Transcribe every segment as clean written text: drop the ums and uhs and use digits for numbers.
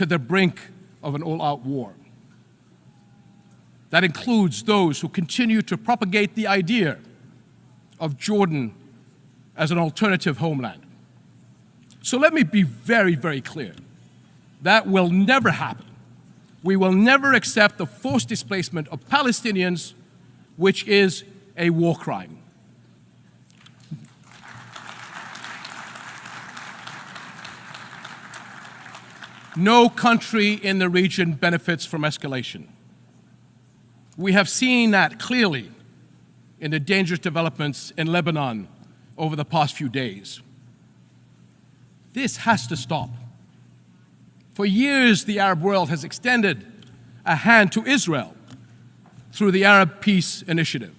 to the brink of an all-out war. That includes those who continue to propagate the idea of Jordan as an alternative homeland. So let me be very, very clear. That will never happen. We will never accept the forced displacement of Palestinians, which is a war crime. No country in the region benefits from escalation. We have seen that clearly in the dangerous developments in Lebanon over the past few days. This has to stop. For years, the Arab world has extended a hand to Israel through the Arab Peace Initiative,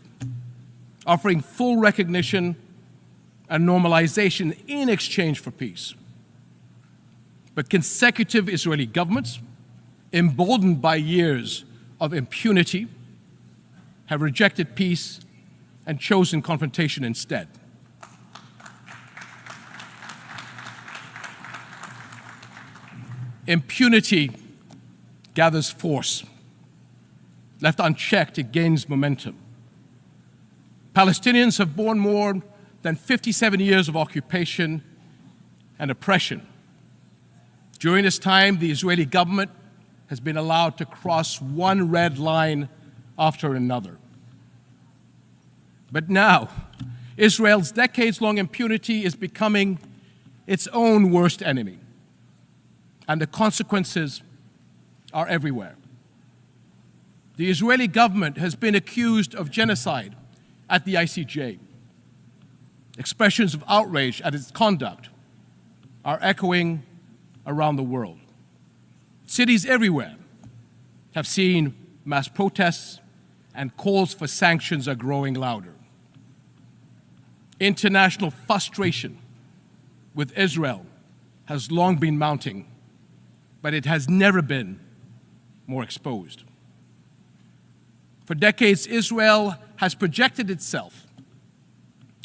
offering full recognition and normalization in exchange for peace. But consecutive Israeli governments, emboldened by years of impunity, have rejected peace and chosen confrontation instead. Impunity gathers force. Left unchecked, it gains momentum. Palestinians have borne more than 57 years of occupation and oppression. During this time, the Israeli government has been allowed to cross one red line after another. But now, Israel's decades-long impunity is becoming its own worst enemy, and the consequences are everywhere. The Israeli government has been accused of genocide at the ICJ. Expressions of outrage at its conduct are echoing around the world. Cities everywhere have seen mass protests, and calls for sanctions are growing louder. International frustration with Israel has long been mounting, but it has never been more exposed. For decades, Israel has projected itself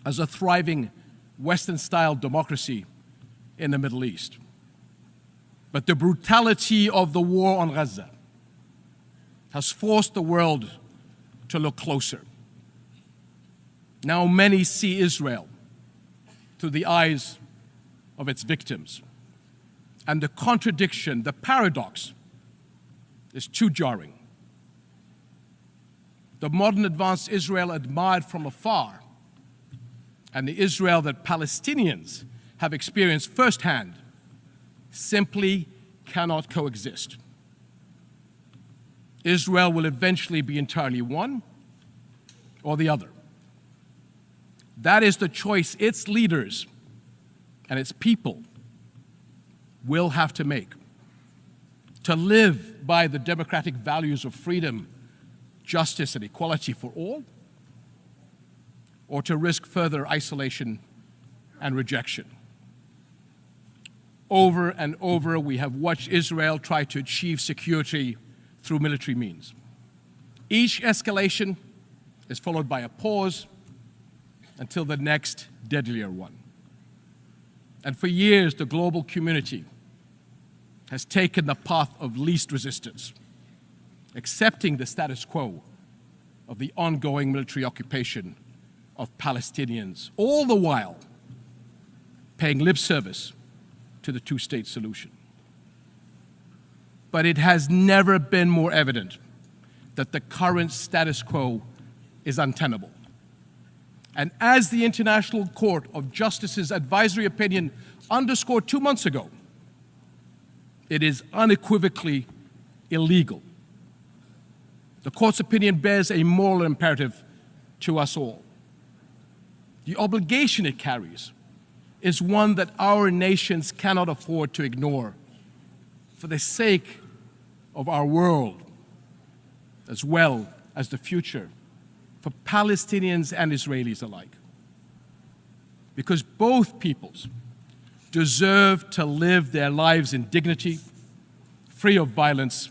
as a thriving Western-style democracy in the Middle East. But the brutality of the war on Gaza has forced the world to look closer. Now many see Israel through the eyes of its victims. And the contradiction, the paradox, is too jarring. The modern advanced Israel admired from afar, and the Israel that Palestinians have experienced firsthand, simply cannot coexist. Israel will eventually be entirely one or the other. That is the choice its leaders and its people will have to make. To live by the democratic values of freedom, justice, and equality for all, or to risk further isolation and rejection. Over and over, we have watched Israel try to achieve security through military means. Each escalation is followed by a pause until the next deadlier one. And for years, the global community has taken the path of least resistance, accepting the status quo of the ongoing military occupation of Palestinians, all the while paying lip service to the two-state solution. But it has never been more evident that the current status quo is untenable. And as the International Court of Justice's advisory opinion underscored 2 months ago, it is unequivocally illegal. The court's opinion bears a moral imperative to us all. The obligation it carries is one that our nations cannot afford to ignore for the sake of our world, as well as the future for Palestinians and Israelis alike. Because both peoples deserve to live their lives in dignity, free of violence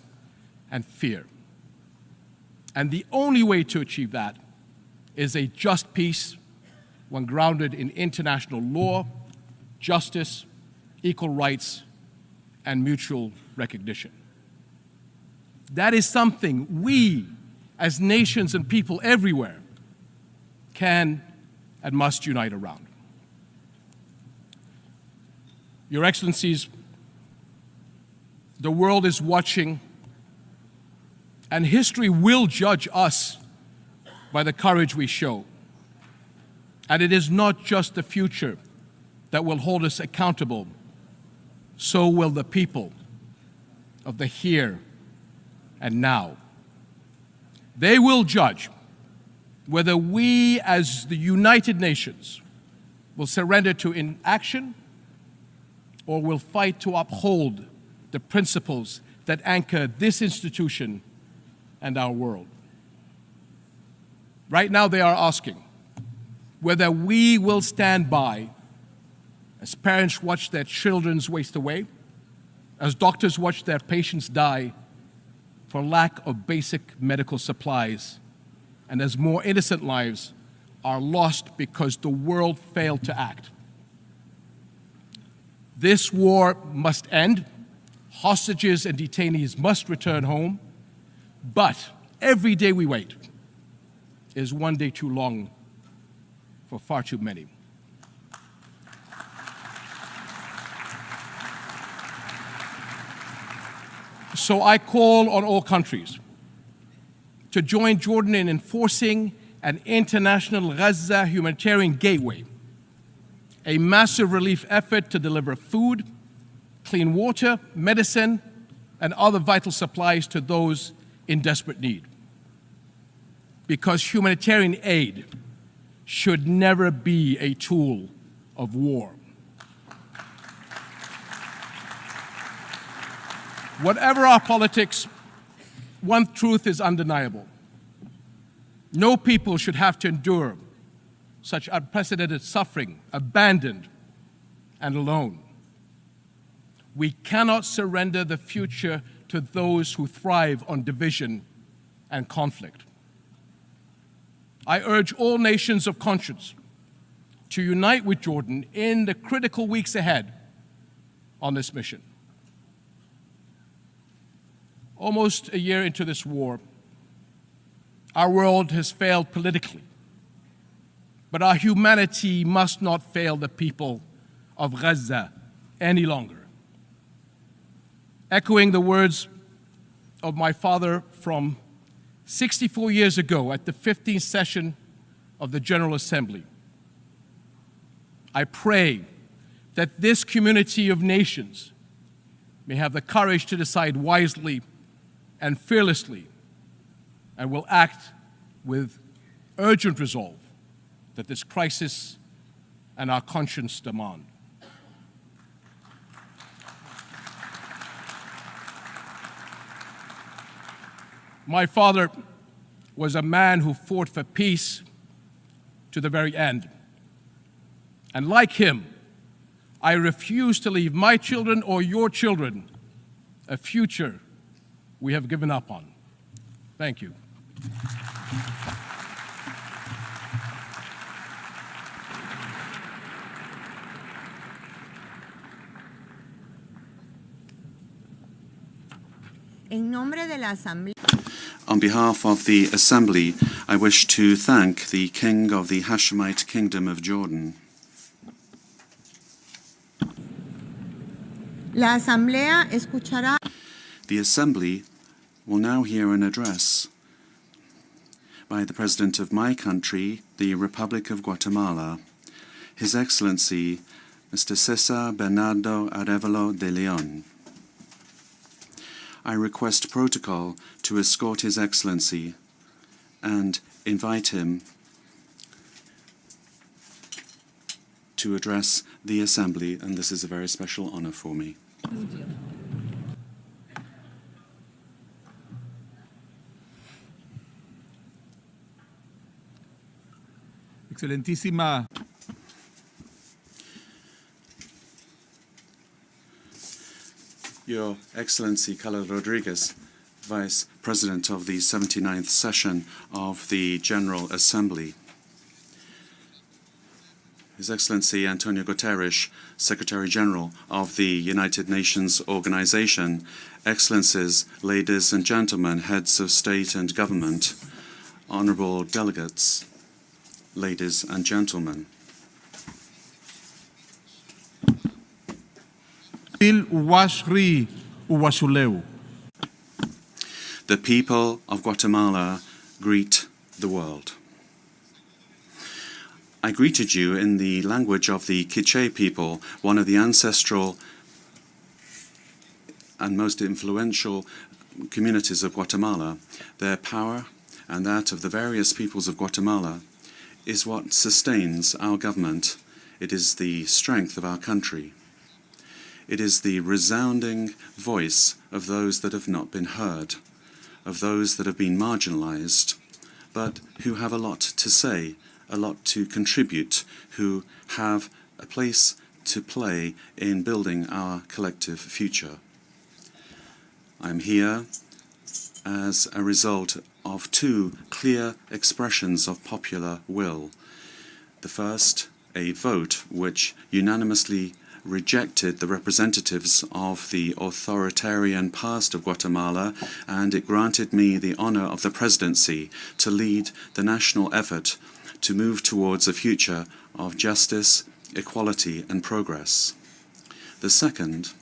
and fear. And the only way to achieve that is a just peace, one grounded in international law, justice, equal rights, and mutual recognition. That is something we, as nations and people everywhere, can and must unite around. Your Excellencies, the world is watching, and history will judge us by the courage we show. And it is not just the future that will hold us accountable, so will the people of the here and now. They will judge whether we as the United Nations will surrender to inaction or will fight to uphold the principles that anchor this institution and our world. Right now they are asking whether we will stand by as parents watch their children waste away, as doctors watch their patients die for lack of basic medical supplies, and as more innocent lives are lost because the world failed to act. This war must end. Hostages and detainees must return home. But every day we wait is one day too long for far too many. So I call on all countries to join Jordan in enforcing an international Gaza humanitarian gateway, a massive relief effort to deliver food, clean water, medicine, and other vital supplies to those in desperate need. Because humanitarian aid should never be a tool of war. Whatever our politics, one truth is undeniable. No people should have to endure such unprecedented suffering, abandoned and alone. We cannot surrender the future to those who thrive on division and conflict. I urge all nations of conscience to unite with Jordan in the critical weeks ahead on this mission. Almost a year into this war, our world has failed politically, but our humanity must not fail the people of Gaza any longer. Echoing the words of my father from 64 years ago at the 15th session of the General Assembly, I pray that this community of nations may have the courage to decide wisely and fearlessly, and will act with urgent resolve that this crisis and our conscience demand. My father was a man who fought for peace to the very end. And like him, I refuse to leave my children or your children a future we have given up on. Thank you. En nombre de la Asamblea. On behalf of the Assembly, I wish to thank the King of the Hashemite Kingdom of Jordan. La Asamblea escuchará. The Assembly will now hear an address by the President of my country, the Republic of Guatemala, His Excellency, Mr. Cesar Bernardo Arevalo de Leon. I request protocol to escort His Excellency and invite him to address the Assembly, and this is a very special honor for me. Excelentísima Your Excellency Carlos Rodriguez, Vice President of the 79th session of the General Assembly. His Excellency Antonio Guterres, Secretary General of the United Nations Organization, Excellencies, ladies and gentlemen, heads of state and government, honorable delegates, ladies and gentlemen. Uwashri Uwashuleu. The people of Guatemala greet the world. I greeted you in the language of the Quiché people, one of the ancestral and most influential communities of Guatemala. Their power and that of the various peoples of Guatemala is what sustains our government. It is the strength of our country. It is the resounding voice of those that have not been heard, of those that have been marginalized, but who have a lot to say, a lot to contribute, who have a place to play in building our collective future. I'm here as a result of two clear expressions of popular will. The first, a vote which unanimously rejected the representatives of the authoritarian past of Guatemala, and it granted me the honor of the presidency to lead the national effort to move towards a future of justice, equality, and progress. The second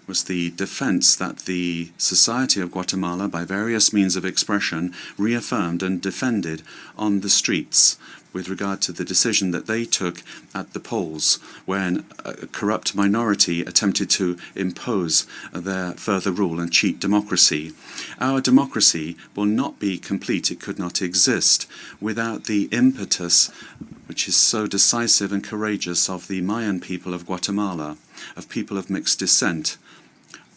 was the defense that the society of Guatemala, by various means of expression, reaffirmed and defended on the streets with regard to the decision that they took at the polls when a corrupt minority attempted to impose their further rule and cheat democracy. Our democracy will not be complete, it could not exist, without the impetus which is so decisive and courageous of the Mayan people of Guatemala, of people of mixed descent,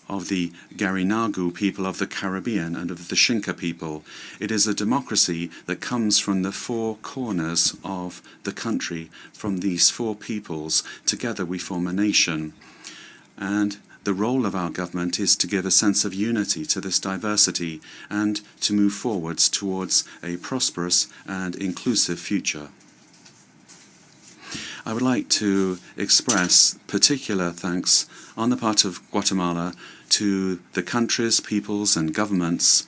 of the Garinagu people of the Caribbean and of the Xinca people. It is a democracy that comes from the four corners of the country, from these four peoples. Together we form a nation. And the role of our government is to give a sense of unity to this diversity and to move forwards towards a prosperous and inclusive future. I would like to express particular thanks on the part of Guatemala to the countries, peoples, and governments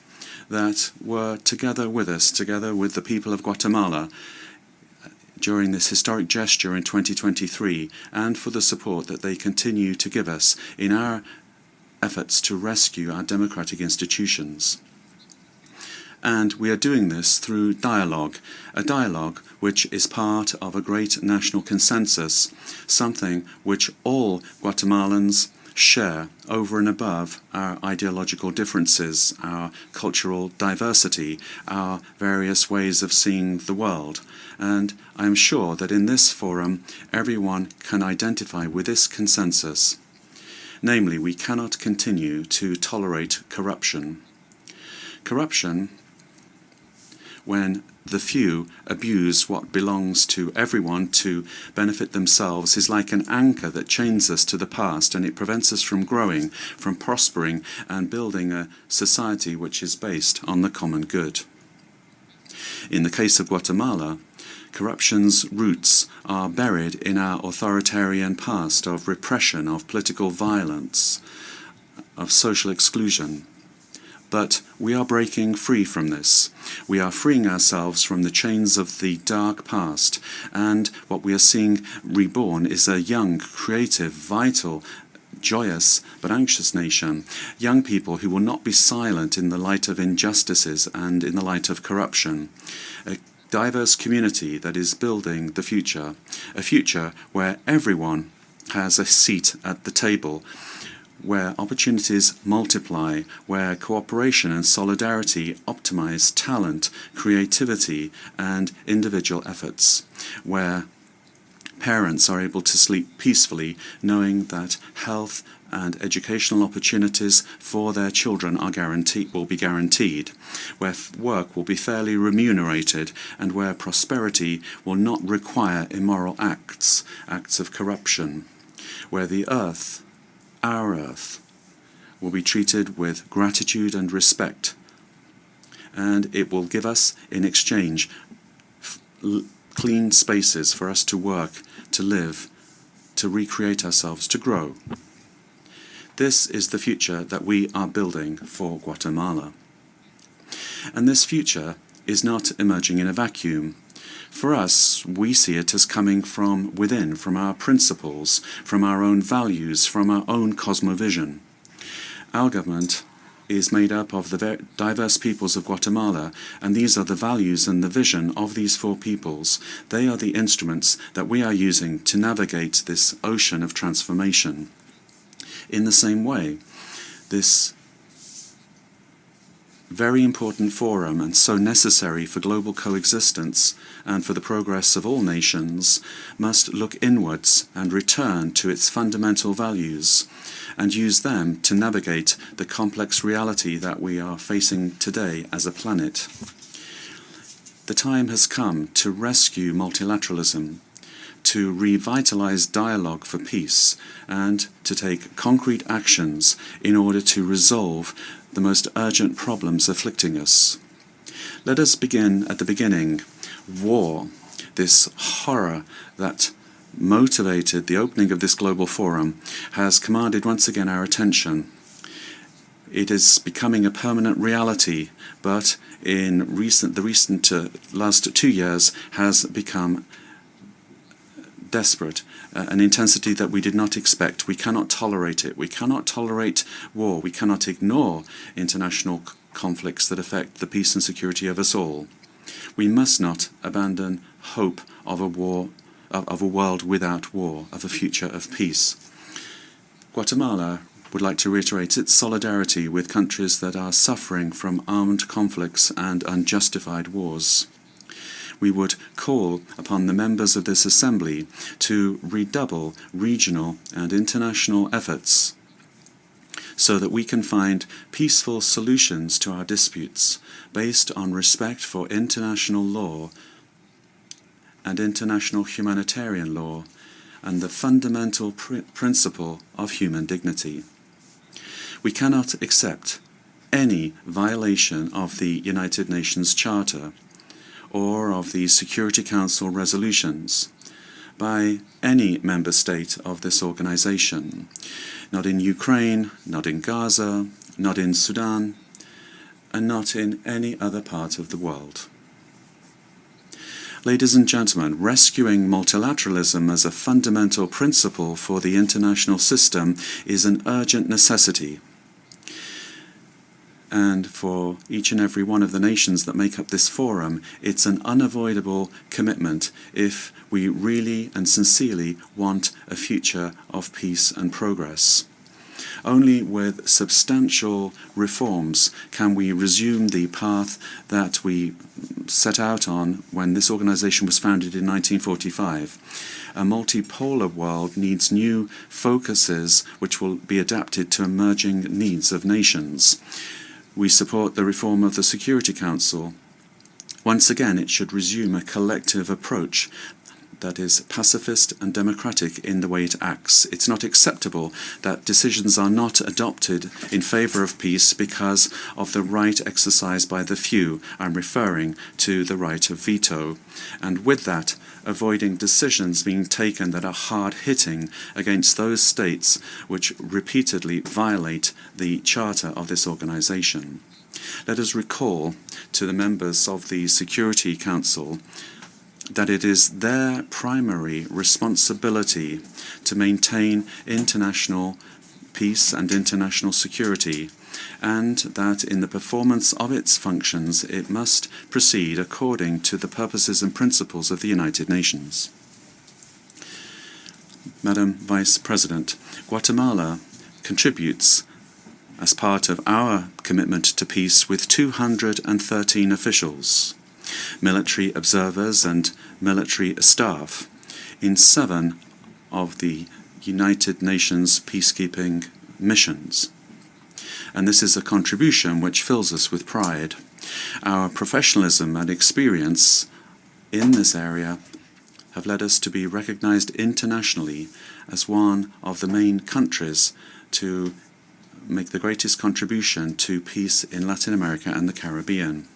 that were together with us, together with the people of Guatemala, during this historic gesture in 2023, and for the support that they continue to give us in our efforts to rescue our democratic institutions. And we are doing this through dialogue, a dialogue which is part of a great national consensus, something which all Guatemalans share over and above our ideological differences, our cultural diversity, our various ways of seeing the world. And I'm sure that in this forum, everyone can identify with this consensus. Namely, we cannot continue to tolerate corruption. Corruption, when the few abuse what belongs to everyone to benefit themselves, is like an anchor that chains us to the past, and it prevents us from growing, from prospering, and building a society which is based on the common good. In the case of Guatemala, corruption's roots are buried in our authoritarian past of repression, of political violence, of social exclusion. But we are breaking free from this. We are freeing ourselves from the chains of the dark past, and what we are seeing reborn is a young, creative, vital, joyous but anxious nation. Young people who will not be silent in the light of injustices and in the light of corruption. A diverse community that is building the future. A future where everyone has a seat at the table, where opportunities multiply, where cooperation and solidarity optimize talent, creativity, and individual efforts, where parents are able to sleep peacefully knowing that health and educational opportunities for their children will be guaranteed, where work will be fairly remunerated, and where prosperity will not require immoral acts of corruption, where the earth, our earth, will be treated with gratitude and respect, and it will give us in exchange clean spaces for us to work, to live, to recreate ourselves, to grow. This is the future that we are building for Guatemala. And this future is not emerging in a vacuum. For us, we see it as coming from within, from our principles, from our own values, from our own cosmovision. Our government is made up of the diverse peoples of Guatemala, and these are the values and the vision of these four peoples. They are the instruments that we are using to navigate this ocean of transformation. In the same way, this very important forum, and so necessary for global coexistence and for the progress of all nations, must look inwards and return to its fundamental values and use them to navigate the complex reality that we are facing today as a planet. The time has come to rescue multilateralism, to revitalize dialogue for peace, and to take concrete actions in order to resolve the most urgent problems afflicting us. Let us begin at the beginning. War, this horror that motivated the opening of this global forum, has commanded once again our attention. It is becoming a permanent reality, but in the recent last 2 years has become desperate, an intensity that we did not expect. We cannot tolerate it. We cannot tolerate war. We cannot ignore international conflicts that affect the peace and security of us all. We must not abandon hope of a world without war, of a future of peace. Guatemala would like to reiterate its solidarity with countries that are suffering from armed conflicts and unjustified wars. We would call upon the members of this Assembly to redouble regional and international efforts so that we can find peaceful solutions to our disputes based on respect for international law and international humanitarian law and the fundamental principle of human dignity. We cannot accept any violation of the United Nations Charter or of the Security Council resolutions by any member state of this organization. Not in Ukraine, not in Gaza, not in Sudan, and not in any other part of the world. Ladies and gentlemen, rescuing multilateralism as a fundamental principle for the international system is an urgent necessity. And for each and every one of the nations that make up this forum, it's an unavoidable commitment if we really and sincerely want a future of peace and progress. Only with substantial reforms can we resume the path that we set out on when this organization was founded in 1945. A multipolar world needs new focuses which will be adapted to emerging needs of nations. We support the reform of the Security Council. Once again, it should resume a collective approach that is pacifist and democratic in the way it acts. It's not acceptable that decisions are not adopted in favor of peace because of the right exercised by the few. I'm referring to the right of veto. And with that, avoiding decisions being taken that are hard-hitting against those states which repeatedly violate the charter of this organization. Let us recall to the members of the Security Council that it is their primary responsibility to maintain international peace and international security, and that in the performance of its functions it must proceed according to the purposes and principles of the United Nations. Madam Vice President, Guatemala contributes as part of our commitment to peace with 213 officials, military observers and military staff in 7 of the United Nations peacekeeping missions. And this is a contribution which fills us with pride. Our professionalism and experience in this area have led us to be recognized internationally as one of the main countries to make the greatest contribution to peace in Latin America and the Caribbean.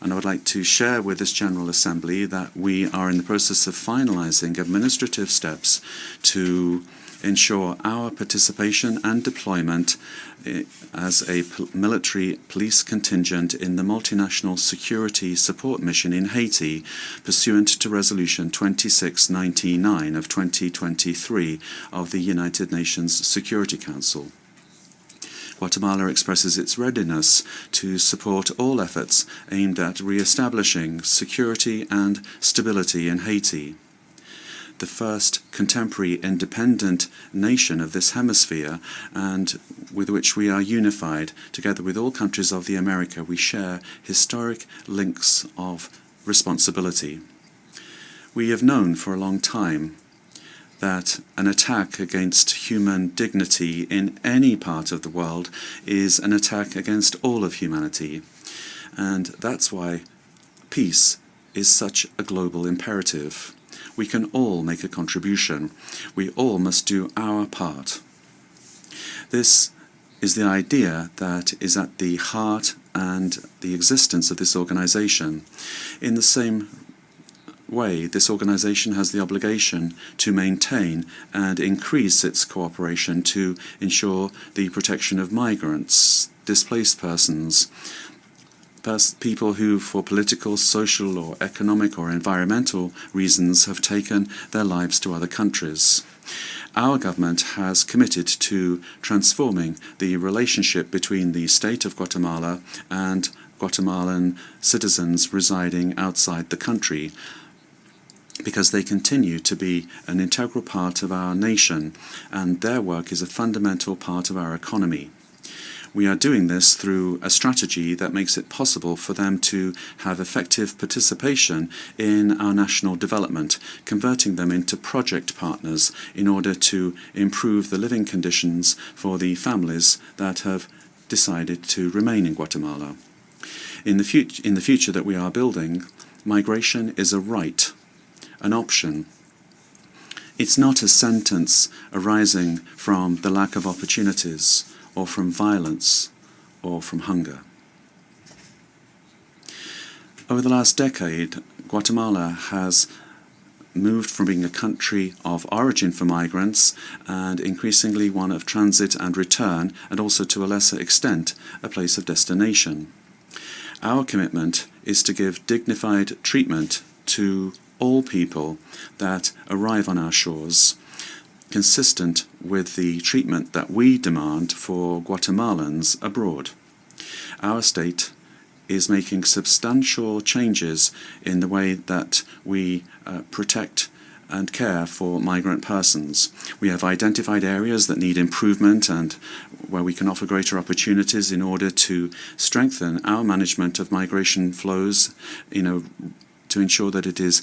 And I would like to share with this General Assembly that we are in the process of finalizing administrative steps to ensure our participation and deployment as a military police contingent in the multinational security support mission in Haiti, pursuant to Resolution 2699 of 2023 of the United Nations Security Council. Guatemala expresses its readiness to support all efforts aimed at re-establishing security and stability in Haiti, the first contemporary independent nation of this hemisphere, and with which we are unified. Together with all countries of the America, we share historic links of responsibility. We have known for a long time that an attack against human dignity in any part of the world is an attack against all of humanity. And that's why peace is such a global imperative. We can all make a contribution. We all must do our part. This is the idea that is at the heart and the existence of this organization. In the same way, this organization has the obligation to maintain and increase its cooperation to ensure the protection of migrants, displaced persons, people who, for political, social, or economic or environmental reasons, have taken their lives to other countries. Our government has committed to transforming the relationship between the state of Guatemala and Guatemalan citizens residing outside the country, because they continue to be an integral part of our nation, and their work is a fundamental part of our economy. We are doing this through a strategy that makes it possible for them to have effective participation in our national development, converting them into project partners in order to improve the living conditions for the families that have decided to remain in Guatemala. In the future that we are building, migration is a right, an option. It's not a sentence arising from the lack of opportunities, or from violence, or from hunger. Over the last decade, Guatemala has moved from being a country of origin for migrants and increasingly one of transit and return, and also to a lesser extent, a place of destination. Our commitment is to give dignified treatment to all people that arrive on our shores, consistent with the treatment that we demand for Guatemalans abroad. Our state is making substantial changes in the way that we protect and care for migrant persons. We have identified areas that need improvement and where we can offer greater opportunities in order to strengthen our management of migration flows, to ensure that it is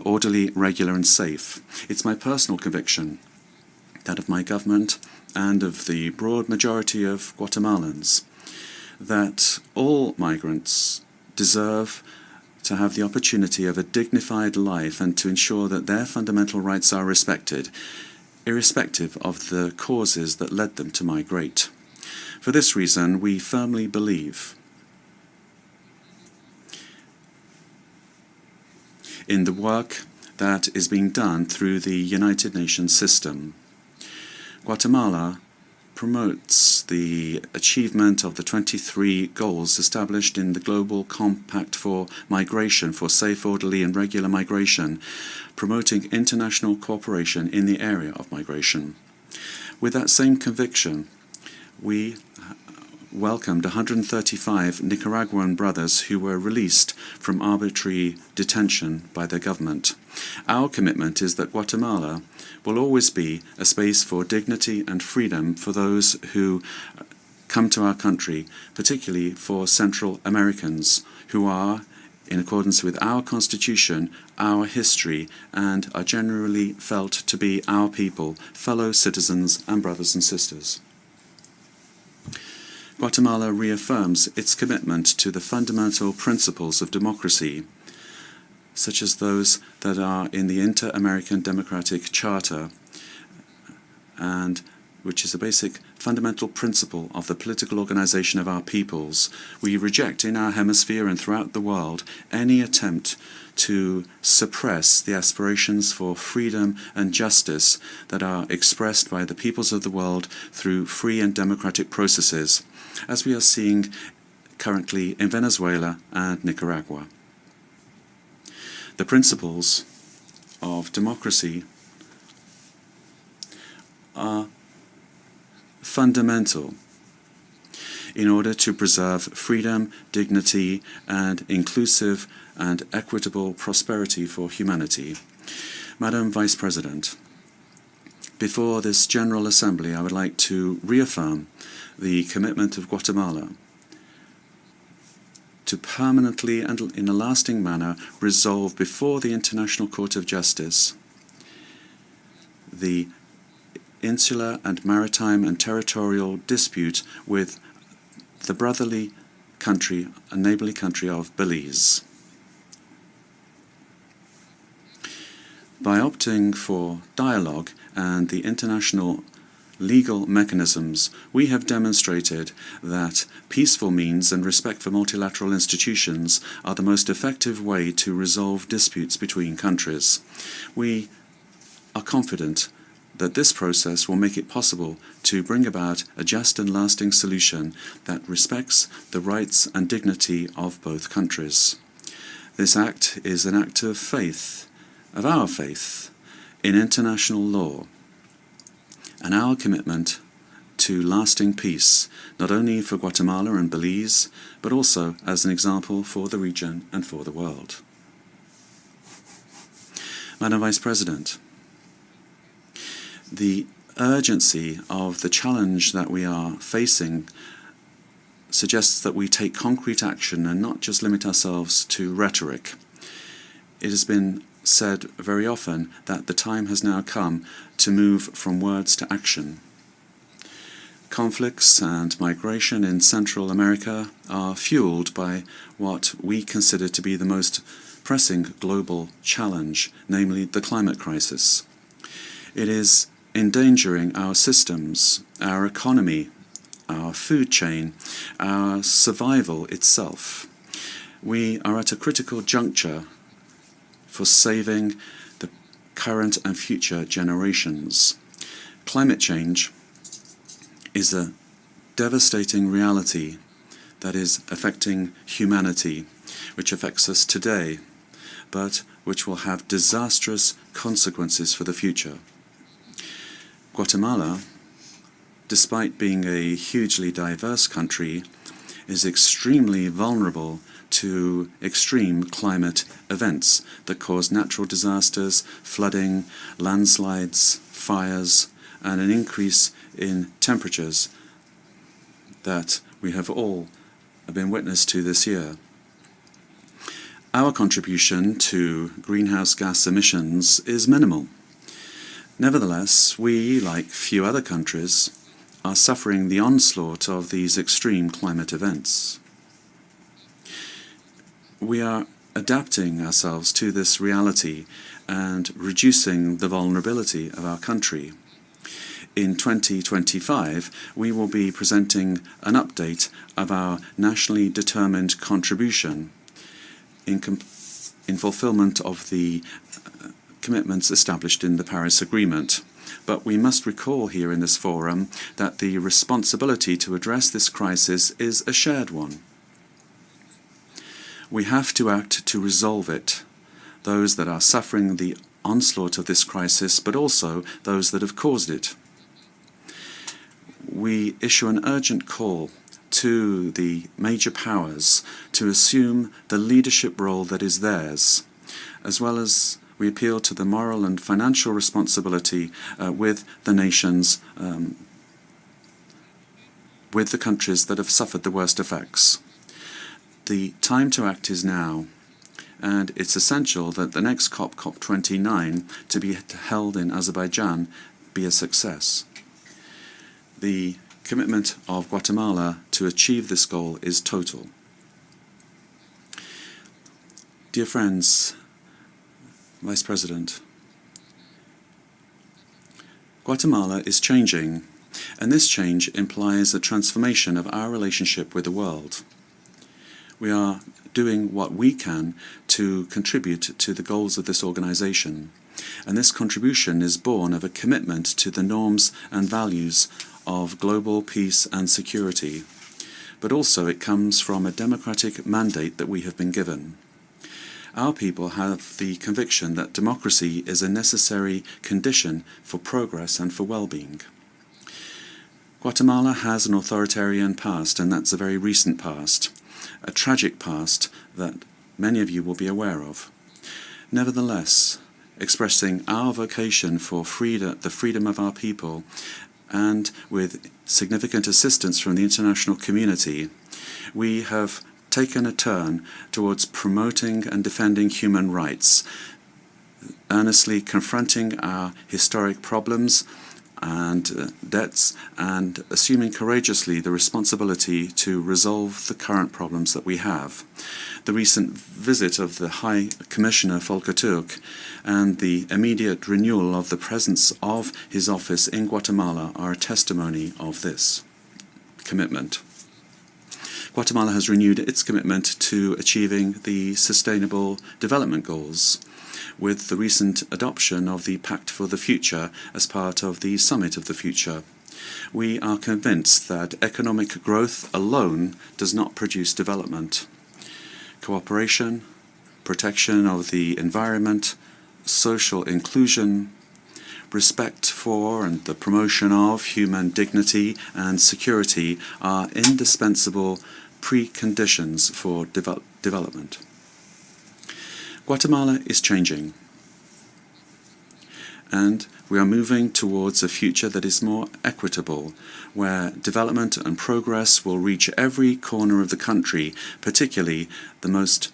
orderly, regular, and safe. It's my personal conviction, that of my government and of the broad majority of Guatemalans, that all migrants deserve to have the opportunity of a dignified life and to ensure that their fundamental rights are respected, irrespective of the causes that led them to migrate. For this reason, we firmly believe in the work that is being done through the United Nations system. Guatemala promotes the achievement of the 23 goals established in the Global Compact for Migration, for safe, orderly, and regular migration, promoting international cooperation in the area of migration. With that same conviction, we welcomed 135 Nicaraguan brothers who were released from arbitrary detention by their government. Our commitment is that Guatemala will always be a space for dignity and freedom for those who come to our country, particularly for Central Americans, who are, in accordance with our Constitution, our history, and are generally felt to be our people, fellow citizens and brothers and sisters. Guatemala reaffirms its commitment to the fundamental principles of democracy, such as those that are in the Inter-American Democratic Charter, and which is a basic fundamental principle of the political organization of our peoples. We reject in our hemisphere and throughout the world any attempt to suppress the aspirations for freedom and justice that are expressed by the peoples of the world through free and democratic processes, as we are seeing currently in Venezuela and Nicaragua. The principles of democracy are fundamental in order to preserve freedom, dignity, and inclusive and equitable prosperity for humanity. Madam Vice President, before this General Assembly, I would like to reaffirm the commitment of Guatemala to permanently and in a lasting manner resolve before the International Court of Justice the insular and maritime and territorial dispute with the brotherly country and neighborly country of Belize. By opting for dialogue and the international legal mechanisms, we have demonstrated that peaceful means and respect for multilateral institutions are the most effective way to resolve disputes between countries. We are confident that this process will make it possible to bring about a just and lasting solution that respects the rights and dignity of both countries. This act is an act of faith, of our faith, in international law, and our commitment to lasting peace, not only for Guatemala and Belize, but also as an example for the region and for the world. Madam Vice President, the urgency of the challenge that we are facing suggests that we take concrete action and not just limit ourselves to rhetoric. It has been said very often that the time has now come to move from words to action. Conflicts and migration in Central America are fueled by what we consider to be the most pressing global challenge, namely the climate crisis. It is endangering our systems, our economy, our food chain, our survival itself. We are at a critical juncture for saving the current and future generations. Climate change is a devastating reality that is affecting humanity, which affects us today, but which will have disastrous consequences for the future. Guatemala, despite being a hugely diverse country, is extremely vulnerable to extreme climate events that cause natural disasters, flooding, landslides, fires, and an increase in temperatures that we have all been witness to this year. Our contribution to greenhouse gas emissions is minimal. Nevertheless, we, like few other countries, are suffering the onslaught of these extreme climate events. We are adapting ourselves to this reality and reducing the vulnerability of our country. In 2025, we will be presenting an update of our nationally determined contribution in fulfillment of the commitments established in the Paris Agreement. But we must recall here in this forum that the responsibility to address this crisis is a shared one. We have to act to resolve it, those that are suffering the onslaught of this crisis, but also those that have caused it. We issue an urgent call to the major powers to assume the leadership role that is theirs, as well as we appeal to the moral and financial responsibility with the nations, with the countries that have suffered the worst effects. The time to act is now, and it's essential that the next COP, COP29, to be held in Azerbaijan, be a success. The commitment of Guatemala to achieve this goal is total. Dear friends, Vice President, Guatemala is changing And this change implies a transformation of our relationship with the world. We are doing what we can to contribute to the goals of this organization. And this contribution is born of a commitment to the norms and values of global peace and security. But also it comes from a democratic mandate that we have been given. Our people have the conviction that democracy is a necessary condition for progress and for well-being. Guatemala has an authoritarian past, and that's a very recent past, a tragic past that many of you will be aware of. Nevertheless, expressing our vocation for the freedom of our people, and with significant assistance from the international community, we have taken a turn towards promoting and defending human rights, earnestly confronting our historic problems and debts, and assuming courageously the responsibility to resolve the current problems that we have. The recent visit of the High Commissioner Volker Turk and the immediate renewal of the presence of his office in Guatemala are a testimony of this commitment. Guatemala has renewed its commitment to achieving the Sustainable Development Goals, with the recent adoption of the Pact for the Future as part of the Summit of the Future. We are convinced that economic growth alone does not produce development. Cooperation, protection of the environment, social inclusion, respect for and the promotion of human dignity and security are indispensable preconditions for development. Guatemala is changing, and we are moving towards a future that is more equitable, where development and progress will reach every corner of the country, particularly the most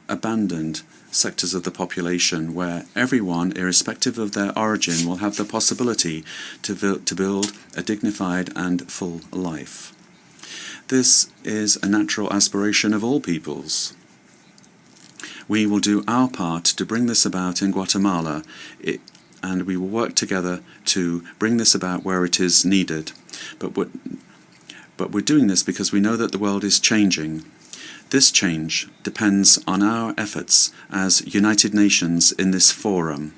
abandoned sectors of the population, where everyone, irrespective of their origin, will have the possibility to build a dignified and full life. This is a natural aspiration of all peoples. We will do our part to bring this about in Guatemala, and we will work together to bring this about where it is needed. But we're doing this because we know that the world is changing. This change depends on our efforts as United Nations in this forum.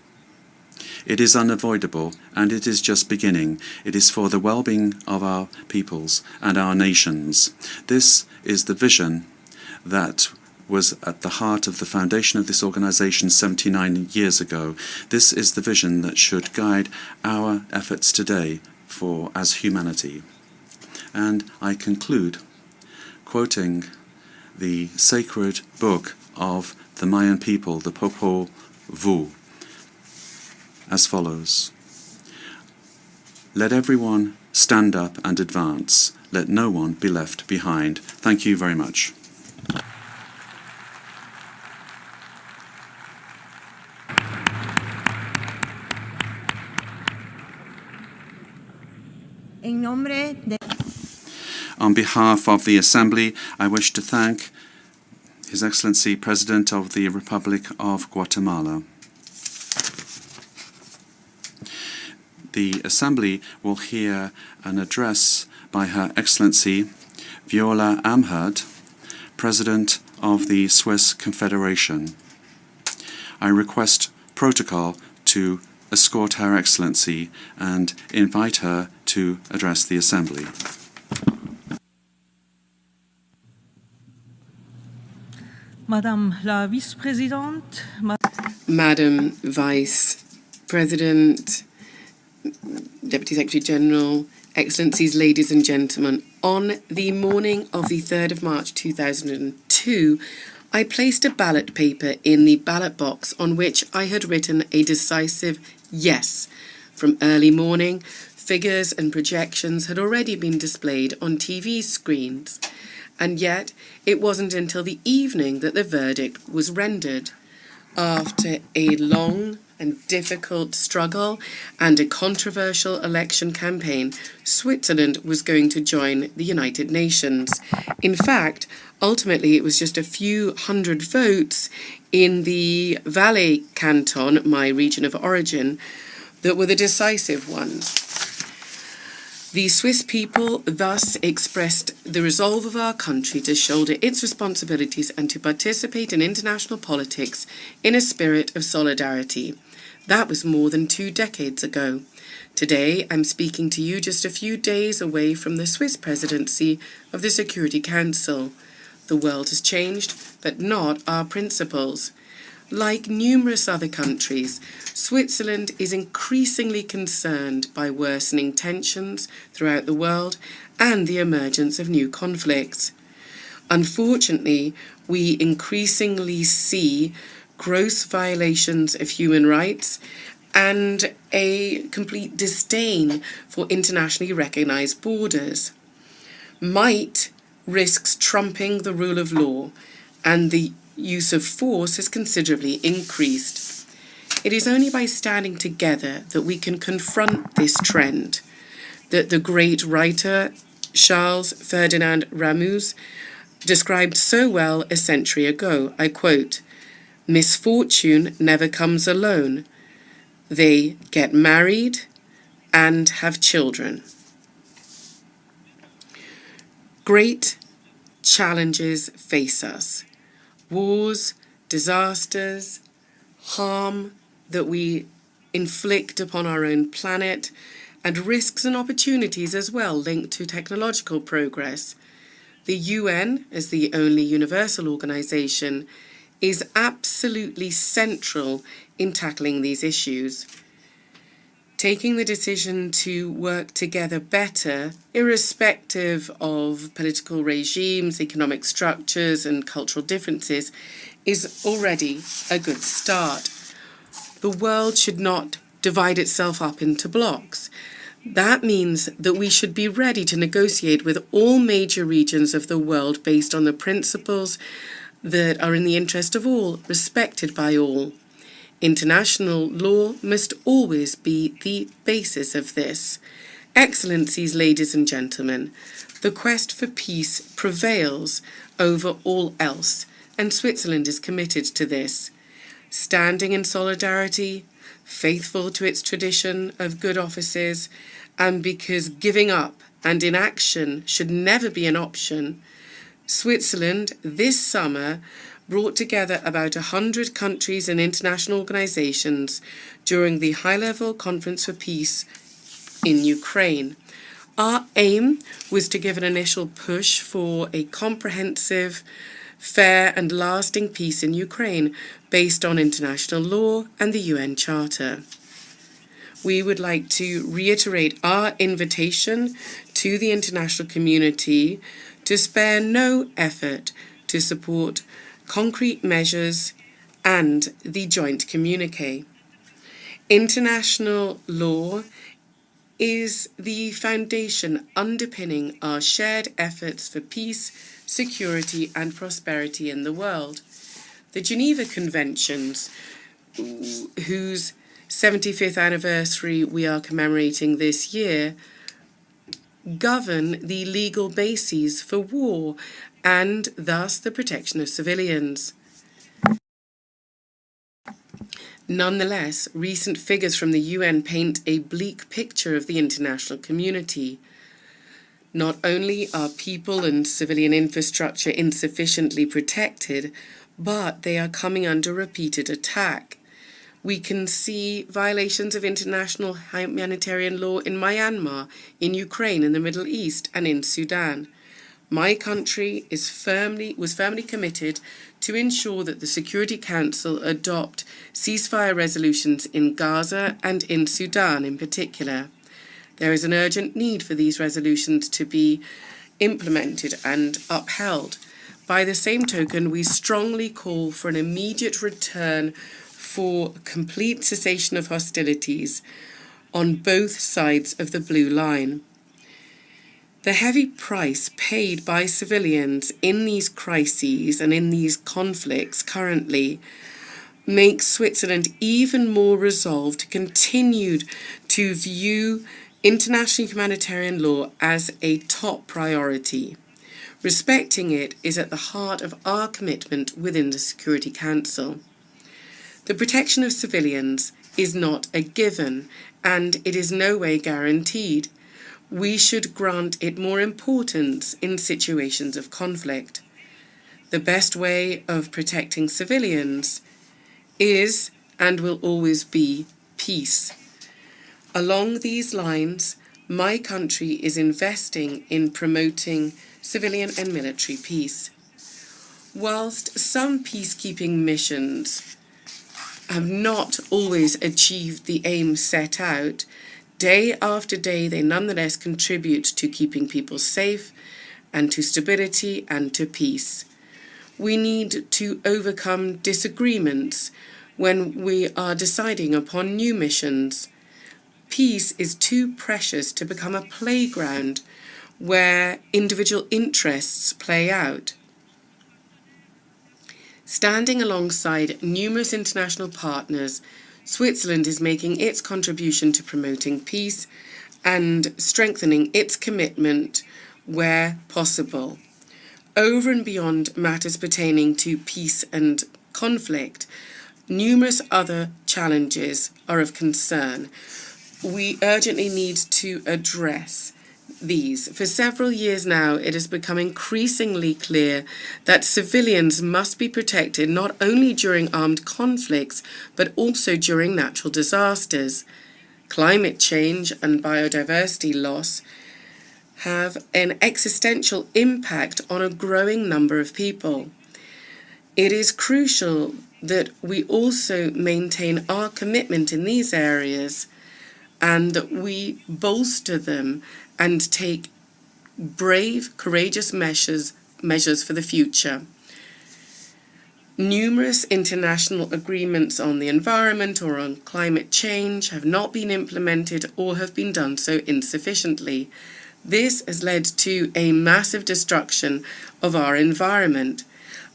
It is unavoidable, and it is just beginning. It is for the well-being of our peoples and our nations. This is the vision that was at the heart of the foundation of this organization 79 years ago. This is the vision that should guide our efforts today as humanity. And I conclude quoting the sacred book of the Mayan people, the Popol Vuh, as follows: "Let everyone stand up and advance. Let no one be left behind." Thank you very much. En nombre de On behalf of the Assembly, I wish to thank His Excellency President of the Republic of Guatemala. The Assembly will hear an address by Her Excellency Viola Amherd, President of the Swiss Confederation. I request protocol to escort Her Excellency and invite her to address the Assembly. Madame la Vice-Présidente, Madam Vice President, Deputy Secretary General, Excellencies, ladies and gentlemen, on the morning of the 3rd of March 2002, I placed a ballot paper in the ballot box on which I had written a decisive yes. From early morning, figures and projections had already been displayed on TV screens, and yet it wasn't until the evening that the verdict was rendered. After a long and difficult struggle and a controversial election campaign, Switzerland was going to join the United Nations. In fact, ultimately it was just a few hundred votes in the Valais canton, my region of origin, that were the decisive ones. The Swiss people thus expressed the resolve of our country to shoulder its responsibilities and to participate in international politics in a spirit of solidarity. That was more than 2 decades ago. Today, I'm speaking to you just a few days away from the Swiss presidency of the Security Council. The world has changed, but not our principles. Like numerous other countries, Switzerland is increasingly concerned by worsening tensions throughout the world and the emergence of new conflicts. Unfortunately, we increasingly see gross violations of human rights and a complete disdain for internationally recognized borders. Might risks trumping the rule of law, and the use of force has considerably increased. It is only by standing together that we can confront this trend. That the great writer Charles Ferdinand Ramus described so well a century ago. I quote, "Misfortune never comes alone. They get married and have children." Great challenges face us. Wars, disasters, harm that we inflict upon our own planet, and risks and opportunities as well linked to technological progress. The UN, as the only universal organization, is absolutely central in tackling these issues. Taking the decision to work together better, irrespective of political regimes, economic structures, and cultural differences, is already a good start. The world should not divide itself up into blocks. That means that we should be ready to negotiate with all major regions of the world based on the principles that are in the interest of all, respected by all. International law must always be the basis of this. Excellencies, ladies and gentlemen, the quest for peace prevails over all else, and Switzerland is committed to this. Standing in solidarity, faithful to its tradition of good offices, and because giving up and inaction should never be an option, Switzerland this summer brought together about 100 countries and international organizations during the high-level Conference for Peace in Ukraine. Our aim was to give an initial push for a comprehensive, fair and lasting peace in Ukraine based on international law and the UN Charter. We would like to reiterate our invitation to the international community to spare no effort to support concrete measures and the joint communique. International law is the foundation underpinning our shared efforts for peace, security and prosperity in the world. The Geneva Conventions, whose 75th anniversary we are commemorating this year, govern the legal bases for war and thus the protection of civilians. Nonetheless, recent figures from the UN paint a bleak picture of the international community. Not only are people and civilian infrastructure insufficiently protected, but they are coming under repeated attack. We can see violations of international humanitarian law in Myanmar, in Ukraine, in the Middle East, and in Sudan. My country was firmly committed to ensure that the Security Council adopt ceasefire resolutions in Gaza and in Sudan in particular. There is an urgent need for these resolutions to be implemented and upheld. By the same token, we strongly call for an immediate return for complete cessation of hostilities on both sides of the blue line. The heavy price paid by civilians in these crises and in these conflicts currently makes Switzerland even more resolved to continue to view international humanitarian law as a top priority. Respecting it is at the heart of our commitment within the Security Council. The protection of civilians is not a given, and it is no way guaranteed. we should grant it more importance in situations of conflict. The best way of protecting civilians is and will always be peace. Along these lines, my country is investing in promoting civilian and military peace. Whilst some peacekeeping missions have not always achieved the aim set out, day after day they nonetheless contribute to keeping people safe and to stability and to peace. We need to overcome disagreements when we are deciding upon new missions. Peace is too precious to become a playground where individual interests play out. Standing alongside numerous international partners, Switzerland is making its contribution to promoting peace and strengthening its commitment where possible. Over and beyond matters pertaining to peace and conflict, numerous other challenges are of concern. We urgently need to address these. For several years now, it has become increasingly clear that civilians must be protected not only during armed conflicts, but also during natural disasters. Climate change and biodiversity loss have an existential impact on a growing number of people. It is crucial that we also maintain our commitment in these areas and that we bolster them and take brave, courageous measures for the future. Numerous international agreements on the environment or on climate change have not been implemented or have been done so insufficiently. This has led to a massive destruction of our environment.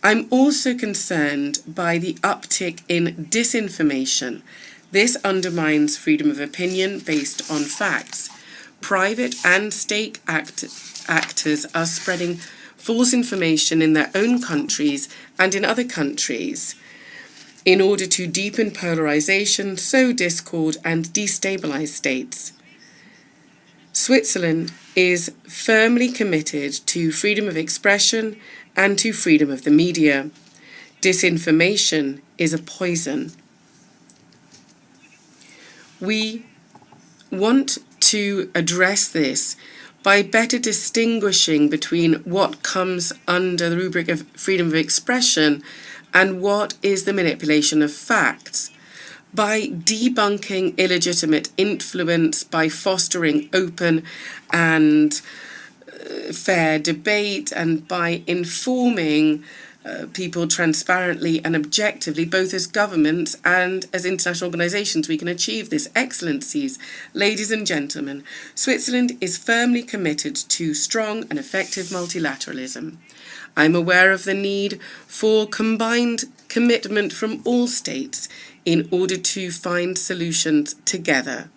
I'm also concerned by the uptick in disinformation. This undermines freedom of opinion based on facts. Private and state actors are spreading false information in their own countries and in other countries in order to deepen polarization, sow discord, and destabilize states. Switzerland is firmly committed to freedom of expression and to freedom of the media. Disinformation is a poison. We want to address this by better distinguishing between what comes under the rubric of freedom of expression and what is the manipulation of facts. By debunking illegitimate influence, by fostering open and fair debate, and by informing people transparently and objectively, both as governments and as international organisations, we can achieve this. Excellencies, ladies and gentlemen, Switzerland is firmly committed to strong and effective multilateralism. I'm aware of the need for combined commitment from all states in order to find solutions together.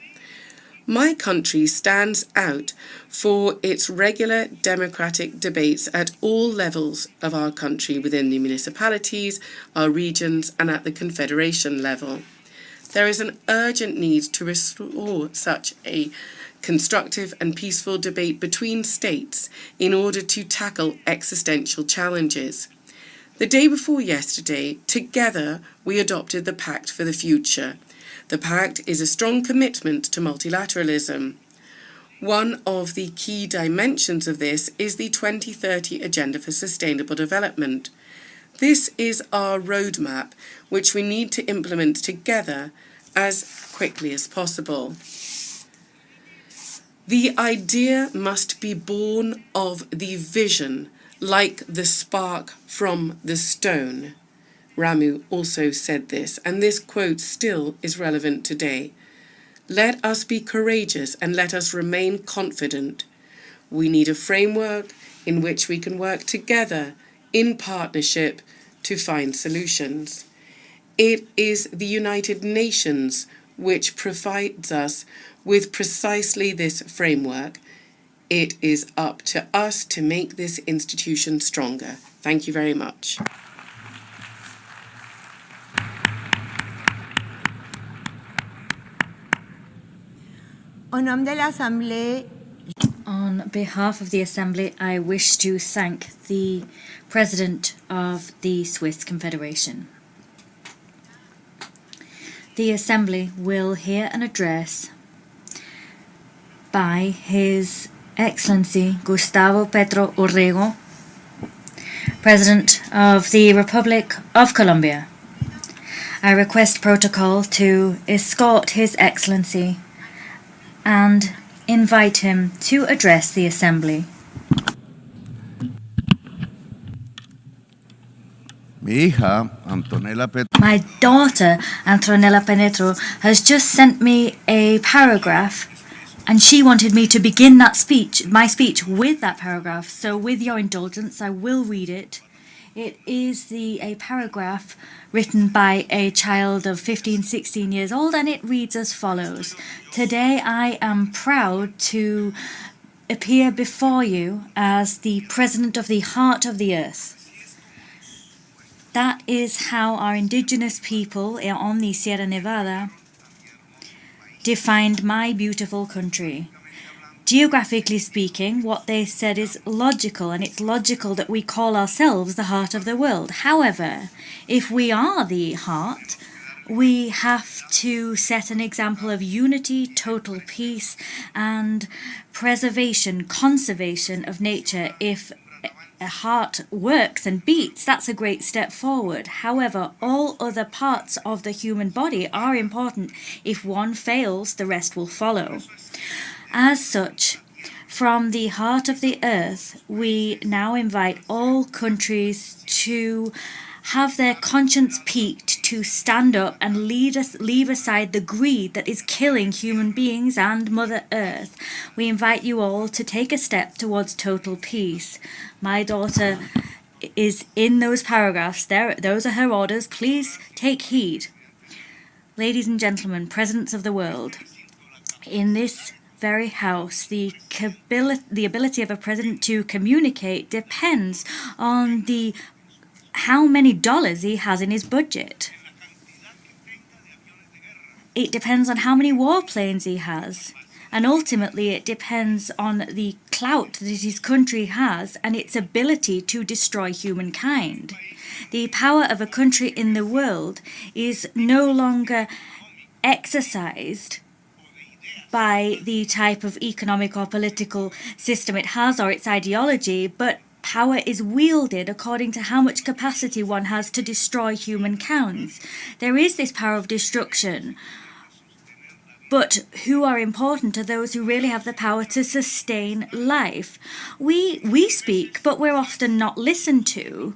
My country stands out for its regular democratic debates at all levels of our country, within the municipalities, our regions, and at the confederation level. There is an urgent need to restore such a constructive and peaceful debate between states in order to tackle existential challenges. The day before yesterday, together we adopted the Pact for the Future. The Pact is a strong commitment to multilateralism. One of the key dimensions of this is the 2030 Agenda for Sustainable Development. This is our roadmap, which we need to implement together as quickly as possible. The idea must be born of the vision, like the spark from the stone. Ramu also said this, and this quote still is relevant today. Let us be courageous and let us remain confident. We need a framework in which we can work together in partnership to find solutions. It is the United Nations which provides us with precisely this framework. It is up to us to make this institution stronger. Thank you very much. Au nom de l'Assemblée, On behalf of the Assembly, I wish to thank the President of the Swiss Confederation. The Assembly will hear an address by His Excellency Gustavo Petro Urrego, President of the Republic of Colombia. I request protocol to escort His Excellency and invite him to address the Assembly. Mi hija, Antonella Petro. My daughter, Antonella Penetro, has just sent me a paragraph, and she wanted me to begin my speech with that paragraph. So with your indulgence, I will read it. It is a paragraph written by a child of 15, 16 years old, and it reads as follows. Today I am proud to appear before you as the President of the Heart of the Earth. That is how our indigenous people on the Sierra Nevada defined my beautiful country. Geographically speaking, what they said is logical, and it's logical that we call ourselves the heart of the world. However, if we are the heart, we have to set an example of unity, total peace, and preservation, conservation of nature. If a heart works and beats, that's a great step forward. However, all other parts of the human body are important. If one fails, the rest will follow. As such, from the heart of the earth, we now invite all countries to have their conscience piqued, to stand up and leave aside the greed that is killing human beings and Mother Earth. We invite you all to take a step towards total peace. My daughter is in those paragraphs. Those are her orders. Please take heed. Ladies and gentlemen, presidents of the world, in this very house, the ability of a president to communicate depends on how many dollars he has in his budget. It depends on how many warplanes he has. And ultimately, it depends on the clout that his country has and its ability to destroy humankind. The power of a country in the world is no longer exercised by the type of economic or political system it has or its ideology, but power is wielded according to how much capacity one has to destroy humankind. There is this power of destruction, but who are important are those who really have the power to sustain life. We speak, but we're often not listened to.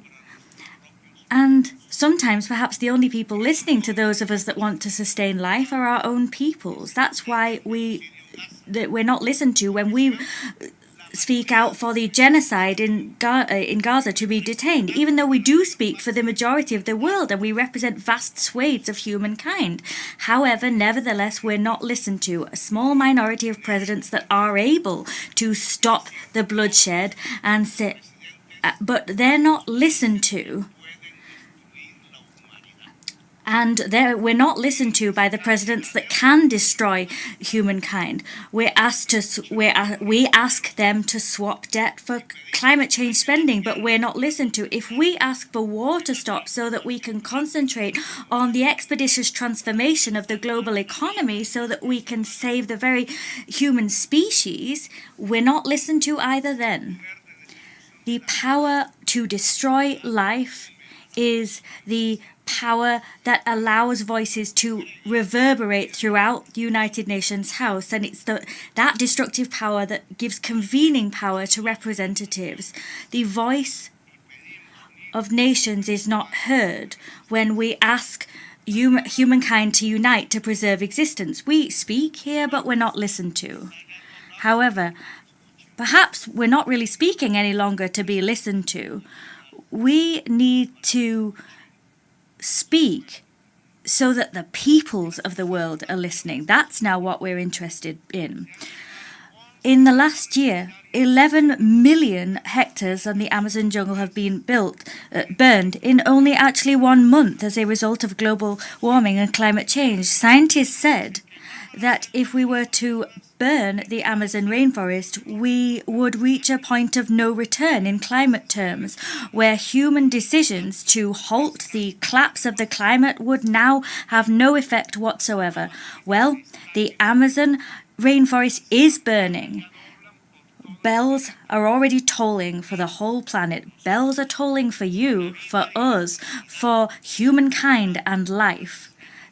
And sometimes perhaps the only people listening to those of us that want to sustain life are our own peoples. That's why we're not listened to when we speak out for the genocide in Gaza to be detained, even though we do speak for the majority of the world and we represent vast swathes of humankind. However, nevertheless, we're not listened to. A small minority of presidents that are able to stop the bloodshed but they're not listened to. And we're not listened to by the presidents that can destroy humankind. We ask them to swap debt for climate change spending, but we're not listened to. If we ask for war to stop so that we can concentrate on the expeditious transformation of the global economy so that we can save the very human species, we're not listened to either then. The power to destroy life is the power that allows voices to reverberate throughout the United Nations House, and it's that destructive power that gives convening power to representatives. The voice of nations is not heard when we ask humankind to unite to preserve existence. We speak here, but we're not listened to. However, perhaps we're not really speaking any longer to be listened to. We need to speak so that the peoples of the world are listening. That's now what we're interested in. In the last year, 11 million hectares of the Amazon jungle have been burned in only actually 1 month as a result of global warming and climate change. Scientists said that if we were to burn the Amazon rainforest, we would reach a point of no return in climate terms, where human decisions to halt the collapse of the climate would now have no effect whatsoever. Well, the Amazon rainforest is burning. Bells are already tolling for the whole planet. Bells are tolling for you, for us, for humankind and life.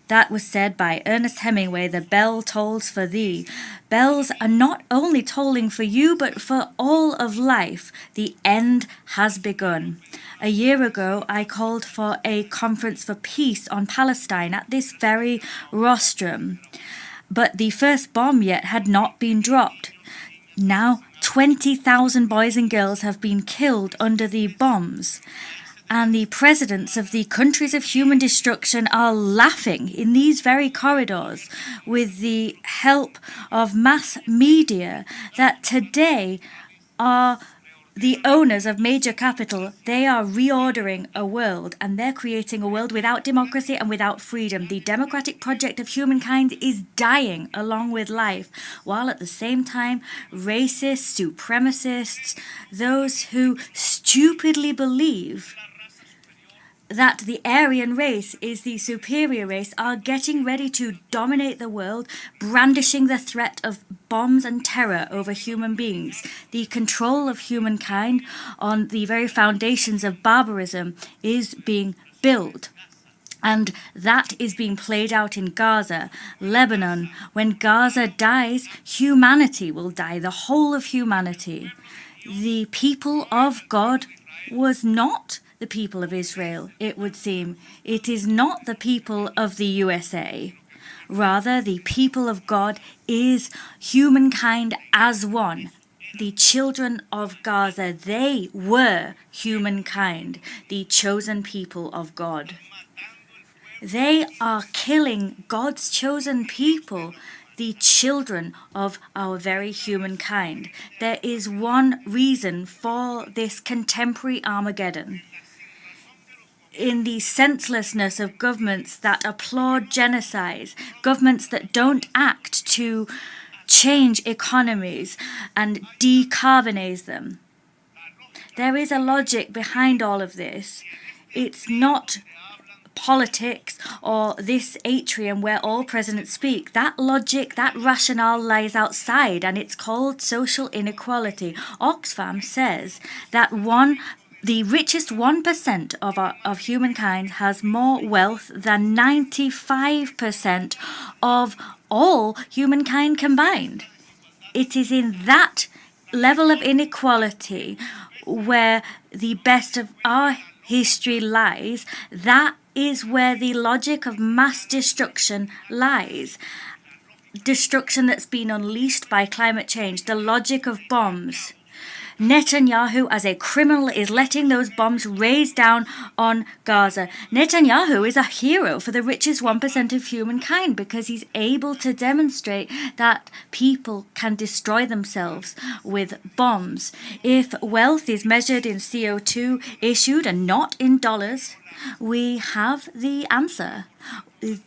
That was said by Ernest Hemingway, "The bell tolls for thee." Bells are not only tolling for you, but for all of life. The end has begun. A year ago, I called for a conference for peace on Palestine at this very rostrum. But the first bomb yet had not been dropped. Now, 20,000 boys and girls have been killed under the bombs. And the presidents of the countries of human destruction are laughing in these very corridors with the help of mass media that today are the owners of major capital. They are reordering a world, and they're creating a world without democracy and without freedom. The democratic project of humankind is dying along with life, while at the same time, racists, supremacists, those who stupidly believe that the Aryan race is the superior race are getting ready to dominate the world, brandishing the threat of bombs and terror over human beings. The control of humankind on the very foundations of barbarism is being built. And that is being played out in Gaza, Lebanon. When Gaza dies, humanity will die, the whole of humanity. The people of God was not the people of Israel, it would seem. It is not the people of the USA. Rather, the people of God is humankind as one. The children of Gaza, they were humankind, the chosen people of God. They are killing God's chosen people, the children of our very humankind. There is one reason for this contemporary Armageddon. In the senselessness of governments that applaud genocides, governments that don't act to change economies and decarbonize them. There is a logic behind all of this. It's not politics or this atrium where all presidents speak. That logic, that rationale lies outside, and it's called social inequality. Oxfam says that the richest 1% of humankind has more wealth than 95% of all humankind combined. It is in that level of inequality where the best of our history lies. That is where the logic of mass destruction lies. Destruction that's been unleashed by climate change, the logic of bombs. Netanyahu, as a criminal, is letting those bombs raise down on Gaza. Netanyahu is a hero for the richest 1% of humankind because he's able to demonstrate that people can destroy themselves with bombs. If wealth is measured in CO2 issued and not in dollars, we have the answer.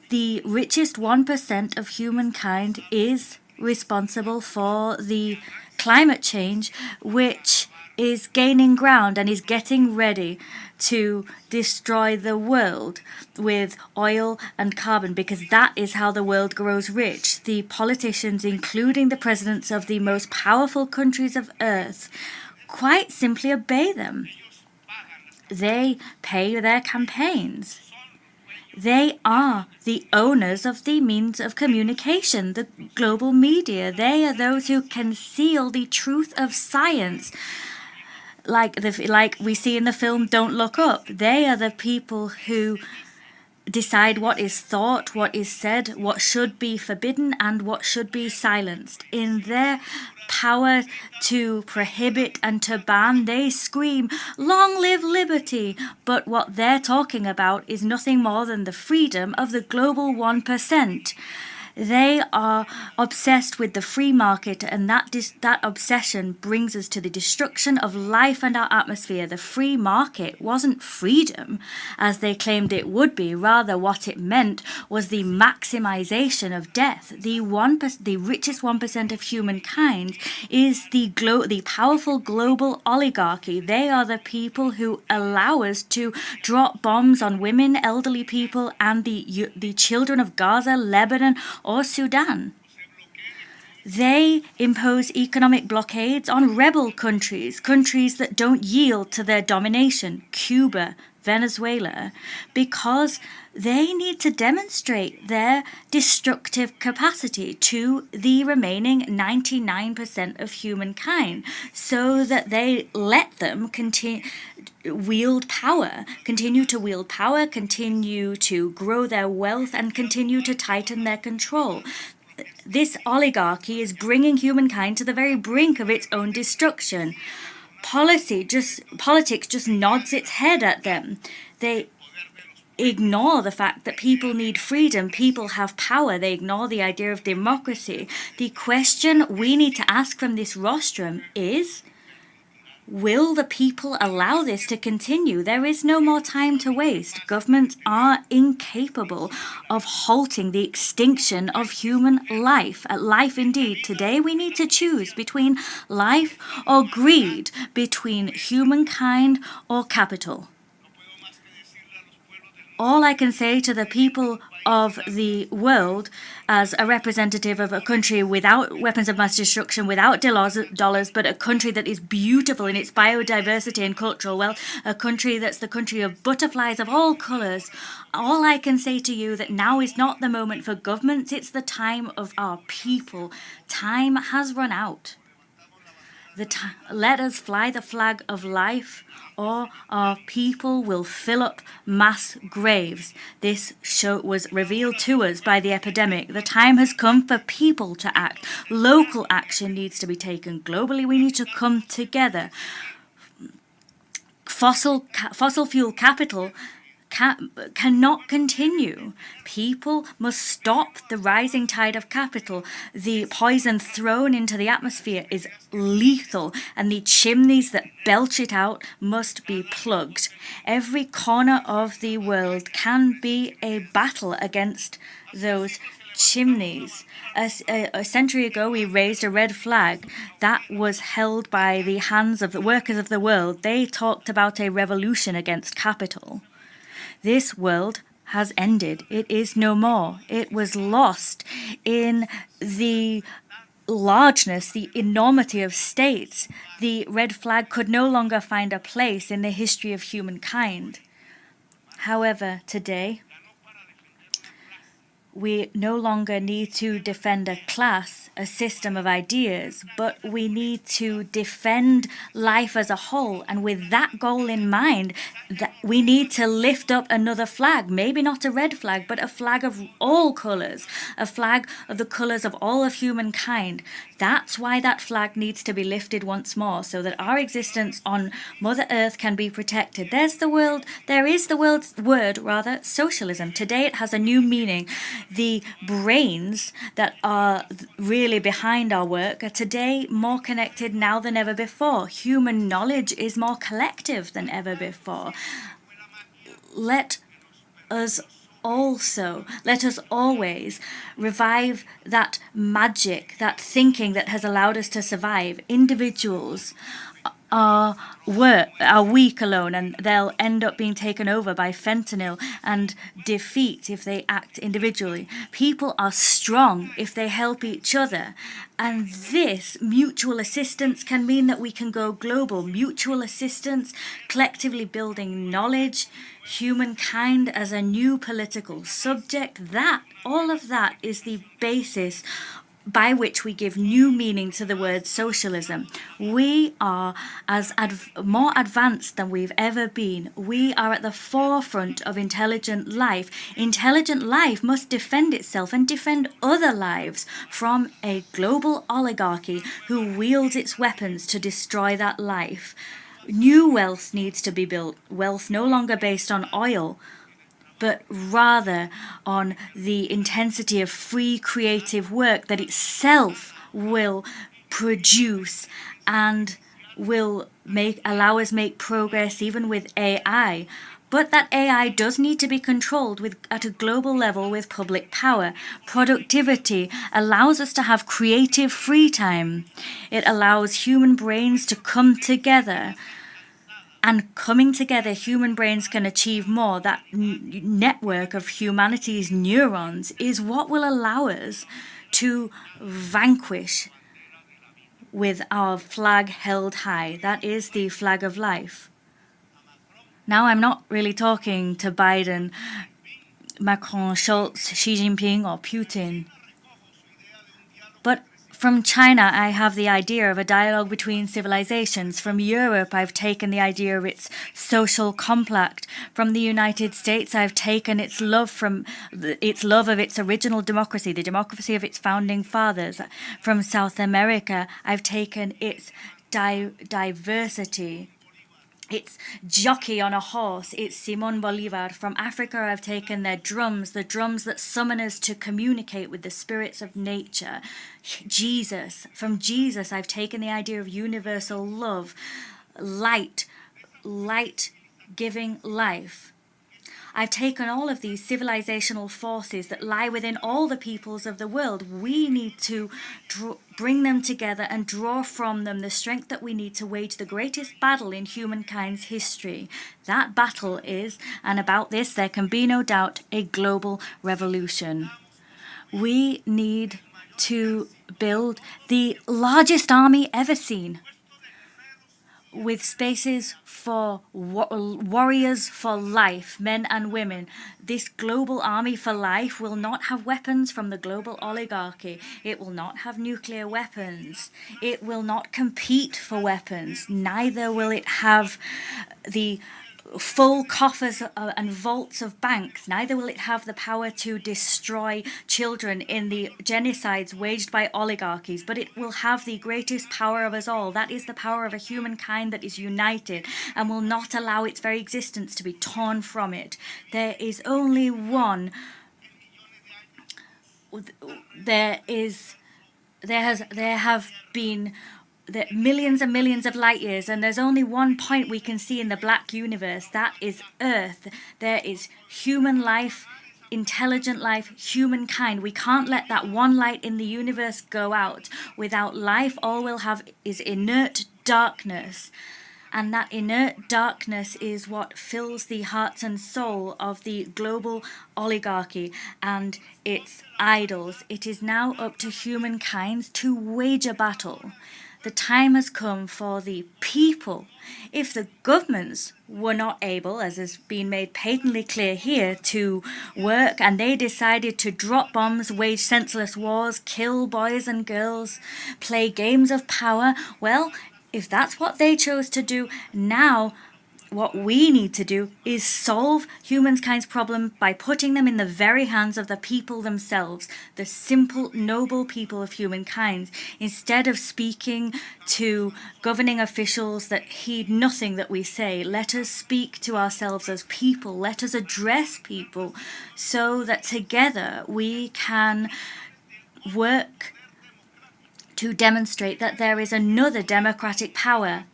The richest 1% of humankind is responsible for the climate change, which is gaining ground and is getting ready to destroy the world with oil and carbon, because that is how the world grows rich. The politicians, including the presidents of the most powerful countries of earth, quite simply obey them. They pay their campaigns. They are the owners of the means of communication, the global media. They are those who conceal the truth of science. Like we see in the film Don't Look Up. They are the people who decide what is thought, what is said, what should be forbidden, and what should be silenced. In their power to prohibit and to ban, they scream, "Long live liberty!" But what they're talking about is nothing more than the freedom of the global 1%. They are obsessed with the free market, and that obsession brings us to the destruction of life and our atmosphere. The free market wasn't freedom, as they claimed it would be. Rather, what it meant was the maximization of death. The richest 1% of humankind is the powerful global oligarchy. They are the people who allow us to drop bombs on women, elderly people, and the children of Gaza, Lebanon, or Sudan. They impose economic blockades on rebel countries that don't yield to their domination, Cuba, Venezuela, because they need to demonstrate their destructive capacity to the remaining 99% of humankind, so that they let them continue to wield power, continue to grow their wealth, and continue to tighten their control. This oligarchy is bringing humankind to the very brink of its own destruction. Politics just nods its head at them. They ignore the fact that people need freedom, people have power. They ignore the idea of democracy. The question we need to ask from this rostrum is, will the people allow this to continue? There is no more time to waste. Governments are incapable of halting the extinction of human life. Life indeed. Today we need to choose between life or greed, between humankind or capital. All I can say to the people of the world, as a representative of a country without weapons of mass destruction, without dollars, but a country that is beautiful in its biodiversity and cultural wealth, a country that's the country of butterflies of all colours. All I can say to you that now is not the moment for governments, it's the time of our people. Time has run out. Let us fly the flag of life, or our people will fill up mass graves. This was revealed to us by the epidemic. The time has come for people to act. Local action needs to be taken. Globally, we need to come together. Fossil fuel capital cannot continue. People must stop the rising tide of capital. The poison thrown into the atmosphere is lethal, and the chimneys that belch it out must be plugged. Every corner of the world can be a battle against those chimneys. A century ago, we raised a red flag that was held by the hands of the workers of the world. They talked about a revolution against capital. This world has ended. It is no more. It was lost in the largeness, the enormity of states. The red flag could no longer find a place in the history of humankind. However, today, we no longer need to defend a class, a system of ideas, but we need to defend life as a whole. And with that goal in mind, we need to lift up another flag, maybe not a red flag, but a flag of all colours, a flag of the colours of all of humankind. That's why that flag needs to be lifted once more, so that our existence on Mother Earth can be protected. There is the word, socialism. Today it has a new meaning. The brains that are really behind our work are today more connected now than ever before. Human knowledge is more collective than ever before. Let us always revive that magic, that thinking that has allowed us to survive. Individuals are weak alone, and they'll end up being taken over by fentanyl and defeat if they act individually. People are strong if they help each other, and this mutual assistance can mean that we can go global. Mutual assistance, collectively building knowledge, humankind as a new political subject, all of that is the basis by which we give new meaning to the word socialism. We are more advanced than we've ever been. We are at the forefront of intelligent life. Intelligent life must defend itself and defend other lives from a global oligarchy who wields its weapons to destroy that life. New wealth needs to be built, wealth no longer based on oil, but rather on the intensity of free creative work that itself will produce and will allow us make progress even with AI. But that AI does need to be controlled at a global level with public power. Productivity allows us to have creative free time. It allows human brains to come together. And coming together, human brains can achieve more. That network of humanity's neurons is what will allow us to vanquish with our flag held high. That is the flag of life. Now, I'm not really talking to Biden, Macron, Schultz, Xi Jinping, or Putin. But from China, I have the idea of a dialogue between civilizations. From Europe, I've taken the idea of its social compact. From the United States, I've taken its love of its original democracy, the democracy of its founding fathers. From South America, I've taken its diversity. It's jockey on a horse. It's Simon Bolivar. From Africa, I've taken their drums, the drums that summon us to communicate with the spirits of nature. Jesus. From Jesus, I've taken the idea of universal love, light giving life. I've taken all of these civilizational forces that lie within all the peoples of the world. We need to bring them together and draw from them the strength that we need to wage the greatest battle in humankind's history. That battle is, and about this there can be no doubt, a global revolution. We need to build the largest army ever seen, with spaces for warriors for life, men and women. This global army for life will not have weapons from the global oligarchy. It will not have nuclear weapons. It will not compete for weapons. Neither will it have the full coffers and vaults of banks. Neither will it have the power to destroy children in the genocides waged by oligarchies, but it will have the greatest power of us all. That is the power of a humankind that is united and will not allow its very existence to be torn from it. There is only one. There have been millions and millions of light years, and there's only one point we can see in the black universe. That is Earth. There is human life, intelligent life, humankind. We can't let that one light in the universe go out. Without life, all we'll have is inert darkness. And that inert darkness is what fills the hearts and soul of the global oligarchy and its idols. It is now up to humankind to wage a battle. The time has come for the people. If the governments were not able, as has been made patently clear here, to work, and they decided to drop bombs, wage senseless wars, kill boys and girls, play games of power, well, if that's what they chose to do, now what we need to do is solve humankind's problem by putting them in the very hands of the people themselves, the simple, noble people of humankind. Instead of speaking to governing officials that heed nothing that we say, let us speak to ourselves as people. Let us address people so that together we can work to demonstrate that there is another democratic power,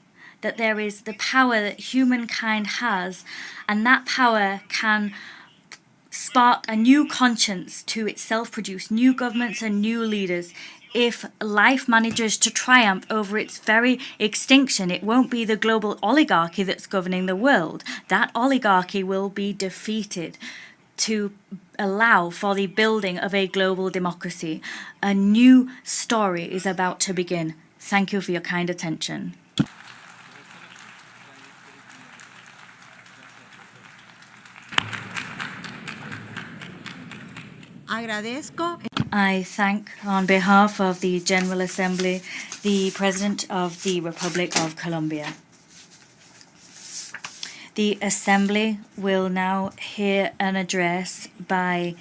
that there is the power that humankind has, and that power can spark a new conscience to itself, produce new governments and new leaders. If life manages to triumph over its very extinction, it won't be the global oligarchy that's governing the world. That oligarchy will be defeated to allow for the building of a global democracy. A new story is about to begin. Thank you for your kind attention. Agradezco. I thank, on behalf of the General Assembly, the President of the Republic of Colombia. The Assembly will now hear an address by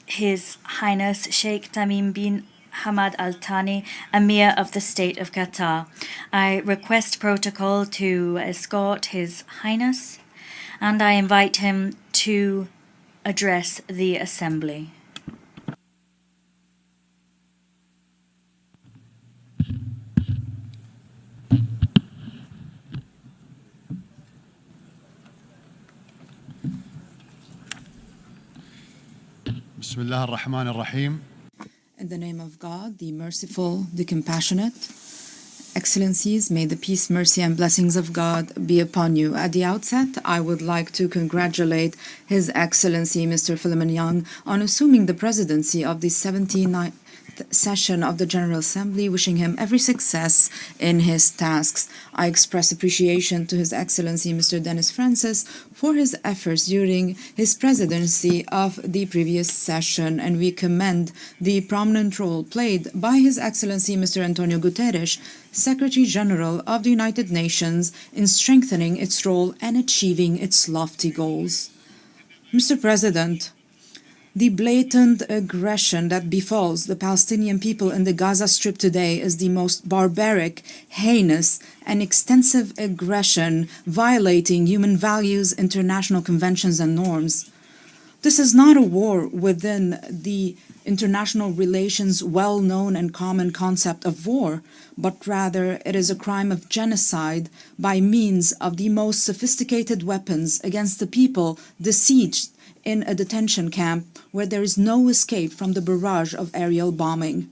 His Highness Sheikh Tamim bin Hamad Al Thani, Emir of the State of Qatar. I request protocol to escort His Highness, and I invite him to address the Assembly. بسم الله الرحمن الرحيم. In the name of God, the merciful, the compassionate. Excellencies, may the peace, mercy, and blessings of God be upon you. At the outset, I would like to congratulate His Excellency Mr. Philemon Young on assuming the presidency of the 79th session of the General Assembly, wishing him every success in his tasks. I express appreciation to His Excellency Mr. Dennis Francis for his efforts during his presidency of the previous session, and we commend the prominent role played by His Excellency Mr. Antonio Guterres, Secretary General of the United Nations, in strengthening its role and achieving its lofty goals. Mr. President, the blatant aggression that befalls the Palestinian people in the Gaza Strip today is the most barbaric, heinous, and extensive aggression violating human values, international conventions, and norms. This is not a war within the international relations well-known and common concept of war, but rather it is a crime of genocide by means of the most sophisticated weapons against the people besieged in a detention camp where there is no escape from the barrage of aerial bombing.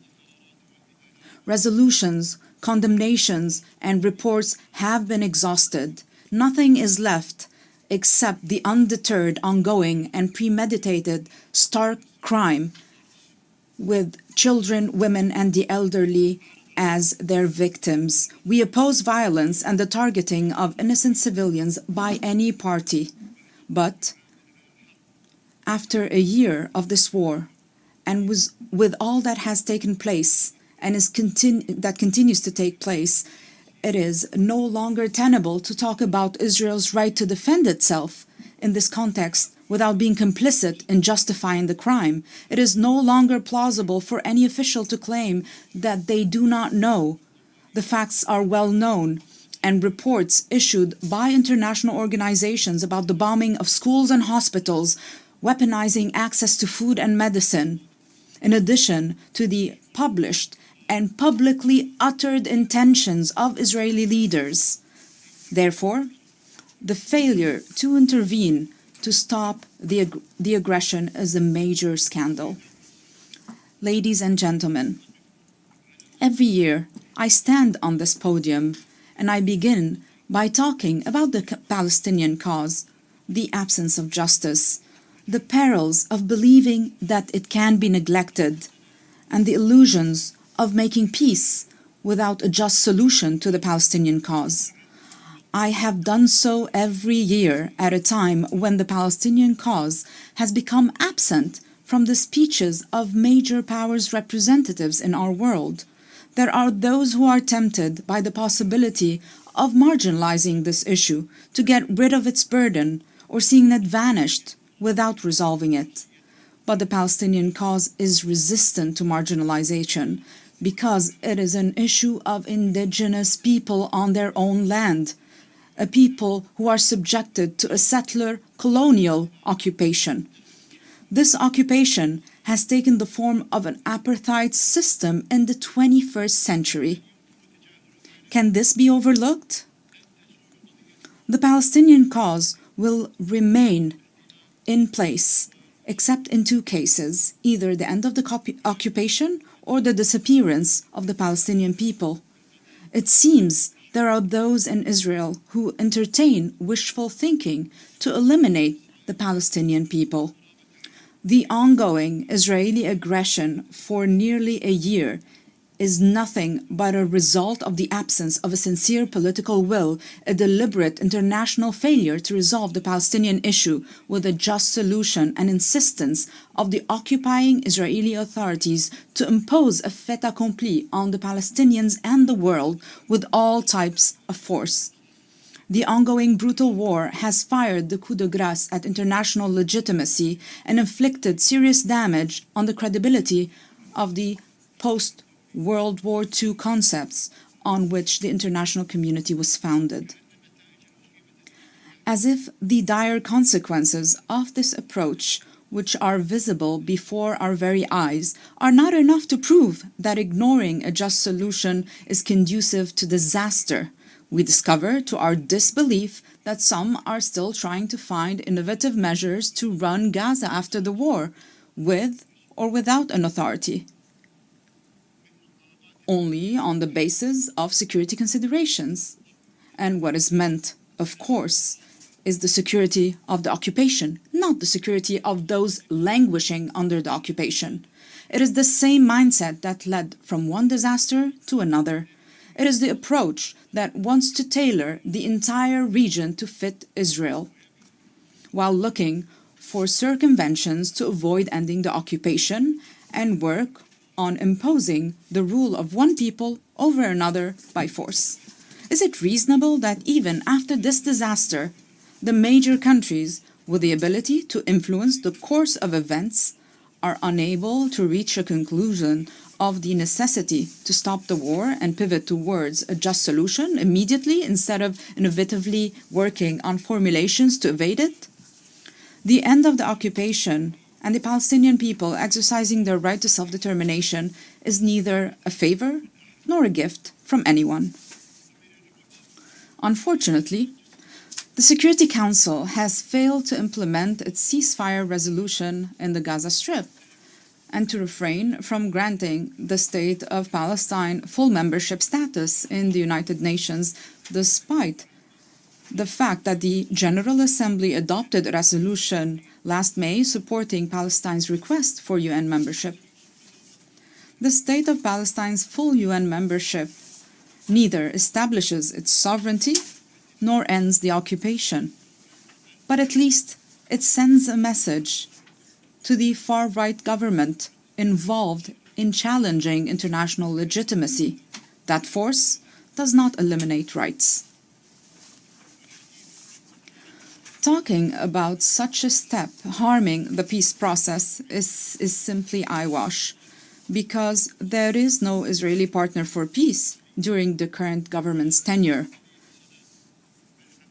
Resolutions, condemnations, and reports have been exhausted. Nothing is left except the undeterred, ongoing, and premeditated stark crime with children, women, and the elderly as their victims. We oppose violence and the targeting of innocent civilians by any party. But after a year of this war, and with all that has taken place and that continues to take place, it is no longer tenable to talk about Israel's right to defend itself in this context without being complicit in justifying the crime. It is no longer plausible for any official to claim that they do not know. The facts are well known, and reports issued by international organizations about the bombing of schools and hospitals, weaponizing access to food and medicine, in addition to the published and publicly uttered intentions of Israeli leaders. Therefore, the failure to intervene to stop the aggression is a major scandal. Ladies and gentlemen, every year I stand on this podium and I begin by talking about the Palestinian cause, the absence of justice, the perils of believing that it can be neglected, and the illusions of making peace without a just solution to the Palestinian cause. I have done so every year at a time when the Palestinian cause has become absent from the speeches of major powers' representatives in our world. There are those who are tempted by the possibility of marginalizing this issue to get rid of its burden or seeing it vanished without resolving it. But the Palestinian cause is resistant to marginalization because it is an issue of indigenous people on their own land, a people who are subjected to a settler colonial occupation. This occupation has taken the form of an apartheid system in the 21st century. Can this be overlooked? The Palestinian cause will remain in place, except in two cases, either the end of the occupation or the disappearance of the Palestinian people. It seems there are those in Israel who entertain wishful thinking to eliminate the Palestinian people. The ongoing Israeli aggression for nearly a year is nothing but a result of the absence of a sincere political will, a deliberate international failure to resolve the Palestinian issue with a just solution, and insistence of the occupying Israeli authorities to impose a fait accompli on the Palestinians and the world with all types of force. The ongoing brutal war has fired the coup de grace at international legitimacy and inflicted serious damage on the credibility of the post-World War II concepts on which the international community was founded. as if the dire consequences of this approach, which are visible before our very eyes, are not enough to prove that ignoring a just solution is conducive to disaster. We discover, to our disbelief, that some are still trying to find innovative measures to run Gaza after the war, with or without an authority, only on the basis of security considerations. And what is meant, of course, is the security of the occupation, not the security of those languishing under the occupation. It is the same mindset that led from one disaster to another. It is the approach that wants to tailor the entire region to fit Israel, while looking for circumventions to avoid ending the occupation and work on imposing the rule of one people over another by force. Is it reasonable that even after this disaster, the major countries with the ability to influence the course of events are unable to reach a conclusion of the necessity to stop the war and pivot towards a just solution immediately instead of innovatively working on formulations to evade it? The end of the occupation and the Palestinian people exercising their right to self-determination is neither a favor nor a gift from anyone. Unfortunately, the Security Council has failed to implement its ceasefire resolution in the Gaza Strip and to refrain from granting the State of Palestine full membership status in the United Nations, despite the fact that the General Assembly adopted a resolution last May supporting Palestine's request for UN membership. The State of Palestine's full UN membership neither establishes its sovereignty nor ends the occupation, but at least it sends a message to the far-right government involved in challenging international legitimacy that force does not eliminate rights. Talking about such a step harming the peace process is simply eyewash, because there is no Israeli partner for peace during the current government's tenure.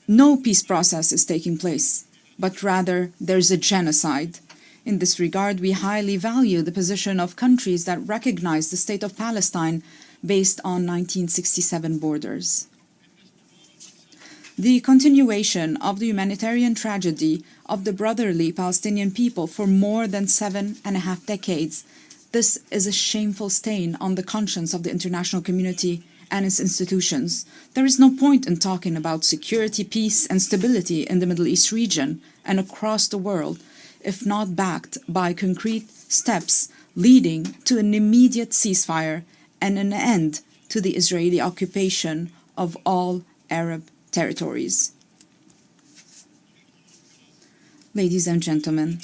No peace process is taking place, but rather there's a genocide. In this regard, we highly value the position of countries that recognize the State of Palestine based on 1967 borders. The continuation of the humanitarian tragedy of the brotherly Palestinian people for more than 7.5 decades, this is a shameful stain on the conscience of the international community and its institutions. There is no point in talking about security, peace, and stability in the Middle East region and across the world if not backed by concrete steps leading to an immediate ceasefire and an end to the Israeli occupation of all Arab territories. Ladies and gentlemen,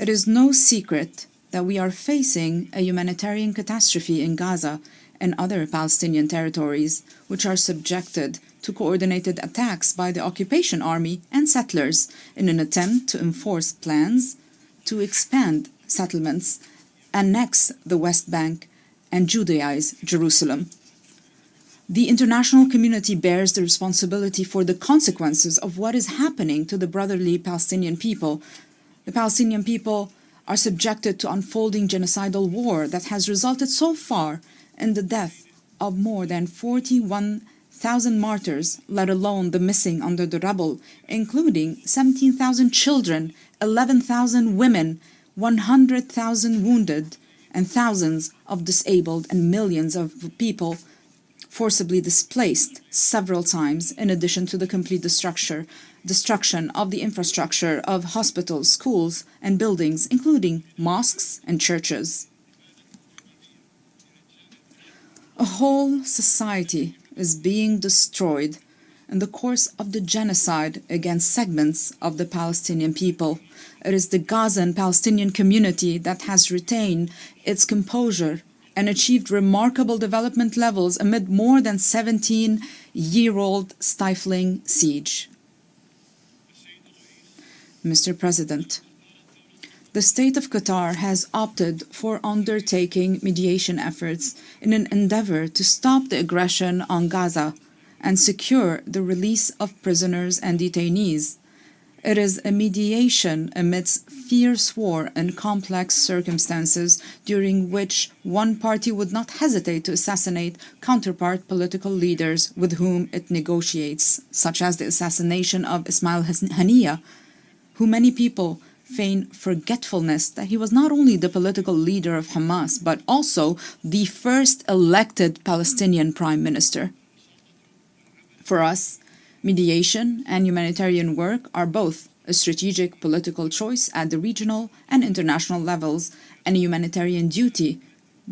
it is no secret that we are facing a humanitarian catastrophe in Gaza and other Palestinian territories, which are subjected to coordinated attacks by the occupation army and settlers in an attempt to enforce plans to expand settlements, annex the West Bank, and Judaize Jerusalem. The international community bears the responsibility for the consequences of what is happening to the brotherly Palestinian people. The Palestinian people are subjected to unfolding genocidal war that has resulted so far in the death of more than 41,000 martyrs, let alone the missing under the rubble, including 17,000 children, 11,000 women, 100,000 wounded, and thousands of disabled and millions of people forcibly displaced several times, in addition to the complete destruction of the infrastructure of hospitals, schools, and buildings, including mosques and churches. A whole society is being destroyed in the course of the genocide against segments of the Palestinian people. It is the Gazan Palestinian community that has retained its composure and achieved remarkable development levels amid more than 17-year-old stifling siege. Mr. President, the State of Qatar has opted for undertaking mediation efforts in an endeavor to stop the aggression on Gaza and secure the release of prisoners and detainees. It is a mediation amidst fierce war and complex circumstances during which one party would not hesitate to assassinate counterpart political leaders with whom it negotiates, such as the assassination of Ismail Haniyeh, who many people feign forgetfulness that he was not only the political leader of Hamas, but also the first elected Palestinian prime minister. For us, mediation and humanitarian work are both a strategic political choice at the regional and international levels and a humanitarian duty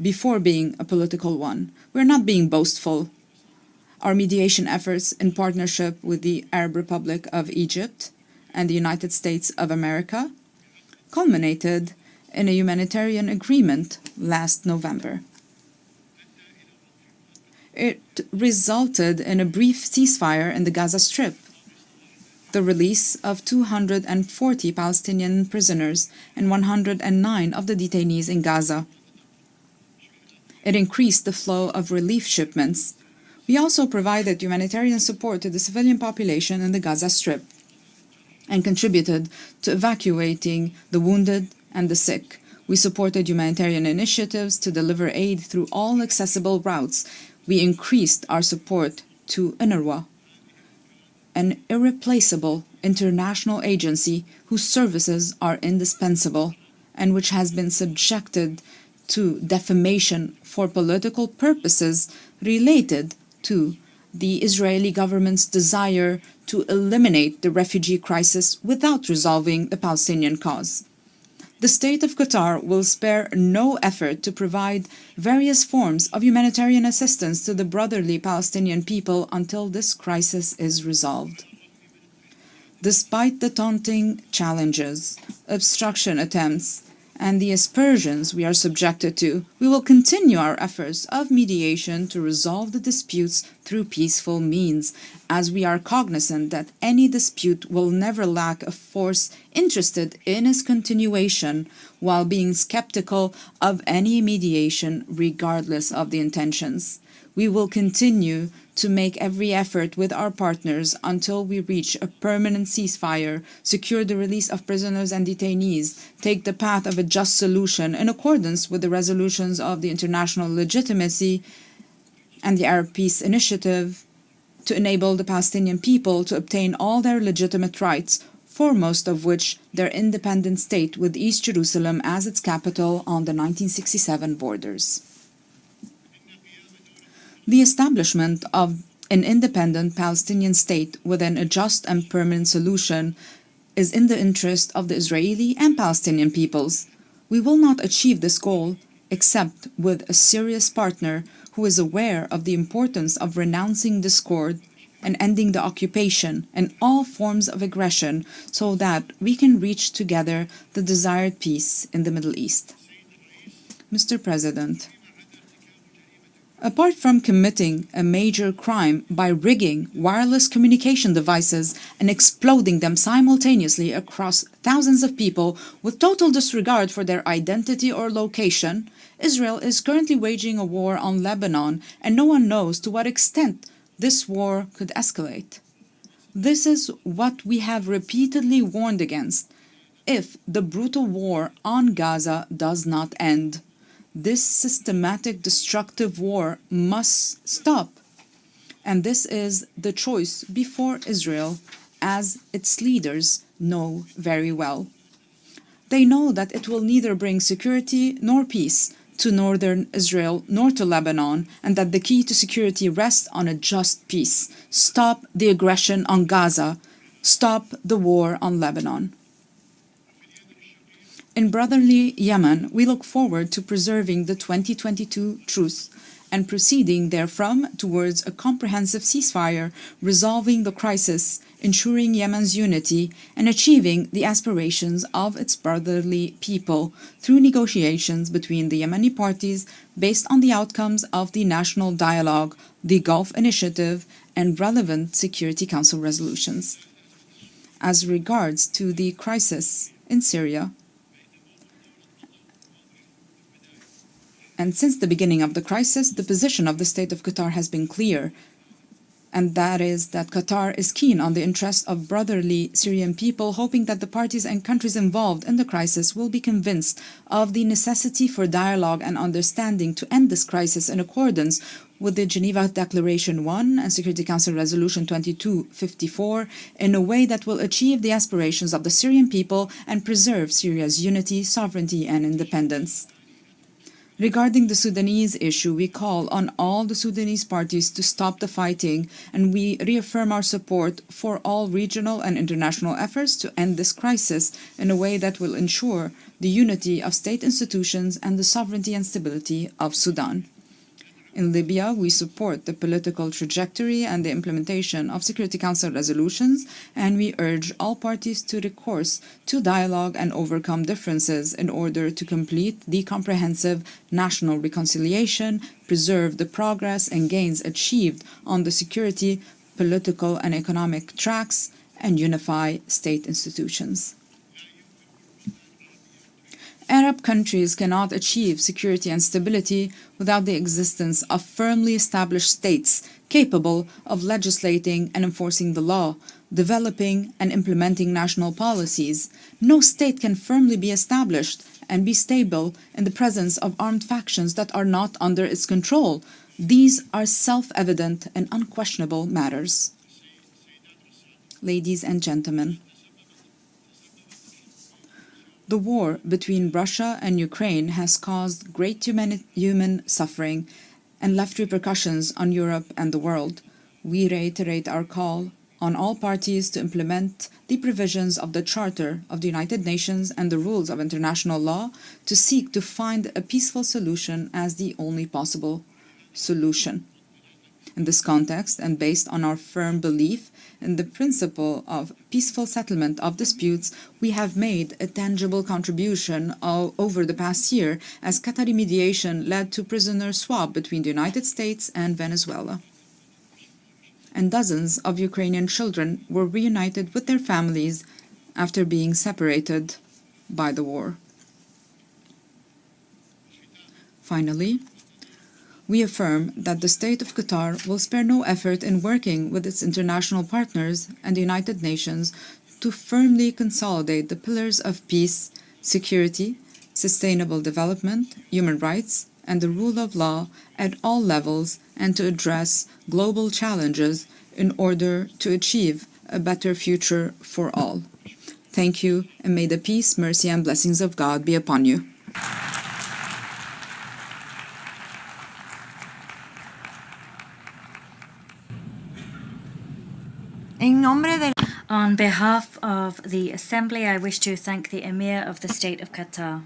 before being a political one. We're not being boastful. Our mediation efforts in partnership with the Arab Republic of Egypt and the United States of America culminated in a humanitarian agreement last November. It resulted in a brief ceasefire in the Gaza Strip, the release of 240 Palestinian prisoners and 109 of the detainees in Gaza. It increased the flow of relief shipments. We also provided humanitarian support to the civilian population in the Gaza Strip and contributed to evacuating the wounded and the sick. We supported humanitarian initiatives to deliver aid through all accessible routes. We increased our support to UNRWA, an irreplaceable international agency whose services are indispensable and which has been subjected to defamation for political purposes related to the Israeli government's desire to eliminate the refugee crisis without resolving the Palestinian cause. The State of Qatar will spare no effort to provide various forms of humanitarian assistance to the brotherly Palestinian people until this crisis is resolved. Despite the daunting challenges, obstruction attempts, and the aspersions we are subjected to, we will continue our efforts of mediation to resolve the disputes through peaceful means, as we are cognizant that any dispute will never lack a force interested in its continuation, while being skeptical of any mediation regardless of the intentions. We will continue to make every effort with our partners until we reach a permanent ceasefire, secure the release of prisoners and detainees, take the path of a just solution in accordance with the resolutions of the international legitimacy and the Arab Peace Initiative, to enable the Palestinian people to obtain all their legitimate rights, foremost of which their independent state with East Jerusalem as its capital on the 1967 borders. The establishment of an independent Palestinian state within a just and permanent solution is in the interest of the Israeli and Palestinian peoples. We will not achieve this goal except with a serious partner who is aware of the importance of renouncing discord and ending the occupation and all forms of aggression so that we can reach together the desired peace in the Middle East. Mr. President, apart from committing a major crime by rigging wireless communication devices and exploding them simultaneously across thousands of people with total disregard for their identity or location, Israel is currently waging a war on Lebanon, and no one knows to what extent this war could escalate. This is what we have repeatedly warned against if the brutal war on Gaza does not end. This systematic destructive war must stop, and this is the choice before Israel, as its leaders know very well. They know that it will neither bring security nor peace to northern Israel nor to Lebanon, and that the key to security rests on a just peace. Stop the aggression on Gaza. Stop the war on Lebanon. In brotherly Yemen, we look forward to preserving the 2022 truce and proceeding therefrom towards a comprehensive ceasefire, resolving the crisis, ensuring Yemen's unity, and achieving the aspirations of its brotherly people through negotiations between the Yemeni parties based on the outcomes of the national dialogue, the Gulf Initiative, and relevant Security Council resolutions. As regards to the crisis in Syria, and since the beginning of the crisis, the position of the State of Qatar has been clear, and that is that Qatar is keen on the interests of brotherly Syrian people, hoping that the parties and countries involved in the crisis will be convinced of the necessity for dialogue and understanding to end this crisis in accordance with the Geneva Declaration 1 and Security Council Resolution 2254 in a way that will achieve the aspirations of the Syrian people and preserve Syria's unity, sovereignty, and independence. Regarding the Sudanese issue, we call on all the Sudanese parties to stop the fighting, and we reaffirm our support for all regional and international efforts to end this crisis in a way that will ensure the unity of state institutions and the sovereignty and stability of Sudan. In Libya, we support the political trajectory and the implementation of Security Council resolutions, and we urge all parties to recourse to dialogue and overcome differences in order to complete the comprehensive national reconciliation, preserve the progress and gains achieved on the security, political, and economic tracks, and unify state institutions. Arab countries cannot achieve security and stability without the existence of firmly established states capable of legislating and enforcing the law, developing and implementing national policies. No state can firmly be established and be stable in the presence of armed factions that are not under its control. These are self-evident and unquestionable matters. Ladies and gentlemen, the war between Russia and Ukraine has caused great human suffering and left repercussions on Europe and the world. We reiterate our call on all parties to implement the provisions of the Charter of the United Nations and the rules of international law to seek to find a peaceful solution as the only possible solution. In this context, and based on our firm belief in the principle of peaceful settlement of disputes, we have made a tangible contribution over the past year as Qatari mediation led to prisoner swap between the United States and Venezuela. And dozens of Ukrainian children were reunited with their families after being separated by the war. Finally, we affirm that the State of Qatar will spare no effort in working with its international partners and the United Nations to firmly consolidate the pillars of peace, security, sustainable development, human rights, and the rule of law at all levels, and to address global challenges in order to achieve a better future for all. Thank you, and may the peace, mercy, and blessings of God be upon you. On behalf of the Assembly, I wish to thank the Emir of the State of Qatar.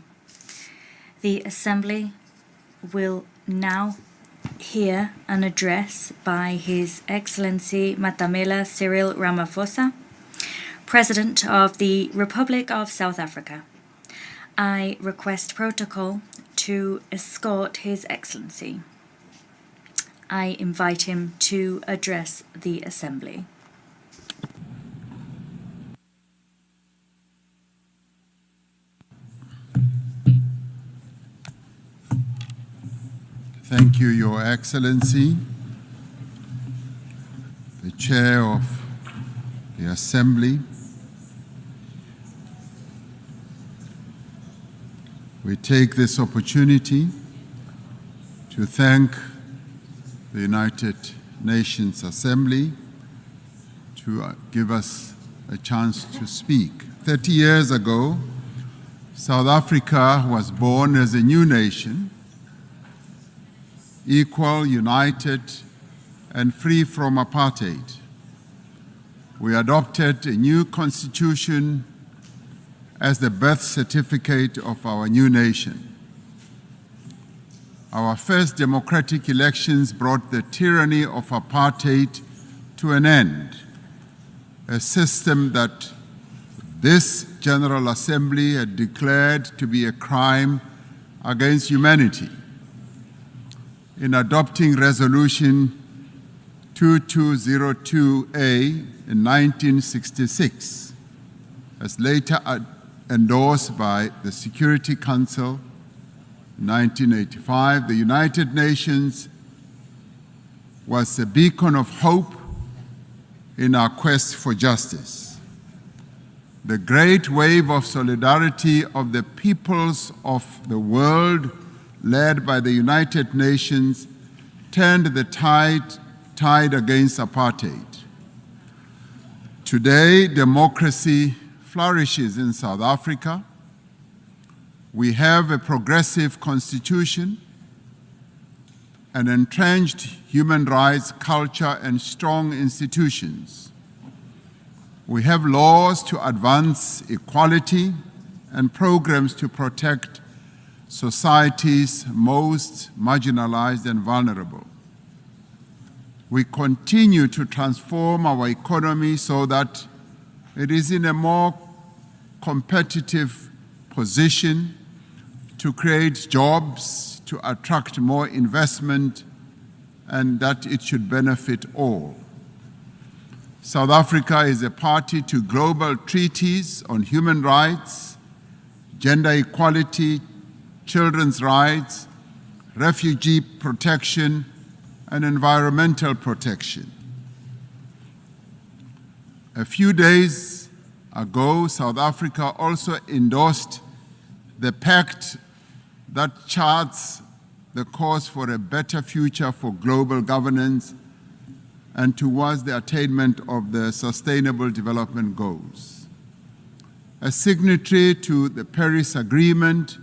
The Assembly will now hear an address by His Excellency Matamela Cyril Ramaphosa, President of the Republic of South Africa. I request protocol to escort His Excellency. I invite him to address the Assembly. Thank you, Your Excellency, the Chair of the Assembly. We take this opportunity to thank the United Nations Assembly to give us a chance to speak. 30 years ago, South Africa was born as a new nation, equal, united, and free from apartheid. We adopted a new constitution as the birth certificate of our new nation. Our first democratic elections brought the tyranny of apartheid to an end, a system that this General Assembly had declared to be a crime against humanity. In adopting Resolution 2202A in 1966, as later endorsed by the Security Council in 1985, the United Nations was a beacon of hope in our quest for justice. The great wave of solidarity of the peoples of the world, led by the United Nations, turned the tide against apartheid. Today, democracy flourishes in South Africa. We have a progressive constitution, an entrenched human rights culture, and strong institutions. We have laws to advance equality and programs to protect society's most marginalized and vulnerable. We continue to transform our economy so that it is in a more competitive position to create jobs, to attract more investment, and that it should benefit all. South Africa is a party to global treaties on human rights, gender equality, children's rights, refugee protection, and environmental protection. A few days ago, South Africa also endorsed the pact that charts the course for a better future for global governance and towards the attainment of the Sustainable Development Goals. As signatory to the Paris Agreement,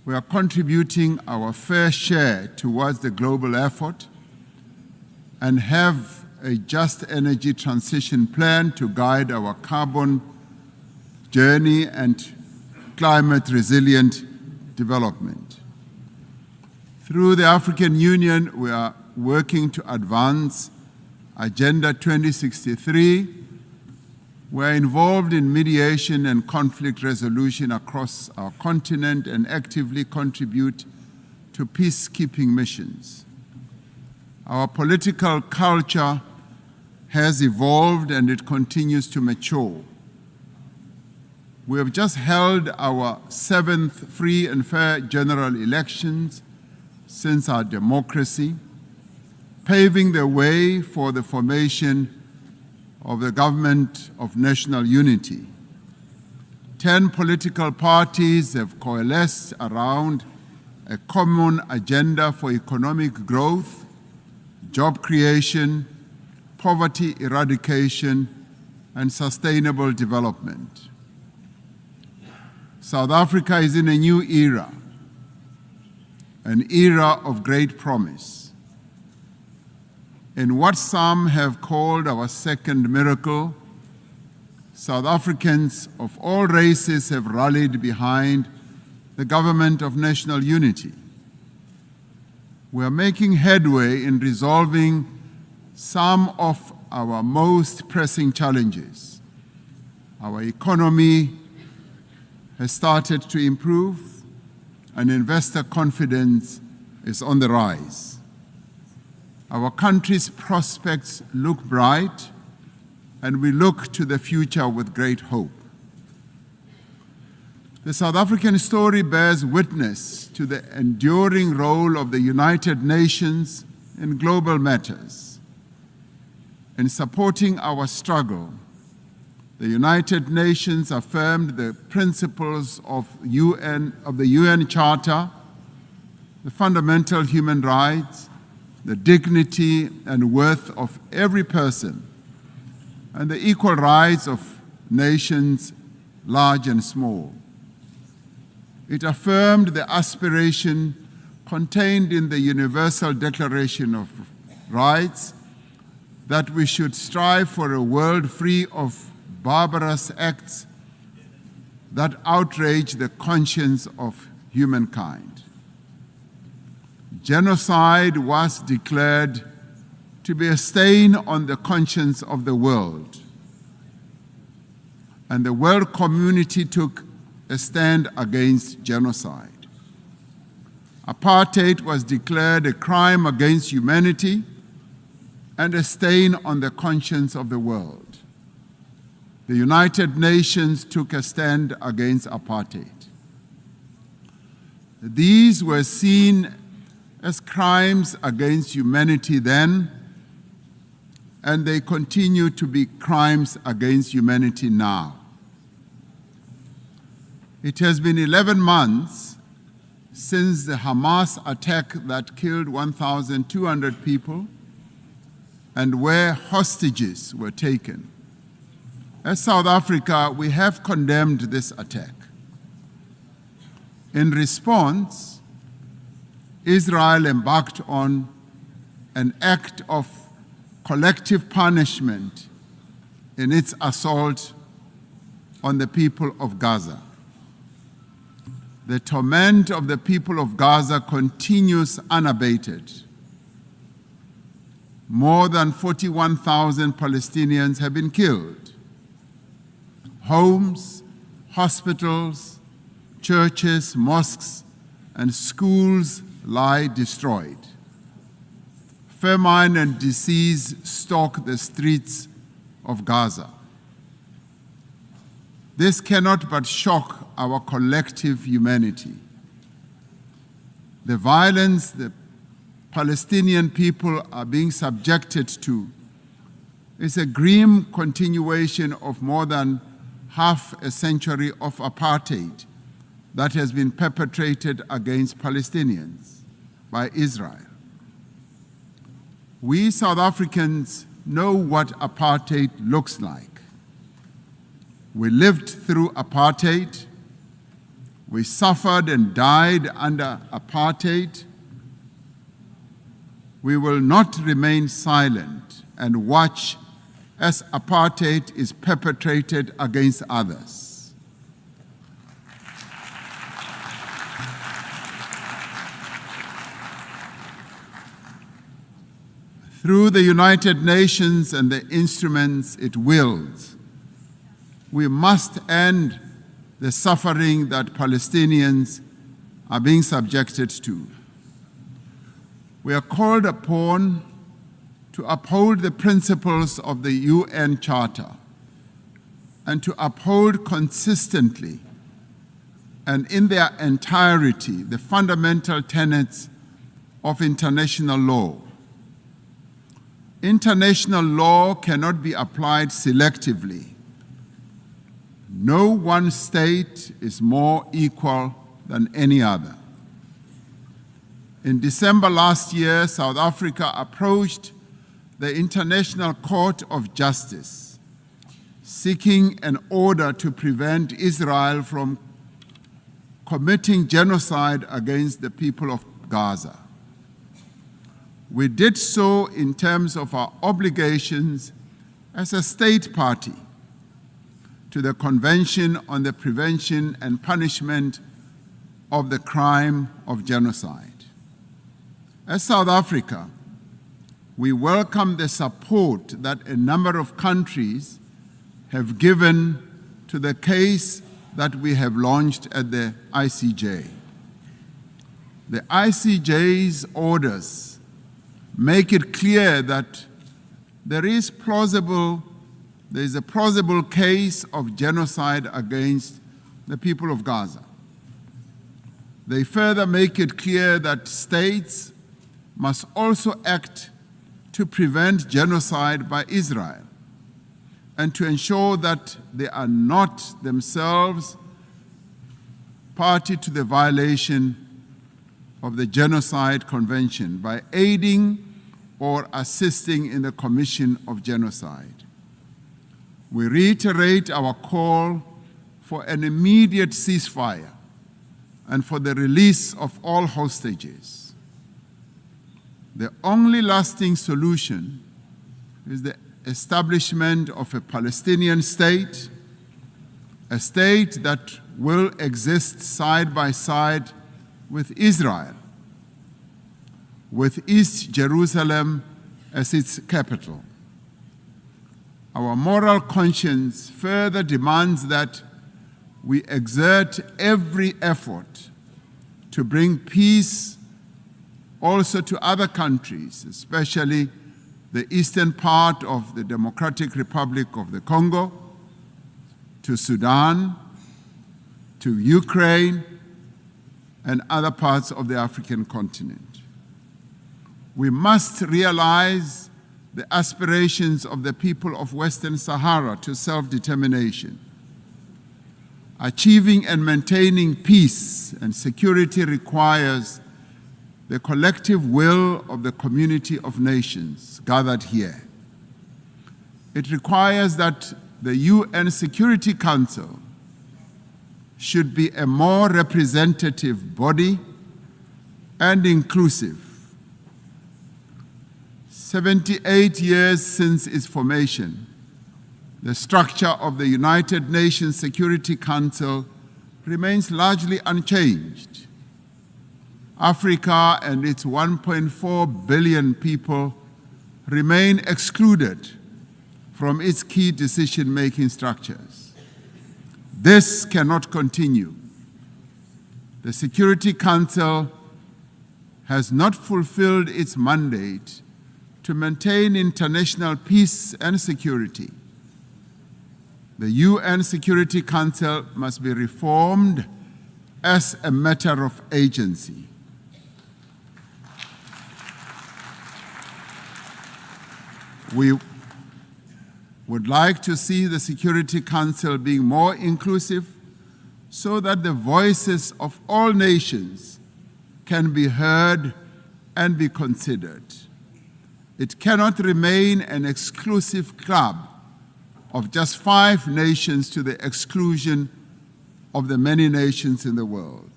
we are contributing our fair share towards the global effort and have a just energy transition plan to guide our carbon journey and climate resilient development. Through the African Union, we are working to advance Agenda 2063. We are involved in mediation and conflict resolution across our continent and actively contribute to peacekeeping missions. Our political culture has evolved and it continues to mature. We have just held our 7th free and fair general elections since our democracy, paving the way for the formation of the Government of National Unity. 10 political parties have coalesced around a common agenda for economic growth, job creation, poverty eradication, and sustainable development. South Africa is in a new era, an era of great promise. In what some have called our second miracle, South Africans of all races have rallied behind the Government of National Unity. We are making headway in resolving some of our most pressing challenges. Our economy has started to improve, and investor confidence is on the rise. Our country's prospects look bright, and we look to the future with great hope. The South African story bears witness to the enduring role of the United Nations in global matters. In supporting our struggle, the United Nations affirmed the principles of the UN Charter, the fundamental human rights, the dignity and worth of every person, and the equal rights of nations large and small. It affirmed the aspiration contained in the Universal Declaration of Rights that we should strive for a world free of barbarous acts that outrage the conscience of humankind. Genocide was declared to be a stain on the conscience of the world, and the world community took a stand against genocide. Apartheid was declared a crime against humanity and a stain on the conscience of the world. The United Nations took a stand against apartheid. These were seen as crimes against humanity then, and they continue to be crimes against humanity now. It has been 11 months since the Hamas attack that killed 1,200 people and where hostages were taken. As South Africa, we have condemned this attack. In response, Israel embarked on an act of collective punishment in its assault on the people of Gaza. The torment of the people of Gaza continues unabated. More than 41,000 Palestinians have been killed. Homes, hospitals, churches, mosques, and schools lie destroyed. Famine and disease stalk the streets of Gaza. This cannot but shock our collective humanity. The violence the Palestinian people are being subjected to is a grim continuation of more than half a century of apartheid that has been perpetrated against Palestinians by Israel. We South Africans know what apartheid looks like. We lived through apartheid. We suffered and died under apartheid. We will not remain silent and watch as apartheid is perpetrated against others. Through the United Nations and the instruments it wields, we must end the suffering that Palestinians are being subjected to. We are called upon to uphold the principles of the UN Charter and to uphold consistently and in their entirety the fundamental tenets of international law. International law cannot be applied selectively. No one state is more equal than any other. In December last year, South Africa approached the International Court of Justice, seeking an order to prevent Israel from committing genocide against the people of Gaza. We did so in terms of our obligations as a state party to the Convention on the Prevention and Punishment of the Crime of Genocide. As South Africa, we welcome the support that a number of countries have given to the case that we have launched at the ICJ. The ICJ's orders make it clear that there is a plausible case of genocide against the people of Gaza. They further make it clear that states must also act to prevent genocide by Israel and to ensure that they are not themselves party to the violation of the Genocide Convention by aiding or assisting in the commission of genocide. We reiterate our call for an immediate ceasefire and for the release of all hostages. The only lasting solution is the establishment of a Palestinian state, a state that will exist side by side with Israel, with East Jerusalem as its capital. Our moral conscience further demands that we exert every effort to bring peace also to other countries, especially the eastern part of the Democratic Republic of the Congo, to Sudan, to Ukraine, and other parts of the African continent. We must realize the aspirations of the people of Western Sahara to self-determination. Achieving and maintaining peace and security requires the collective will of the community of nations gathered here. It requires that the UN Security Council should be a more representative body and inclusive. 78 years since its formation, the structure of the United Nations Security Council remains largely unchanged. Africa and its 1.4 billion people remain excluded from its key decision-making structures. This cannot continue. The Security Council has not fulfilled its mandate to maintain international peace and security. The UN Security Council must be reformed as a matter of agency. We would like to see the Security Council being more inclusive so that the voices of all nations can be heard and be considered. It cannot remain an exclusive club of just 5 nations to the exclusion of the many nations in the world.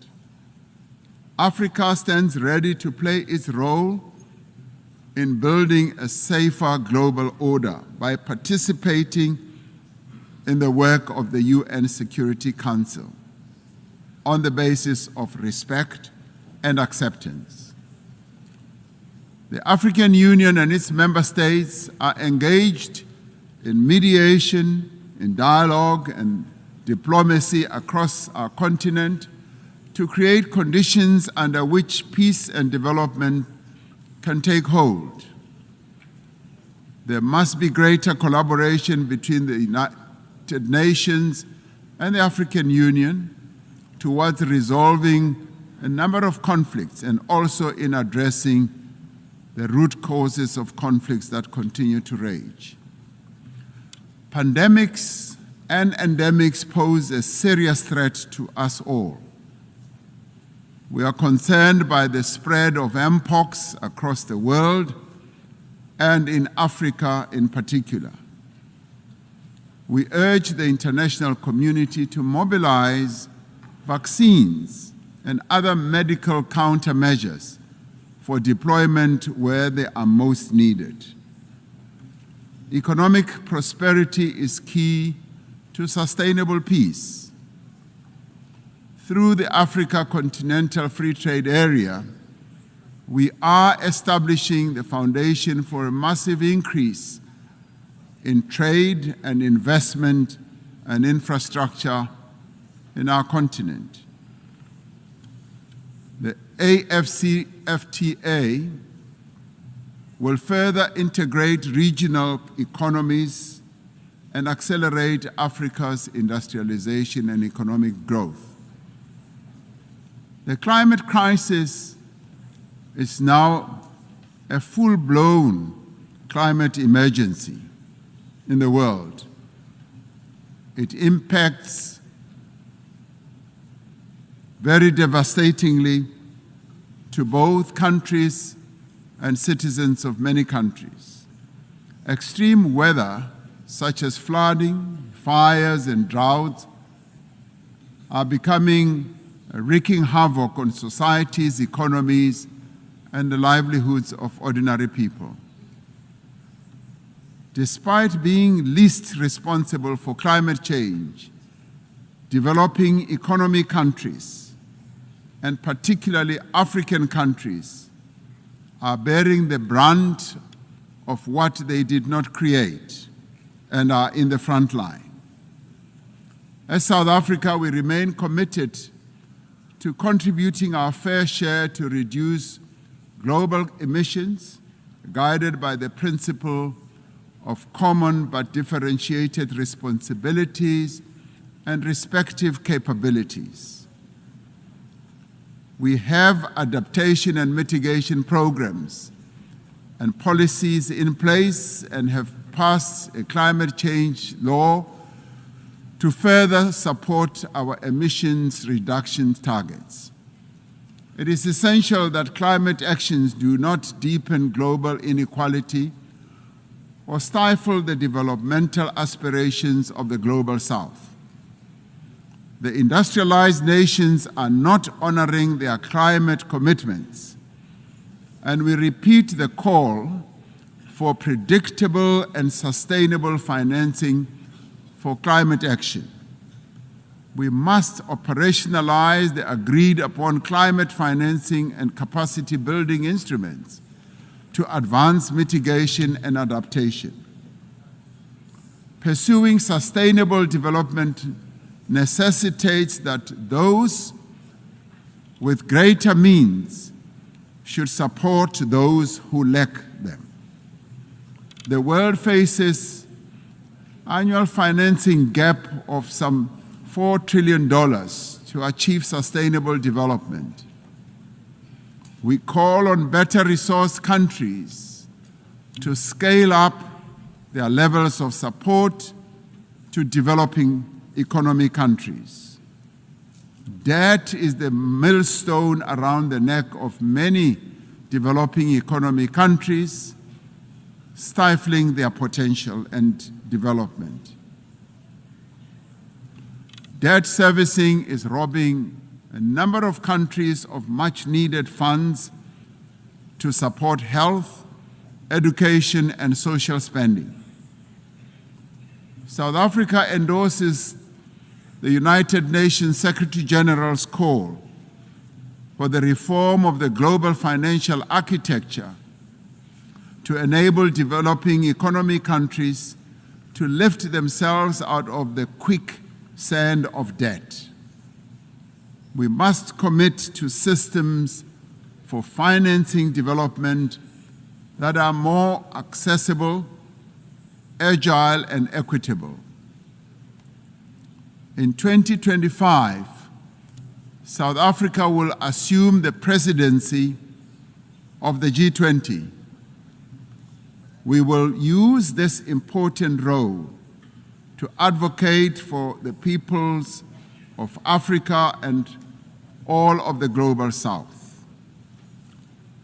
Africa stands ready to play its role in building a safer global order by participating in the work of the UN Security Council on the basis of respect and acceptance. The African Union and its member states are engaged in mediation, in dialogue and diplomacy across our continent to create conditions under which peace and development can take hold. There must be greater collaboration between the United Nations and the African Union towards resolving a number of conflicts and also in addressing the root causes of conflicts that continue to rage. Pandemics and endemics pose a serious threat to us all. We are concerned by the spread of mpox across the world and in Africa in particular. We urge the international community to mobilize vaccines and other medical countermeasures for deployment where they are most needed. Economic prosperity is key to sustainable peace. Through the Africa Continental Free Trade Area, we are establishing the foundation for a massive increase in trade and investment and infrastructure in our continent. The AFCFTA will further integrate regional economies and accelerate Africa's industrialization and economic growth. The climate crisis is now a full-blown climate emergency in the world. It impacts very devastatingly to both countries and citizens of many countries. Extreme weather, such as flooding, fires, and droughts, are becoming wreaking havoc on societies, economies, and the livelihoods of ordinary people. Despite being least responsible for climate change, developing economy countries, and particularly African countries, are bearing the brunt of what they did not create and are in the front line. As South Africa, we remain committed to contributing our fair share to reduce global emissions, guided by the principle of common but differentiated responsibilities and respective capabilities. We have adaptation and mitigation programs and policies in place and have passed a climate change law to further support our emissions reduction targets. It is essential that climate actions do not deepen global inequality or stifle the developmental aspirations of the Global South. The industrialized nations are not honoring their climate commitments, and we repeat the call for predictable and sustainable financing for climate action. We must operationalize the agreed upon climate financing and capacity building instruments to advance mitigation and adaptation. Pursuing sustainable development necessitates that those with greater means should support those who lack them. The world faces annual financing gap of some $4 trillion to achieve sustainable development. We call on better resourced countries to scale up their levels of support to developing economy countries. Debt is the millstone around the neck of many developing economy countries, stifling their potential and development. Debt servicing is robbing a number of countries of much needed funds to support health, education, and social spending. South Africa endorses the United Nations Secretary General's call for the reform of the global financial architecture to enable developing economy countries to lift themselves out of the quicksand of debt. We must commit to systems for financing development that are more accessible, agile, and equitable. In 2025, South Africa will assume the presidency of the G20. We will use this important role to advocate for the peoples of Africa and all of the Global South,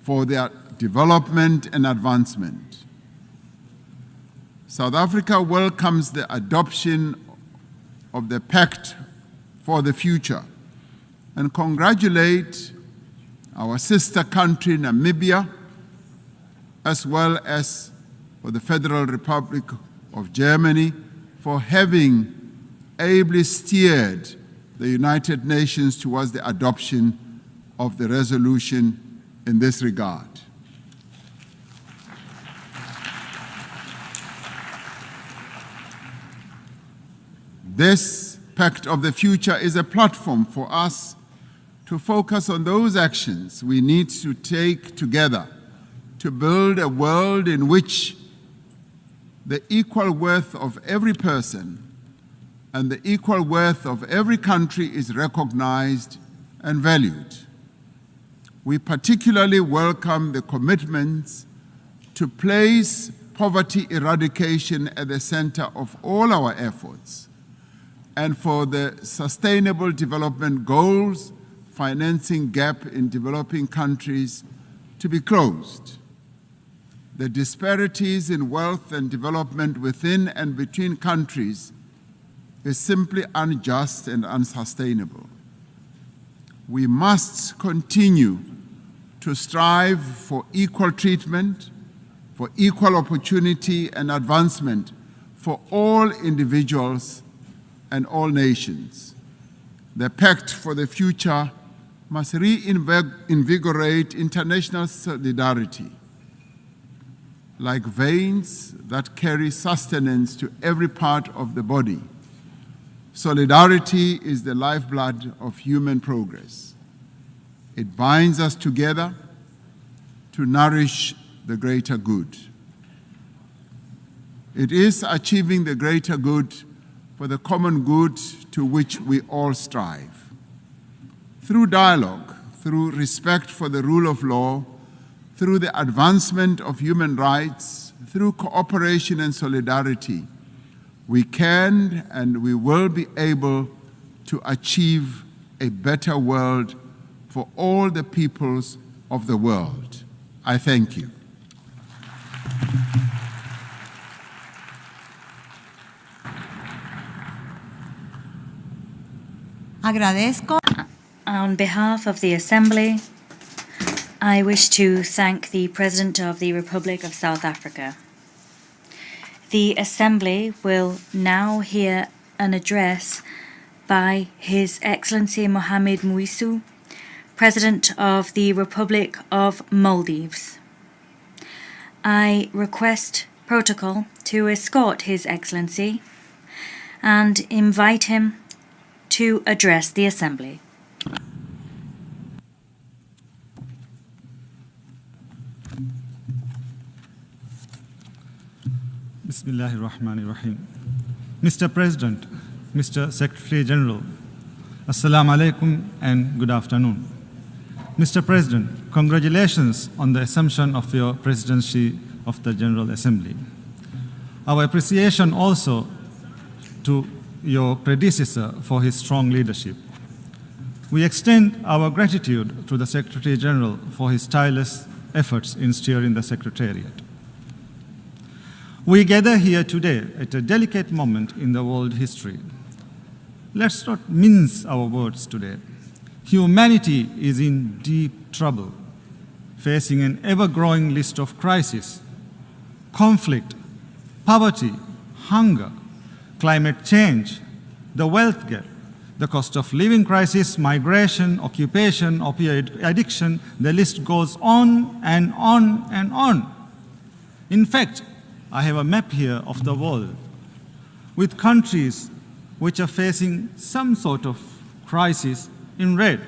for their development and advancement. South Africa welcomes the adoption of the Pact for the Future and congratulate our sister country, Namibia, as well as for the Federal Republic of Germany for having ably steered the United Nations towards the adoption of the resolution in this regard. This Pact of the Future is a platform for us to focus on those actions we need to take together to build a world in which the equal worth of every person and the equal worth of every country is recognized and valued. We particularly welcome the commitments to place poverty eradication at the center of all our efforts, and for the Sustainable Development Goals financing gap in developing countries to be closed. The disparities in wealth and development within and between countries is simply unjust and unsustainable. We must continue to strive for equal treatment, for equal opportunity and advancement for all individuals and all nations. The Pact for the Future must reinvigorate international solidarity, like veins that carry sustenance to every part of the body. Solidarity is the lifeblood of human progress. It binds us together to nourish the greater good. It is achieving the greater good for the common good to which we all strive. Through dialogue, through respect for the rule of law, through the advancement of human rights, through cooperation and solidarity, we can and we will be able to achieve a better world for all the peoples of the world. I thank you. Agradezco. On behalf of the Assembly, I wish to thank the President of the Republic of South Africa. The Assembly will now hear an address by His Excellency Mohamed Muizu, President of the Republic of Maldives. I request protocol to escort His Excellency and invite him to address the Assembly. Bismillahirrahmanirrahim. Mr. President, Mr. Secretary General, Assalamu alaikum and good afternoon. Mr. President, congratulations on the assumption of your presidency of the General Assembly. Our appreciation also to your predecessor for his strong leadership. We extend our gratitude to the Secretary General for his tireless efforts in steering the Secretariat. We gather here today at a delicate moment in the world history. Let's not mince our words today. Humanity is in deep trouble, facing an ever-growing list of crises: conflict, poverty, hunger, climate change, the wealth gap, the cost of living crisis, migration, occupation, opioid addiction. The list goes on and on and on. In fact, I have a map here of the world with countries which are facing some sort of crisis in red.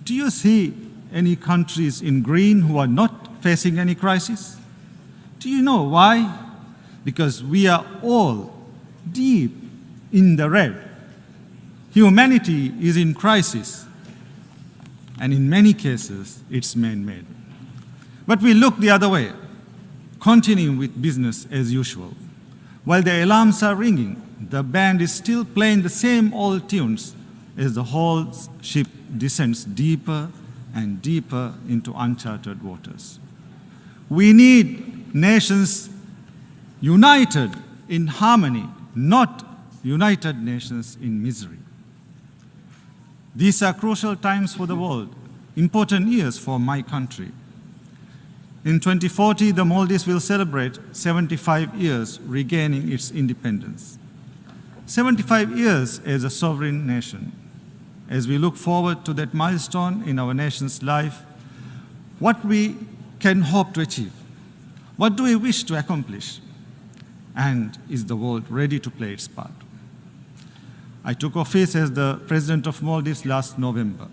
Do you see any countries in green who are not facing any crisis? Do you know why? Because we are all deep in the red. Humanity is in crisis, and in many cases, it's man-made. But we look the other way, continuing with business as usual. While the alarms are ringing, the band is still playing the same old tunes as the whole ship descends deeper and deeper into uncharted waters. We need nations united in harmony, not United Nations in misery. These are crucial times for the world, important years for my country. In 2040, the Maldives will celebrate 75 years regaining its independence. 75 years as a sovereign nation. As we look forward to that milestone in our nation's life, what we can hope to achieve? What do we wish to accomplish? And is the world ready to play its part? I took office as the President of Maldives last November,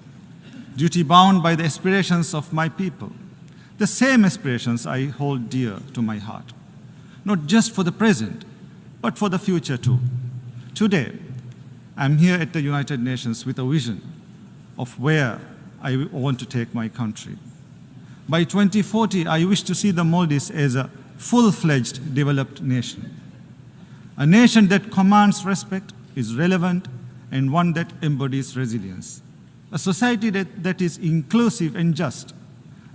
duty-bound by the aspirations of my people. The same aspirations I hold dear to my heart, not just for the present, but for the future too. Today, I'm here at the United Nations with a vision of where I want to take my country. By 2040, I wish to see the Maldives as a full-fledged developed nation. A nation that commands respect, is relevant, and one that embodies resilience. A society that is inclusive and just.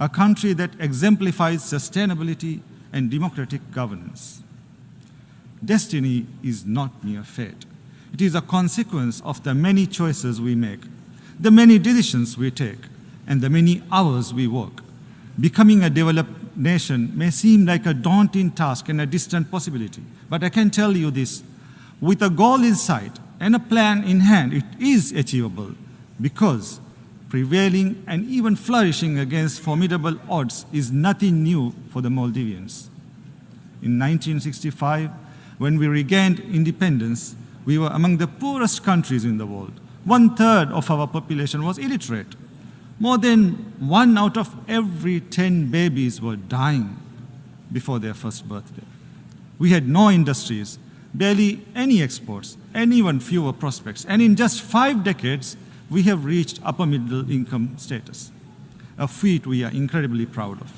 A country that exemplifies sustainability and democratic governance. Destiny is not mere fate. It is a consequence of the many choices we make, the many decisions we take, and the many hours we work. Becoming a developed nation may seem like a daunting task and a distant possibility, but I can tell you this, with a goal in sight and a plan in hand, it is achievable, because prevailing and even flourishing against formidable odds is nothing new for the Maldivians. In 1965, when we regained independence, we were among the poorest countries in the world. 1/3 of our population was illiterate. More than 1 out of every 10 babies were dying before their first birthday. We had no industries, barely any exports, and even fewer prospects. And in just 5 decades, we have reached upper middle income status. a feat we are incredibly proud of.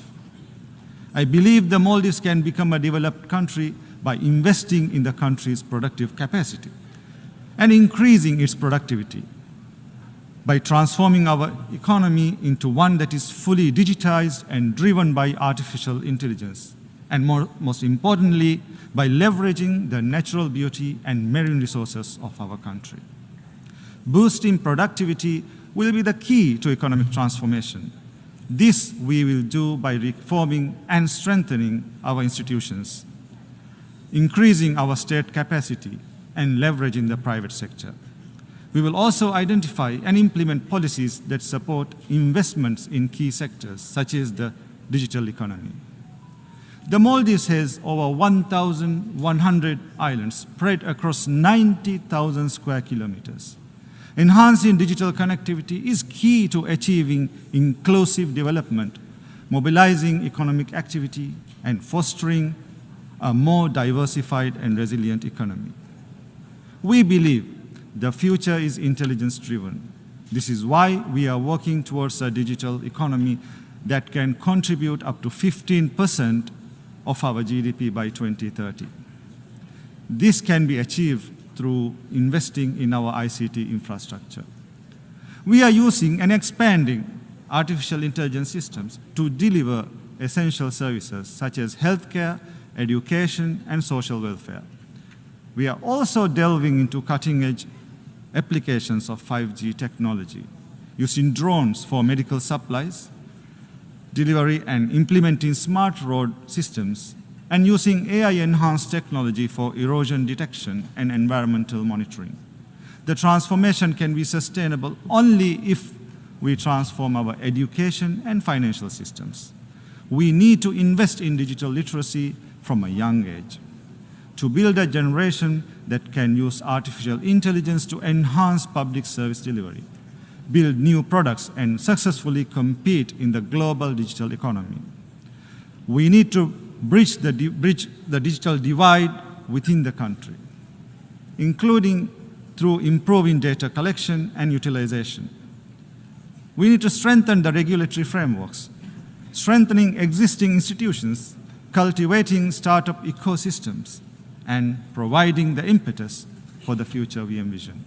I believe the Maldives can become a developed country by investing in the country's productive capacity and increasing its productivity, by transforming our economy into one that is fully digitized and driven by artificial intelligence, and most importantly, by leveraging the natural beauty and marine resources of our country. Boosting productivity will be the key to economic transformation. This we will do by reforming and strengthening our institutions, increasing our state capacity, and leveraging the private sector. We will also identify and implement policies that support investments in key sectors, such as the digital economy. The Maldives has over 1,100 islands spread across 90,000 square kilometers. Enhancing digital connectivity is key to achieving inclusive development, mobilizing economic activity, and fostering a more diversified and resilient economy. We believe the future is intelligence-driven. This is why we are working towards a digital economy that can contribute up to 15% of our GDP by 2030. This can be achieved through investing in our ICT infrastructure. We are using and expanding artificial intelligence systems to deliver essential services such as healthcare, education, and social welfare. We are also delving into cutting-edge applications of 5G technology, using drones for medical supplies, delivery, and implementing smart road systems, and using AI-enhanced technology for erosion detection and environmental monitoring. The transformation can be sustainable only if we transform our education and financial systems. We need to invest in digital literacy from a young age, to build a generation that can use artificial intelligence to enhance public service delivery, build new products, and successfully compete in the global digital economy. We need to bridge the digital divide within the country, including through improving data collection and utilization. We need to strengthen the regulatory frameworks, strengthening existing institutions, cultivating startup ecosystems, and providing the impetus for the future we envision.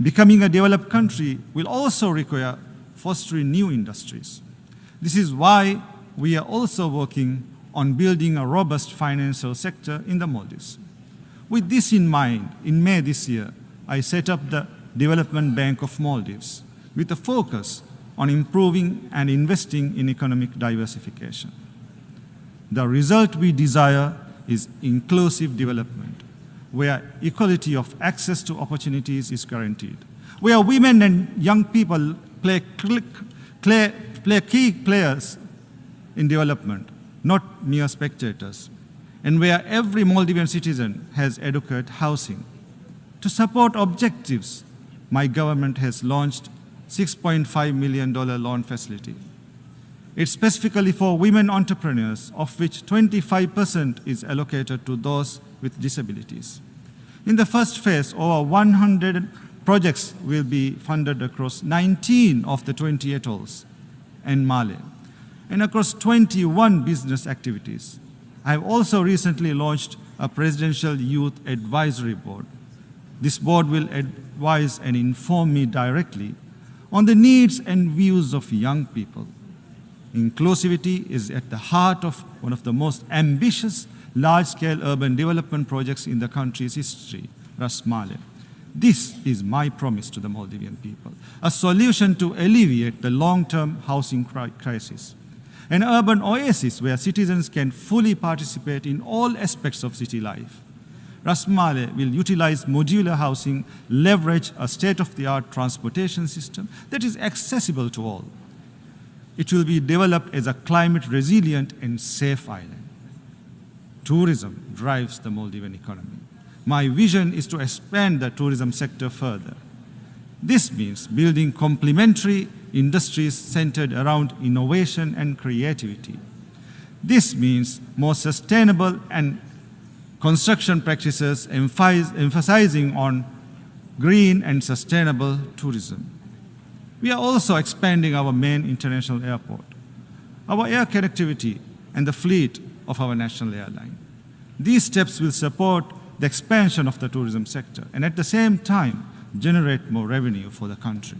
Becoming a developed country will also require fostering new industries. This is why we are also working on building a robust financial sector in the Maldives. With this in mind, in May this year, I set up the Development Bank of Maldives with a focus on improving and investing in economic diversification. The result we desire is inclusive development, where equality of access to opportunities is guaranteed, where women and young people play key players in development, not mere spectators, and where every Maldivian citizen has adequate housing. To support objectives, my government has launched $6.5 million loan facility. It's specifically for women entrepreneurs, of which 25% is allocated to those with disabilities. In the first phase, over 100 projects will be funded across 19 of the 20 atolls and Male, and across 21 business activities. I have also recently launched a Presidential Youth Advisory Board. This board will advise and inform me directly on the needs and views of young people. Inclusivity is at the heart of one of the most ambitious large-scale urban development projects in the country's history, Ras Male. This is my promise to the Maldivian people, a solution to alleviate the long-term housing crisis, an urban oasis where citizens can fully participate in all aspects of city life. Ras Male will utilize modular housing, leverage a state-of-the-art transportation system that is accessible to all. It will be developed as a climate-resilient and safe island. Tourism drives the Maldivian economy. My vision is to expand the tourism sector further. This means building complementary industries centered around innovation and creativity. This means more sustainable and construction practices emphasizing on green and sustainable tourism. We are also expanding our main international airport, our air connectivity, and the fleet of our national airline. These steps will support the expansion of the tourism sector and at the same time generate more revenue for the country.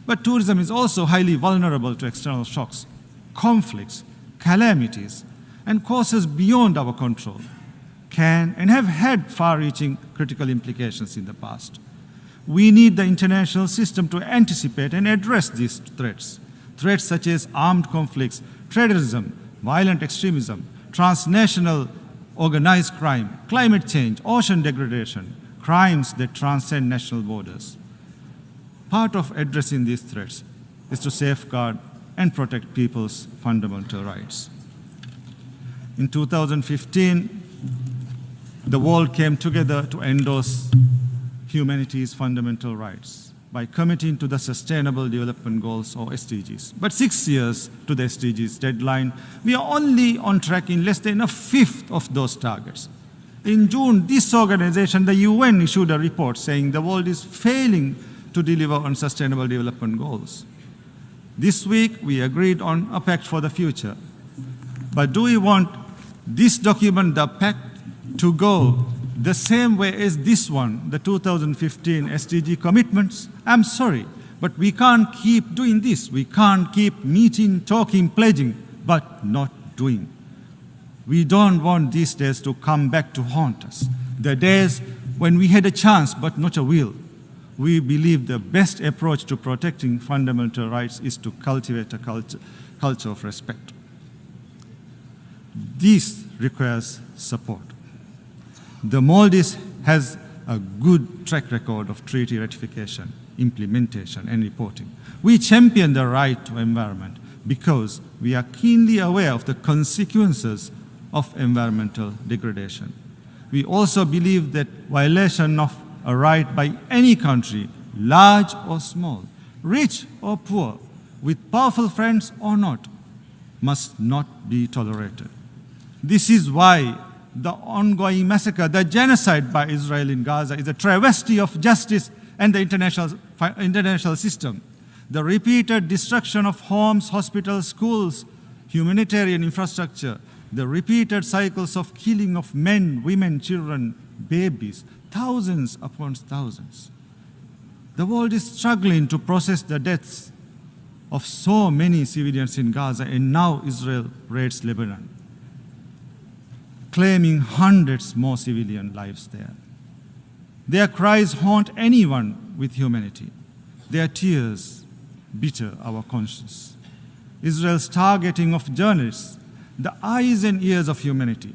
But tourism is also highly vulnerable to external shocks, conflicts, calamities, and causes beyond our control can and have had far-reaching critical implications in the past. We need the international system to anticipate and address these threats. Threats such as armed conflicts, terrorism, violent extremism, transnational organized crime, climate change, ocean degradation, crimes that transcend national borders. Part of addressing these threats is to safeguard and protect people's fundamental rights. In 2015, the world came together to endorse humanity's fundamental rights by committing to the Sustainable Development Goals, or SDGs. But 6 years to the SDGs deadline, we are only on track in less than a fifth of those targets. In June, this organization, the UN, issued a report saying the world is failing to deliver on Sustainable Development Goals. This week, we agreed on a pact for the future. But do we want this document, the pact, to go the same way as this one, the 2015 SDG commitments? I'm sorry, but we can't keep doing this. We can't keep meeting, talking, pledging, but not doing. We don't want these days to come back to haunt us. The days when we had a chance but not a will. We believe the best approach to protecting fundamental rights is to cultivate a culture of respect. This requires support. The Maldives has a good track record of treaty ratification, implementation, and reporting. We champion the right to environment because we are keenly aware of the consequences of environmental degradation. We also believe that violation of a right by any country, large or small, rich or poor, with powerful friends or not, must not be tolerated. This is why the ongoing massacre, the genocide by Israel in Gaza, is a travesty of justice and the international system. The repeated destruction of homes, hospitals, schools, humanitarian infrastructure, the repeated cycles of killing of men, women, children, babies, thousands upon thousands. The world is struggling to process the deaths of so many civilians in Gaza, and now Israel raids Lebanon, claiming hundreds more civilian lives there. Their cries haunt anyone with humanity. Their tears bitter our conscience. Israel's targeting of journalists, the eyes and ears of humanity,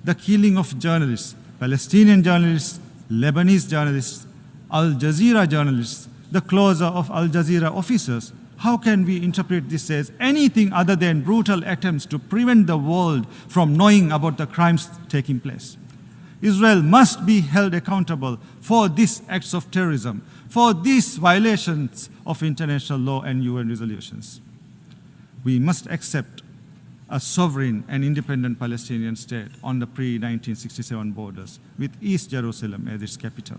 the killing of journalists, Palestinian journalists, Lebanese journalists, Al Jazeera journalists, the closure of Al Jazeera officers. How can we interpret this as anything other than brutal attempts to prevent the world from knowing about the crimes taking place? Israel must be held accountable for these acts of terrorism, for these violations of international law and UN resolutions. We must accept a sovereign and independent Palestinian state on the pre-1967 borders with East Jerusalem as its capital.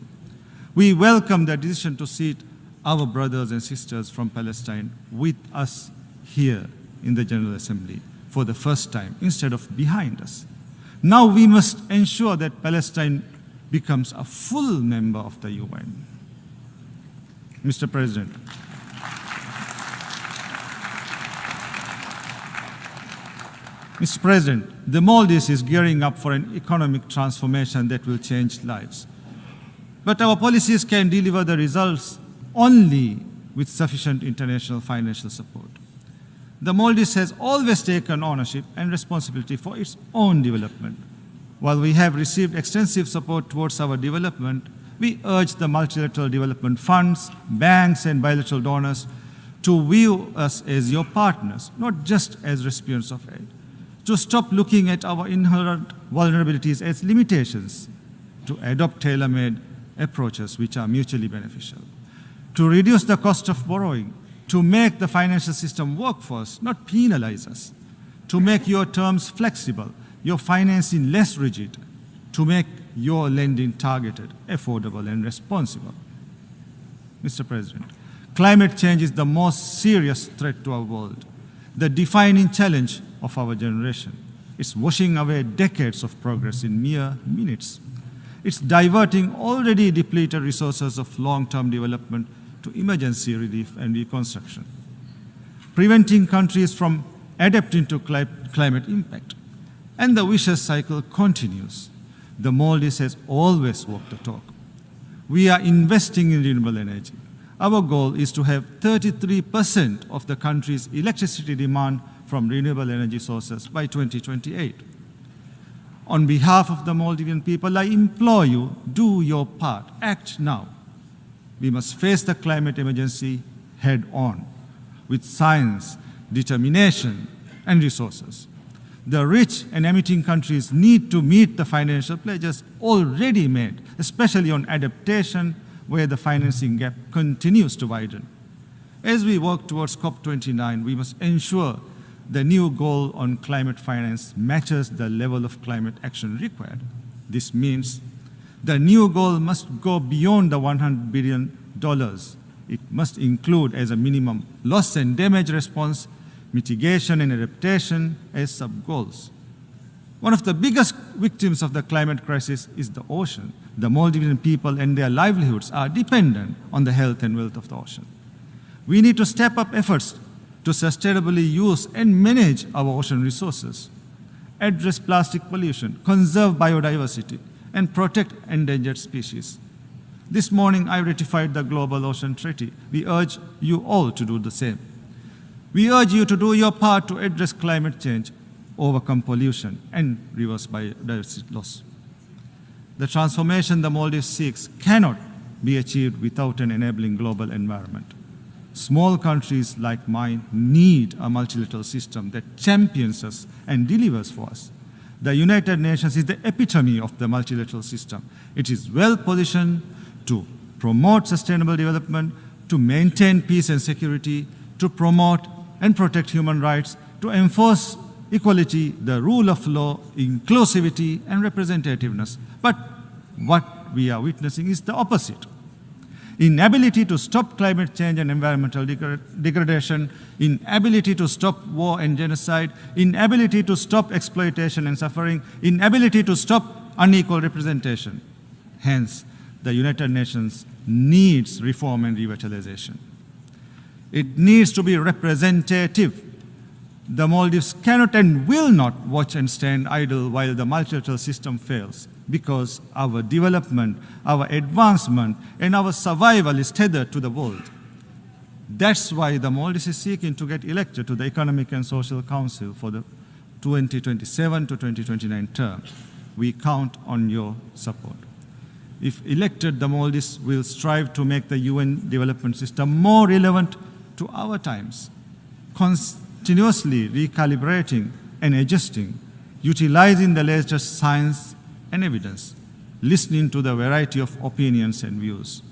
We welcome the decision to seat our brothers and sisters from Palestine with us here in the General Assembly for the first time instead of behind us. Now we must ensure that Palestine becomes a full member of the UN. Mr. President, the Maldives is gearing up for an economic transformation that will change lives. But our policies can deliver the results only with sufficient international financial support. The Maldives has always taken ownership and responsibility for its own development. While we have received extensive support towards our development, we urge the multilateral development funds, banks, and bilateral donors to view us as your partners, not just as recipients of aid, to stop looking at our inherent vulnerabilities as limitations, to adopt tailor-made approaches which are mutually beneficial, to reduce the cost of borrowing, to make the financial system work for us, not penalize us, to make your terms flexible, your financing less rigid, to make your lending targeted, affordable, and responsible. Mr. President, Climate change is the most serious threat to our world, the defining challenge of our generation. It's washing away decades of progress in mere minutes. It's diverting already depleted resources of long-term development to emergency relief and reconstruction, preventing countries from adapting to climate impact. And the vicious cycle continues. The Maldives has always walked the talk. We are investing in renewable energy. Our goal is to have 33% of the country's electricity demand from renewable energy sources by 2028. On behalf of the Maldivian people, I implore you, do your part, act now. We must face the climate emergency head on, with science, determination, and resources. The rich and emitting countries need to meet the financial pledges already made, especially on adaptation, where the financing gap continues to widen. As we work towards COP29, we must ensure the new goal on climate finance matches the level of climate action required. This means the new goal must go beyond the $100 billion. It must include, as a minimum, loss and damage response, mitigation and adaptation as sub-goals. One of the biggest victims of the climate crisis is the ocean. The Maldivian people and their livelihoods are dependent on the health and wealth of the ocean. We need to step up efforts to sustainably use and manage our ocean resources, address plastic pollution, conserve biodiversity, and protect endangered species. This morning, I ratified the Global Ocean Treaty. We urge you all to do the same. We urge you to do your part to address climate change, overcome pollution, and reverse biodiversity loss. The transformation the Maldives seeks cannot be achieved without an enabling global environment. Small countries like mine need a multilateral system that champions us and delivers for us. The United Nations is the epitome of the multilateral system. It is well positioned to promote sustainable development, to maintain peace and security, to promote and protect human rights, to enforce equality, the rule of law, inclusivity, and representativeness. But what we are witnessing is the opposite. Inability to stop climate change and environmental degradation, inability to stop war and genocide, inability to stop exploitation and suffering, inability to stop unequal representation. Hence, the United Nations needs reform and revitalization. It needs to be representative. The Maldives cannot and will not watch and stand idle while the multilateral system fails, because our development, our advancement, and our survival is tethered to the world. That's why the Maldives is seeking to get elected to the Economic and Social Council for the 2027 to 2029 term. We count on your support. If elected, the Maldives will strive to make the UN development system more relevant to our times, continuously recalibrating and adjusting, utilizing the latest science and evidence, listening to the variety of opinions and views.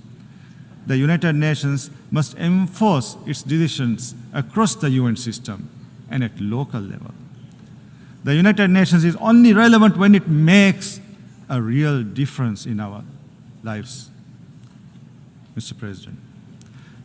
The United Nations must enforce its decisions across the UN system and at local level. The United Nations is only relevant when it makes a real difference in our lives. Mr. President,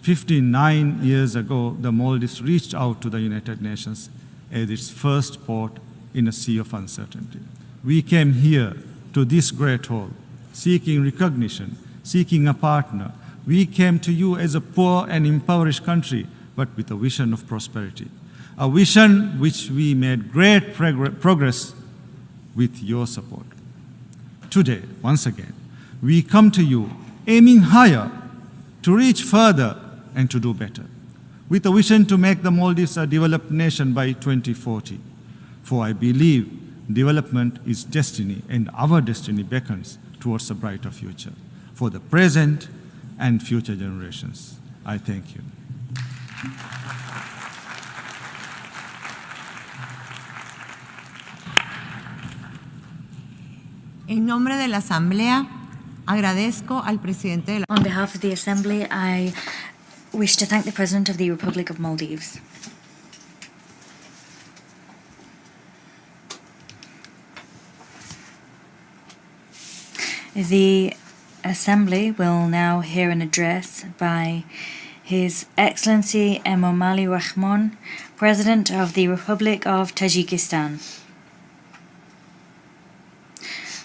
59 years ago, the Maldives reached out to the United Nations as its first port in a sea of uncertainty. We came here to this great hall, seeking recognition, seeking a partner. We came to you as a poor and impoverished country, but with a vision of prosperity, a vision which we made great progress with your support. Today, once again, we come to you aiming higher, to reach further, and to do better, with a vision to make the Maldives a developed nation by 2040. For I believe development is destiny, and our destiny beckons towards a brighter future for the present and future generations. I thank you. En nombre de la Asamblea, agradezco al presidente de la... On behalf of the Assembly, I wish to thank the President of the Republic of Maldives. The Assembly will now hear an address by His Excellency Emomali Rahmon, President of the Republic of Tajikistan.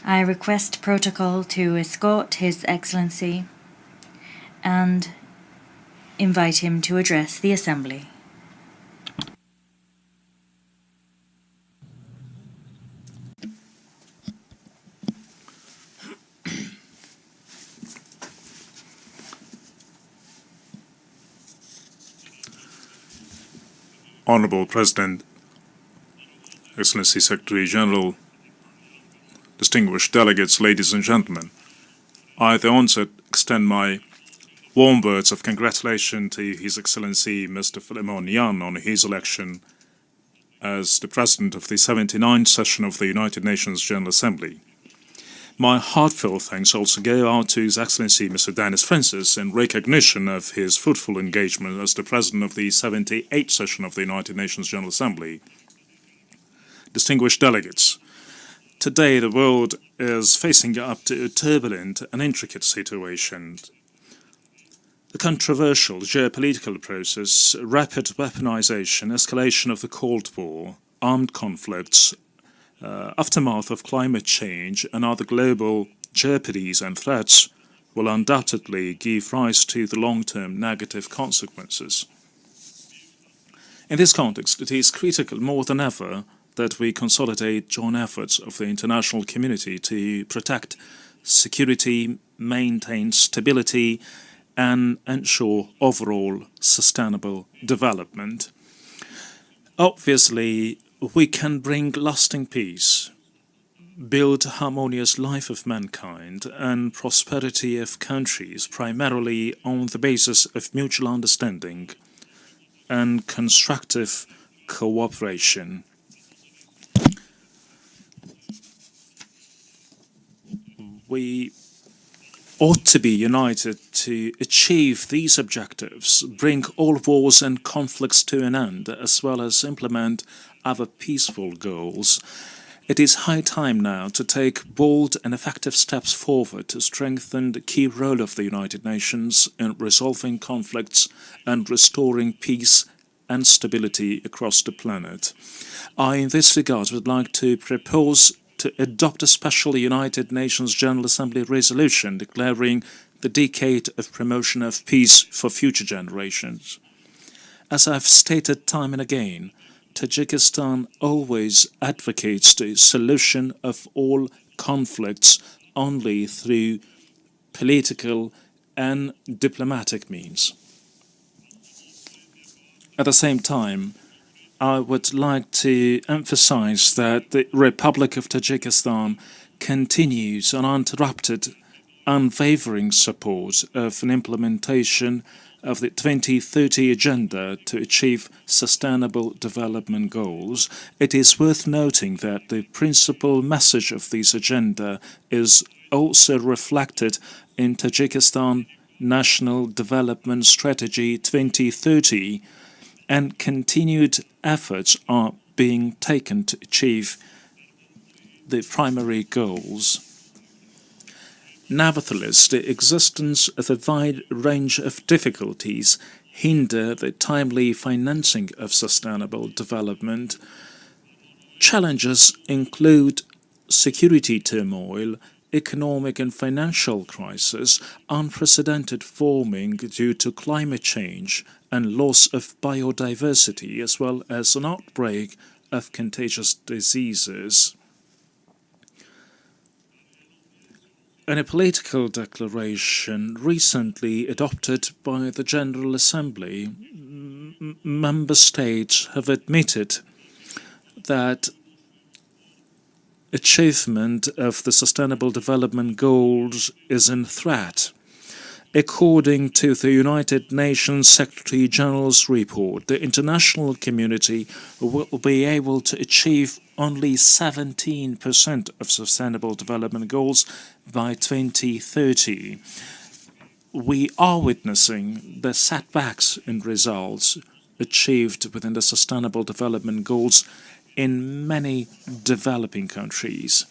I request protocol to escort His Excellency and invite him to address the Assembly. Honorable President, Excellency Secretary General, distinguished delegates, ladies and gentlemen, I at the onset extend my warm words of congratulation to His Excellency Mr. Philemon Yan on his election as the President of the 79th session of the United Nations General Assembly. My heartfelt thanks also go out to His Excellency Mr. Dennis Francis in recognition of his fruitful engagement as the President of the 78th session of the United Nations General Assembly. Distinguished delegates, today the world is facing up to a turbulent and intricate situation. The controversial geopolitical process, rapid weaponization, escalation of the Cold War, armed conflicts, aftermath of climate change and other global jeopardies and threats will undoubtedly give rise to the long-term negative consequences. In this context, it is critical more than ever that we consolidate joint efforts of the international community to protect security, maintain stability, and ensure overall sustainable development. Obviously, we can bring lasting peace, build harmonious life of mankind and prosperity of countries primarily on the basis of mutual understanding and constructive cooperation. We ought to be united to achieve these objectives, bring all wars and conflicts to an end, as well as implement other peaceful goals. It is high time now to take bold and effective steps forward to strengthen the key role of the United Nations in resolving conflicts and restoring peace and stability across the planet. I, in this regard, would like to propose to adopt a special United Nations General Assembly resolution declaring the decade of promotion of peace for future generations. As I've stated time and again, Tajikistan always advocates the solution of all conflicts only through political and diplomatic means. At the same time, I would like to emphasize that the Republic of Tajikistan continues uninterrupted, unwavering support of an implementation of the 2030 Agenda to achieve Sustainable Development Goals. It is worth noting that the principal message of this agenda is also reflected in Tajikistan National Development Strategy 2030, and continued efforts are being taken to achieve the primary goals. Nevertheless, the existence of a wide range of difficulties hinder the timely financing of sustainable development. Challenges include security turmoil, economic and financial crisis, unprecedented warming due to climate change, and loss of biodiversity, as well as an outbreak of contagious diseases. In a political declaration recently adopted by the General Assembly, member states have admitted that achievement of the Sustainable Development Goals is in threat. According to the United Nations Secretary General's report, the international community will be able to achieve only 17% of Sustainable Development Goals by 2030. We are witnessing the setbacks in results achieved within the Sustainable Development Goals in many developing countries.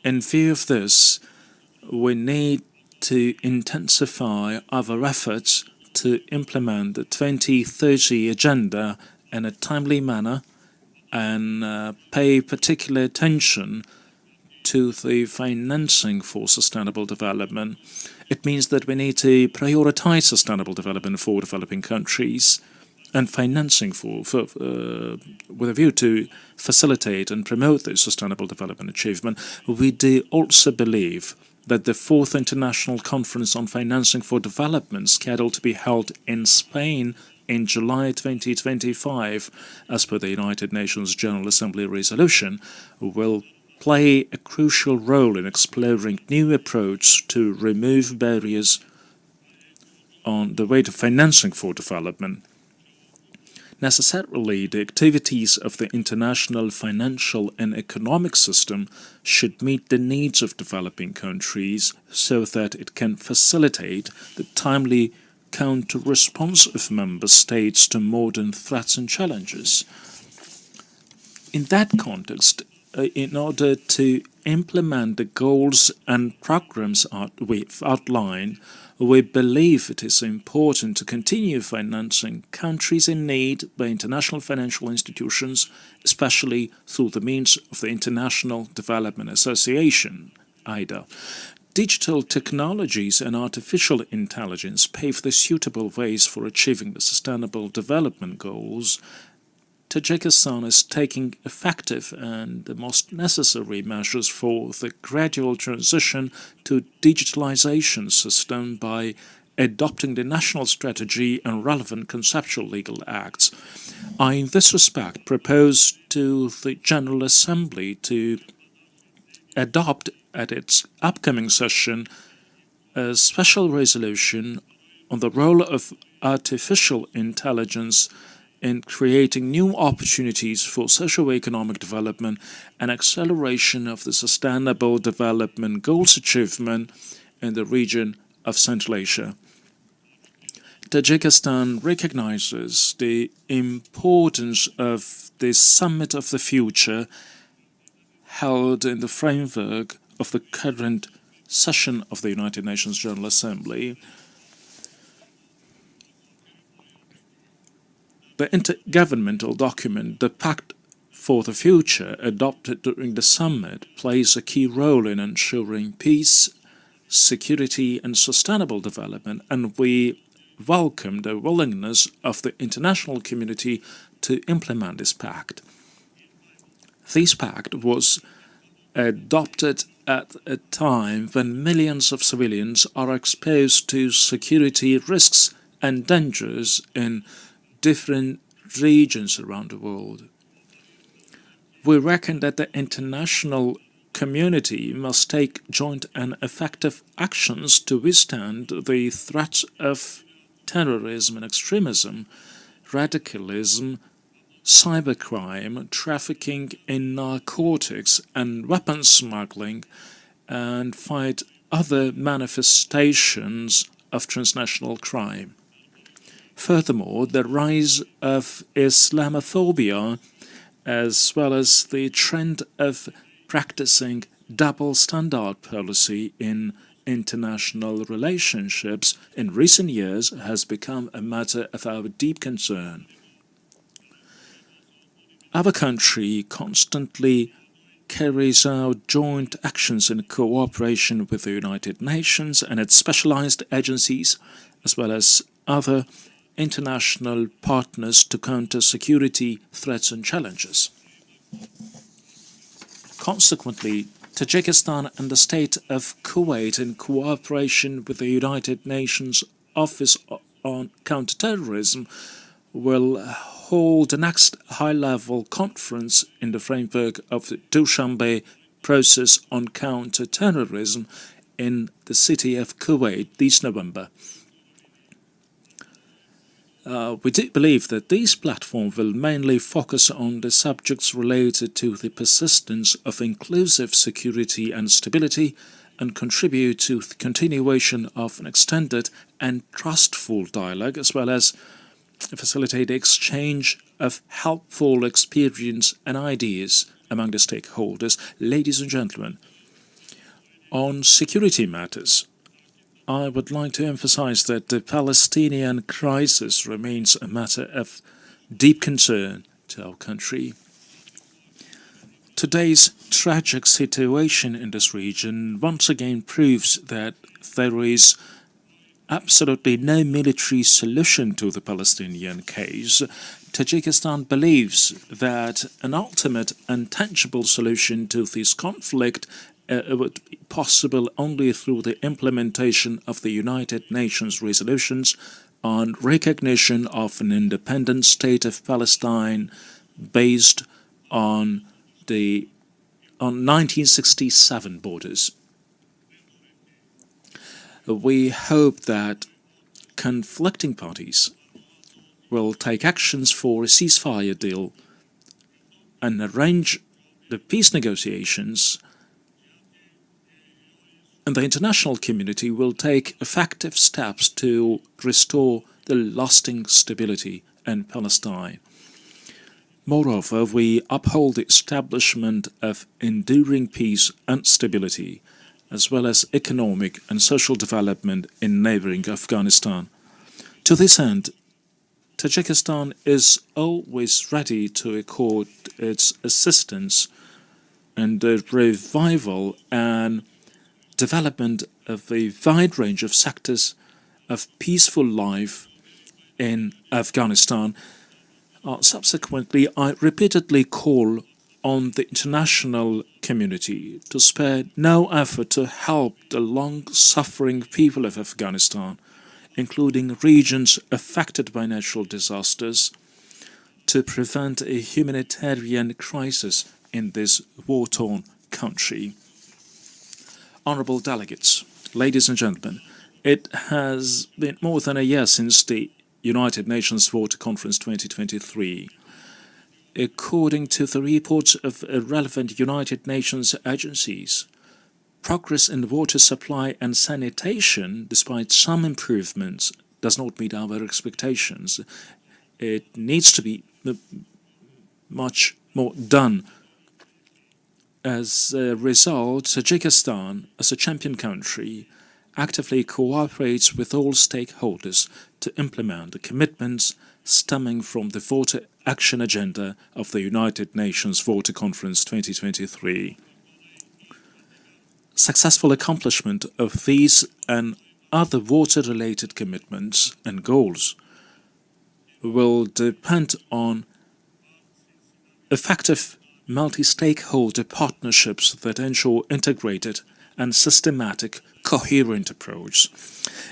In view of this, we need to intensify our efforts to implement the 2030 agenda in a timely manner and pay particular attention to the financing for sustainable development. It means that we need to prioritize sustainable development for developing countries and financing with a view to facilitate and promote the sustainable development achievement. We do also believe that the fourth International Conference on Financing for Development, scheduled to be held in Spain in July 2025, as per the United Nations General Assembly resolution, will play a crucial role in exploring new approaches to remove barriers on the way to financing for development. Necessarily, the activities of the international financial and economic system should meet the needs of developing countries so that it can facilitate the timely counter-response of member states to modern threats and challenges. In that context, in order to implement the goals and programs we've outlined, we believe it is important to continue financing countries in need by international financial institutions, especially through the means of the International Development Association, IDA. Digital technologies and artificial intelligence pave the suitable ways for achieving the Sustainable Development Goals. Tajikistan is taking effective and the most necessary measures for the gradual transition to digitalization system by adopting the national strategy and relevant conceptual legal acts. I, in this respect, propose to the General Assembly to adopt at its upcoming session a special resolution on the role of artificial intelligence in creating new opportunities for socio-economic development and acceleration of the Sustainable Development Goals achievement in the region of Central Asia. Tajikistan recognizes the importance of the Summit of the Future held in the framework of the current session of the United Nations General Assembly. The intergovernmental document, the Pact for the Future, adopted during the summit, plays a key role in ensuring peace, security and sustainable development, and we welcome the willingness of the international community to implement this pact. This pact was adopted at a time when millions of civilians are exposed to security risks and dangers in different regions around the world. We reckon that the international community must take joint and effective actions to withstand the threats of terrorism and extremism, radicalism, cybercrime, trafficking in narcotics and weapons smuggling, and fight other manifestations of transnational crime. Furthermore, the rise of Islamophobia, as well as the trend of practicing double standard policy in international relationships in recent years has become a matter of our deep concern. Our country constantly carries out joint actions in cooperation with the United Nations and its specialized agencies, as well as other international partners to counter security threats and challenges. Consequently, Tajikistan and the state of Kuwait, in cooperation with the United Nations Office on Counterterrorism, will hold the next high-level conference in the framework of the Dushanbe process on counter-terrorism in the city of Kuwait this November. We do believe that this platform will mainly focus on the subjects related to the persistence of inclusive security and stability and contribute to the continuation of an extended and trustful dialogue, as well as facilitate the exchange of helpful experience and ideas among the stakeholders. Ladies and gentlemen, on security matters, I would like to emphasize that the Palestinian crisis remains a matter of deep concern to our country. Today's tragic situation in this region once again proves that there is absolutely no military solution to the Palestinian case. Tajikistan believes that an ultimate and tangible solution to this conflict would be possible only through the implementation of the United Nations resolutions on recognition of an independent state of Palestine based on 1967 borders. We hope that conflicting parties will take actions for a ceasefire deal and arrange the peace negotiations, and the international community will take effective steps to restore the lasting stability in Palestine. Moreover, we uphold the establishment of enduring peace and stability, as well as economic and social development in neighboring Afghanistan. To this end, Tajikistan is always ready to accord its assistance in the revival and development of a wide range of sectors of peaceful life in Afghanistan. Subsequently, I repeatedly call on the international community to spare no effort to help the long-suffering people of Afghanistan, including regions affected by natural disasters, to prevent a humanitarian crisis in this war-torn country. Honourable delegates, ladies and gentlemen, it has been more than a year since the United Nations Water Conference 2023. According to the reports of relevant United Nations agencies, progress in water supply and sanitation, despite some improvements, does not meet our expectations. It needs to be much more done. As a result, Tajikistan, as a champion country, actively cooperates with all stakeholders to implement the commitments stemming from the Water Action Agenda of the United Nations Water Conference 2023. Successful accomplishment of these and other water-related commitments and goals will depend on effective multi-stakeholder partnerships that ensure integrated and systematic, coherent approach.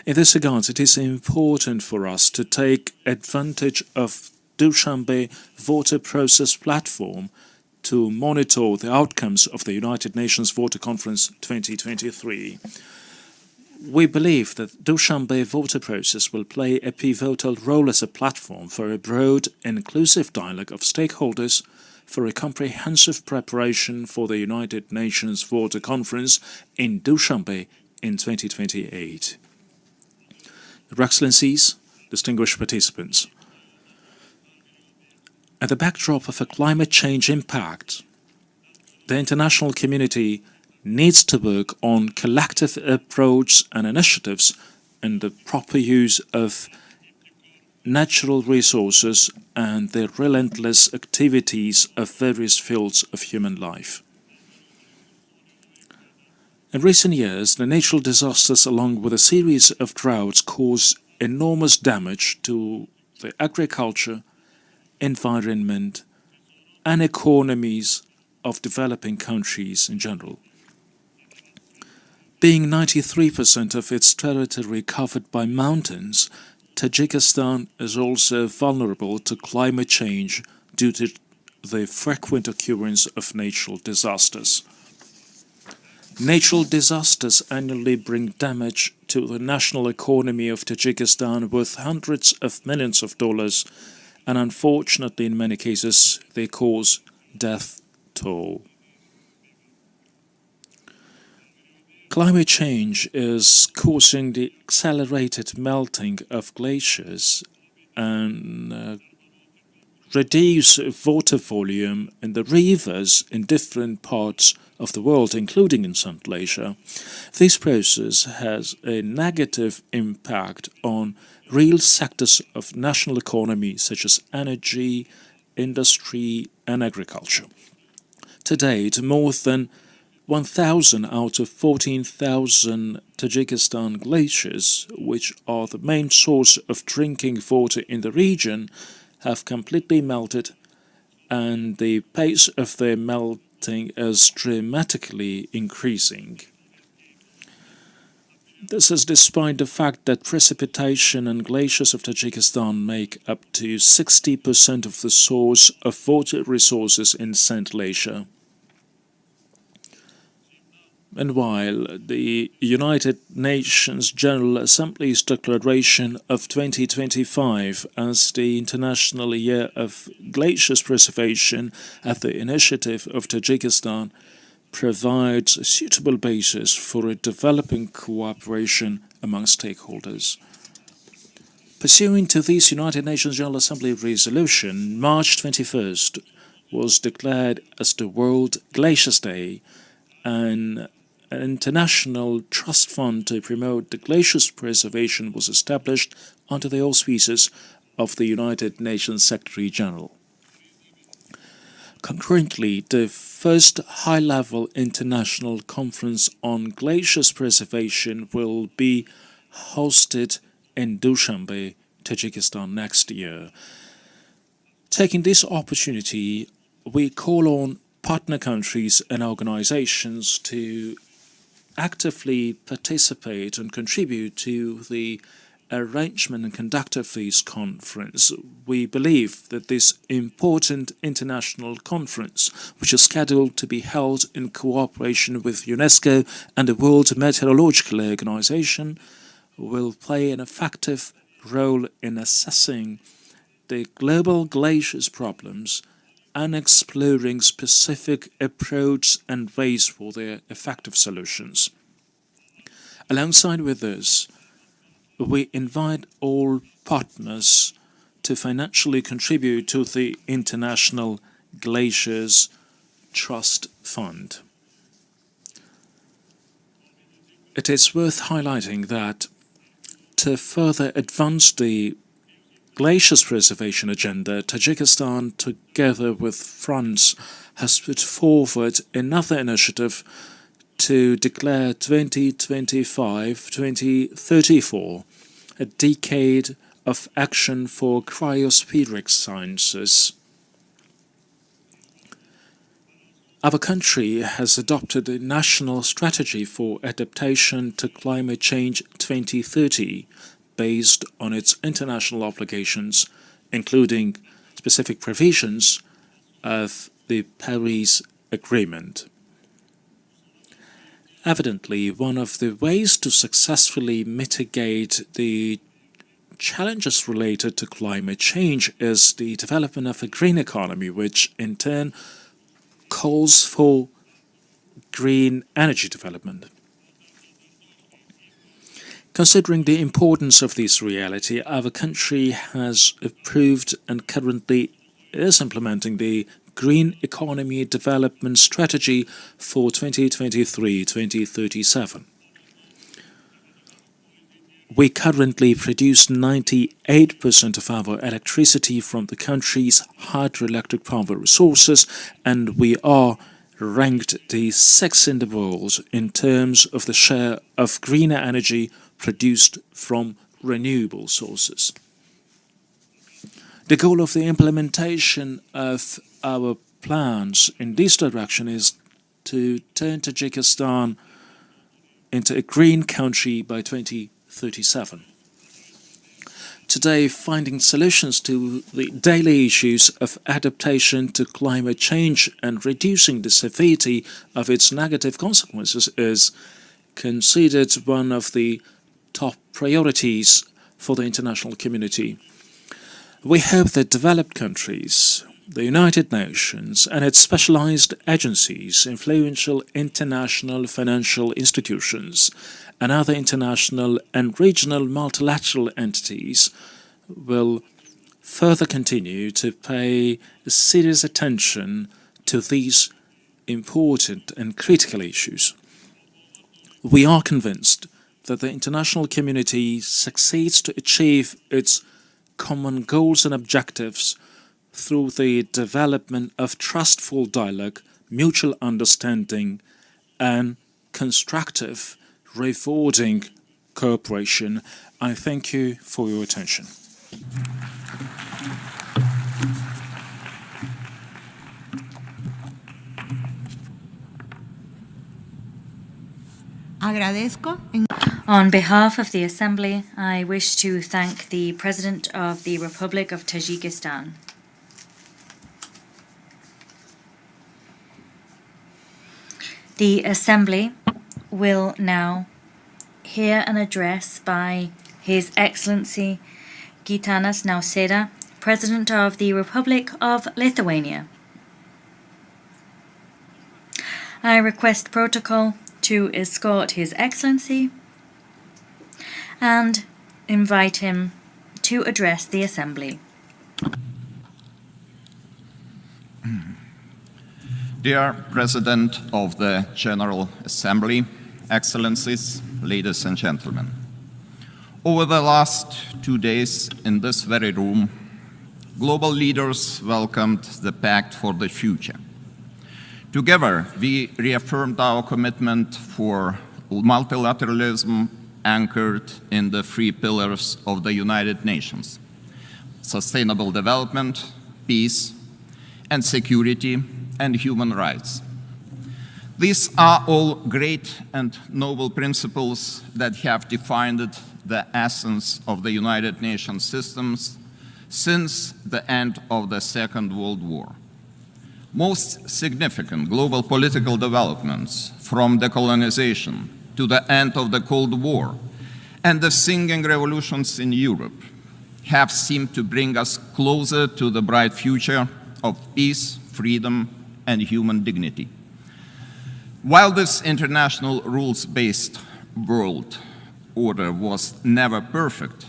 In this regard, it is important for us to take advantage of Dushanbe Water Process Platform to monitor the outcomes of the United Nations Water Conference 2023. We believe that Dushanbe Water Process will play a pivotal role as a platform for a broad, inclusive dialogue of stakeholders for a comprehensive preparation for the United Nations Water Conference in Dushanbe in 2028. Your Excellencies, distinguished participants, at the backdrop of a climate change impact, the international community needs to work on collective approach and initiatives in the proper use of natural resources and the relentless activities of various fields of human life. In recent years, the natural disasters along with a series of droughts caused enormous damage to the agriculture, environment, and economies of developing countries in general. Being 93% of its territory covered by mountains, Tajikistan is also vulnerable to climate change due to the frequent occurrence of natural disasters. Natural disasters annually bring damage to the national economy of Tajikistan worth hundreds of millions of dollars, and unfortunately in many cases they cause death toll. Climate change is causing the accelerated melting of glaciers and reduce water volume in the rivers in different parts of the world, including in Central Asia. This process has a negative impact on real sectors of national economy such as energy, industry and agriculture. To date, more than 1,000 out of 14,000 Tajikistan glaciers, which are the main source of drinking water in the region, have completely melted, and the pace of their melting is dramatically increasing. This is despite the fact that precipitation and glaciers of Tajikistan make up to 60% of the source of water resources in Central Asia. And while the United Nations General Assembly's declaration of 2025 as the International Year of Glaciers Preservation at the initiative of Tajikistan provides a suitable basis for a developing cooperation among stakeholders. Pursuant to this United Nations General Assembly resolution, March 21st was declared as the World Glaciers Day, and an international trust fund to promote the glaciers preservation was established under the auspices of the United Nations Secretary-General. Concurrently, the first high-level international conference on glaciers preservation will be hosted in Dushanbe, Tajikistan next year. Taking this opportunity, we call on partner countries and organizations to actively participate and contribute to the arrangement and conduct of this conference. We believe that this important international conference, which is scheduled to be held in cooperation with UNESCO and the World Meteorological Organization, will play an effective role in assessing the global glaciers problems and exploring specific approaches and ways for their effective solutions. Alongside with this, we invite all partners to financially contribute to the International Glaciers Trust Fund. It is worth highlighting that to further advance the glaciers preservation agenda, Tajikistan, together with France, has put forward another initiative to declare 2025-2034 a decade of action for cryospheric sciences. Our country has adopted a national strategy for adaptation to climate change 2030, based on its international obligations, including specific provisions of the Paris Agreement. Evidently, one of the ways to successfully mitigate the challenges related to climate change is the development of a green economy, which in turn calls for green energy development. Considering the importance of this reality, our country has approved and currently is implementing the Green Economy Development Strategy for 2023-2037. We currently produce 98% of our electricity from the country's hydroelectric power resources, and we are ranked the 6th in the world in terms of the share of greener energy produced from renewable sources. The goal of the implementation of our plans in this direction is to turn Tajikistan into a green country by 2037. Today, finding solutions to the daily issues of adaptation to climate change and reducing the severity of its negative consequences is considered one of the top priorities for the international community. We hope that developed countries, the United Nations and its specialized agencies, influential international financial institutions, and other international and regional multilateral entities will further continue to pay serious attention to these important and critical issues. We are convinced that the international community succeeds to achieve its common goals and objectives through the development of trustful dialogue, mutual understanding, and constructive, rewarding cooperation. I thank you for your attention. Agradezco. On behalf of the Assembly, I wish to thank the President of the Republic of Tajikistan. The Assembly will now hear an address by His Excellency Gitanas Nausėda, President of the Republic of Lithuania. I request protocol to escort His Excellency and invite him to address the Assembly. Dear President of the General Assembly, Excellencies, ladies and gentlemen, over the last 2 days in this very room, global leaders welcomed the Pact for the Future. Together, we reaffirmed our commitment for multilateralism anchored in the 3 pillars of the United Nations: sustainable development, peace, and security, and human rights. These are all great and noble principles that have defined the essence of the United Nations systems since the end of the Second World War. Most significant global political developments, from decolonization to the end of the Cold War and the singing revolutions in Europe, have seemed to bring us closer to the bright future of peace, freedom, and human dignity. While this international rules-based world order was never perfect,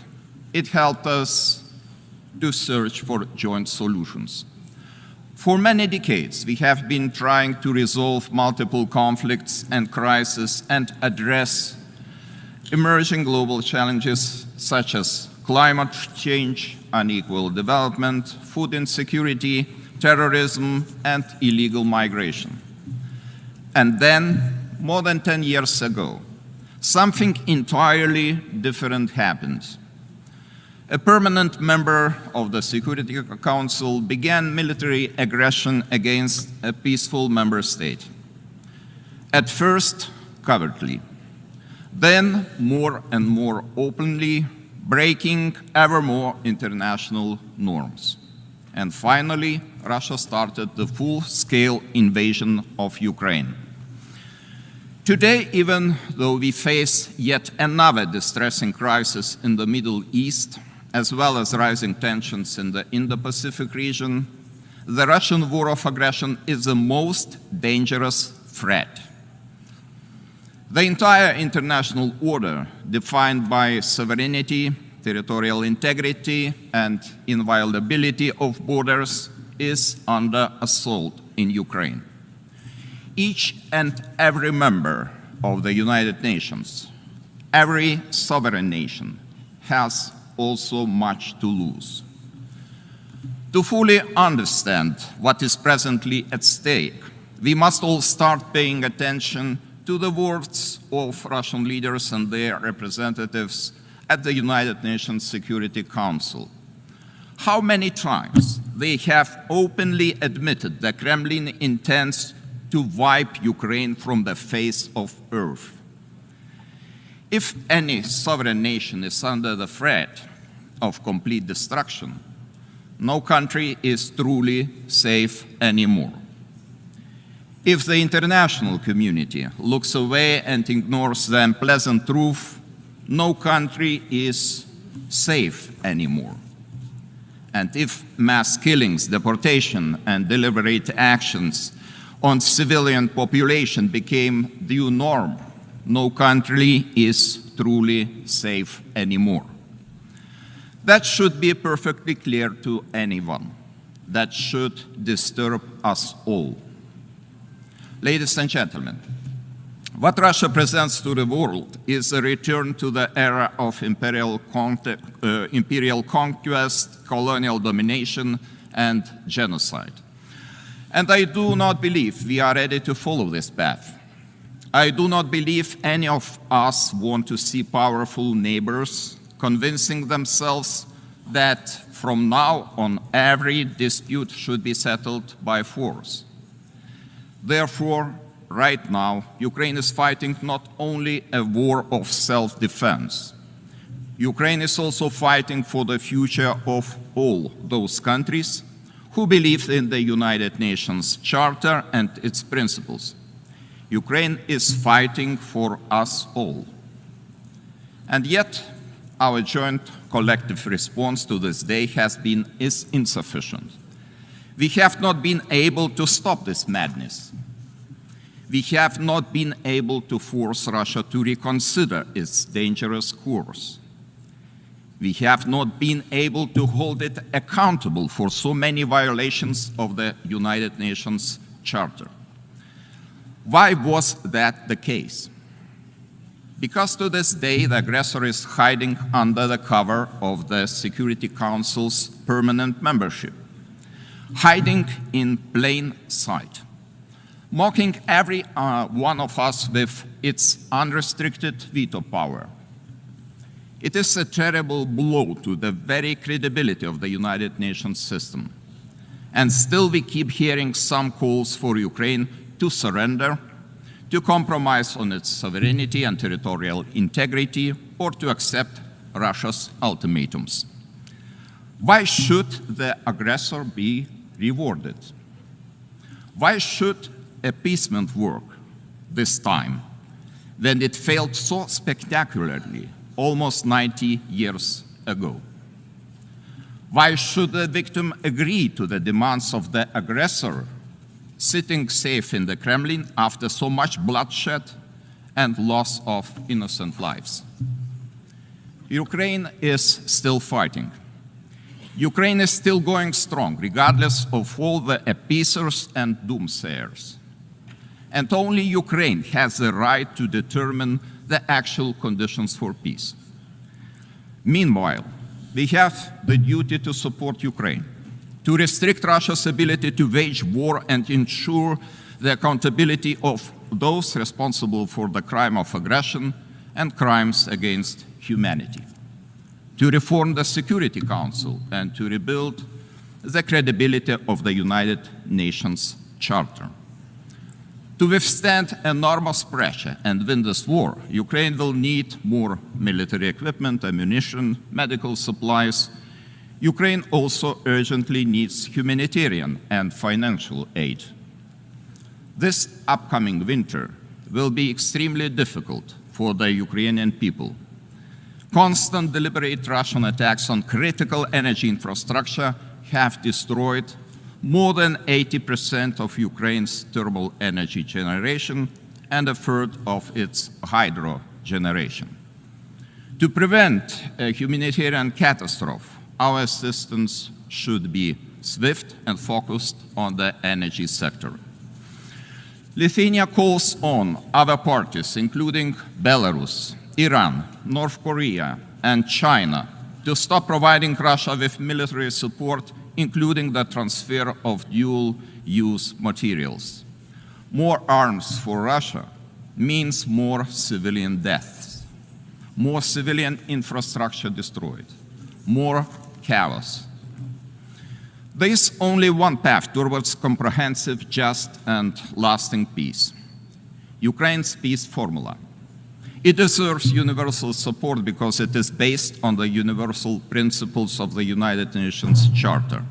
it helped us to search for joint solutions. For many decades, we have been trying to resolve multiple conflicts and crises and address emerging global challenges such as climate change, unequal development, food insecurity, terrorism, and illegal migration. And then, more than 10 years ago, something entirely different happened. A permanent member of the Security Council began military aggression against a peaceful member state. At first, covertly, then more and more openly, breaking ever more international norms. And finally, Russia started the full-scale invasion of Ukraine. Today, even though we face yet another distressing crisis in the Middle East, as well as rising tensions in the Indo-Pacific region, the Russian war of aggression is the most dangerous threat. The entire international order, defined by sovereignty, territorial integrity, and inviolability of borders, is under assault in Ukraine. Each and every member of the United Nations, every sovereign nation, has also much to lose. To fully understand what is presently at stake, we must all start paying attention to the words of Russian leaders and their representatives at the United Nations Security Council. How many times they have openly admitted the Kremlin intends to wipe Ukraine from the face of earth. If any sovereign nation is under the threat of complete destruction, no country is truly safe anymore. If the international community looks away and ignores the unpleasant truth, no country is safe anymore. And if mass killings, deportation, and deliberate actions on civilian population became the new norm, no country is truly safe anymore. That should be perfectly clear to anyone. That should disturb us all. Ladies and gentlemen, what Russia presents to the world is a return to the era of imperial conquest, colonial domination, and genocide. And I do not believe we are ready to follow this path. I do not believe any of us want to see powerful neighbors convincing themselves that from now on every dispute should be settled by force. Therefore, right now, Ukraine is fighting not only a war of self-defense. Ukraine is also fighting for the future of all those countries who believe in the United Nations Charter and its principles. Ukraine is fighting for us all. And yet, our joint collective response to this day is insufficient. We have not been able to stop this madness. We have not been able to force Russia to reconsider its dangerous course. We have not been able to hold it accountable for so many violations of the United Nations Charter. Why was that the case? Because to this day, the aggressor is hiding under the cover of the Security Council's permanent membership, hiding in plain sight, mocking every one of us with its unrestricted veto power. It is a terrible blow to the very credibility of the United Nations system. And still we keep hearing some calls for Ukraine to surrender, to compromise on its sovereignty and territorial integrity, or to accept Russia's ultimatums. Why should the aggressor be rewarded? Why should appeasement work this time when it failed so spectacularly almost 90 years ago? Why should the victim agree to the demands of the aggressor, sitting safe in the Kremlin after so much bloodshed and loss of innocent lives? Ukraine is still fighting. Ukraine is still going strong, regardless of all the appeasers and doomsayers. And only Ukraine has the right to determine the actual conditions for peace. Meanwhile, we have the duty to support Ukraine, to restrict Russia's ability to wage war and ensure the accountability of those responsible for the crime of aggression and crimes against humanity, to reform the Security Council and to rebuild the credibility of the United Nations Charter. To withstand enormous pressure and win this war, Ukraine will need more military equipment, ammunition, medical supplies. Ukraine also urgently needs humanitarian and financial aid. This upcoming winter will be extremely difficult for the Ukrainian people. Constant deliberate Russian attacks on critical energy infrastructure have destroyed more than 80% of Ukraine's thermal energy generation and a third of its hydro generation. To prevent a humanitarian catastrophe, our assistance should be swift and focused on the energy sector. Lithuania calls on other parties, including Belarus, Iran, North Korea, and China, to stop providing Russia with military support, including the transfer of dual-use materials. More arms for Russia means more civilian deaths, more civilian infrastructure destroyed, more chaos. There is only one path towards comprehensive, just, and lasting peace: Ukraine's peace formula. It deserves universal support because it is based on the universal principles of the United Nations Charter: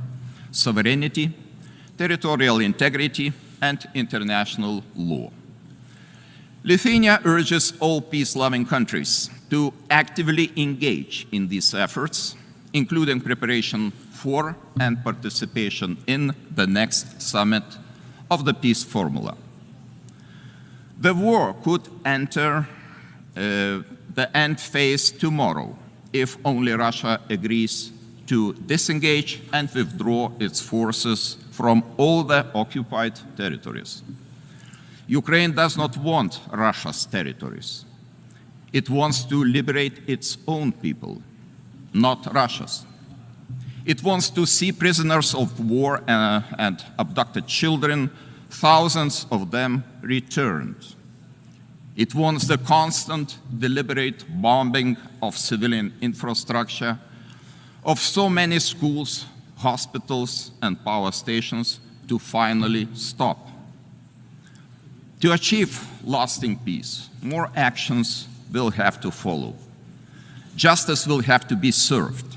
sovereignty, territorial integrity, and international law. Lithuania urges all peace-loving countries to actively engage in these efforts, including preparation for and participation in the next summit of the peace formula. The war could enter the end phase tomorrow if only Russia agrees to disengage and withdraw its forces from all the occupied territories. Ukraine does not want Russia's territories. It wants to liberate its own people, not Russia's. It wants to see prisoners of war and abducted children, thousands of them, returned. It wants the constant, deliberate bombing of civilian infrastructure, of so many schools, hospitals, and power stations to finally stop. To achieve lasting peace, more actions will have to follow. Justice will have to be served.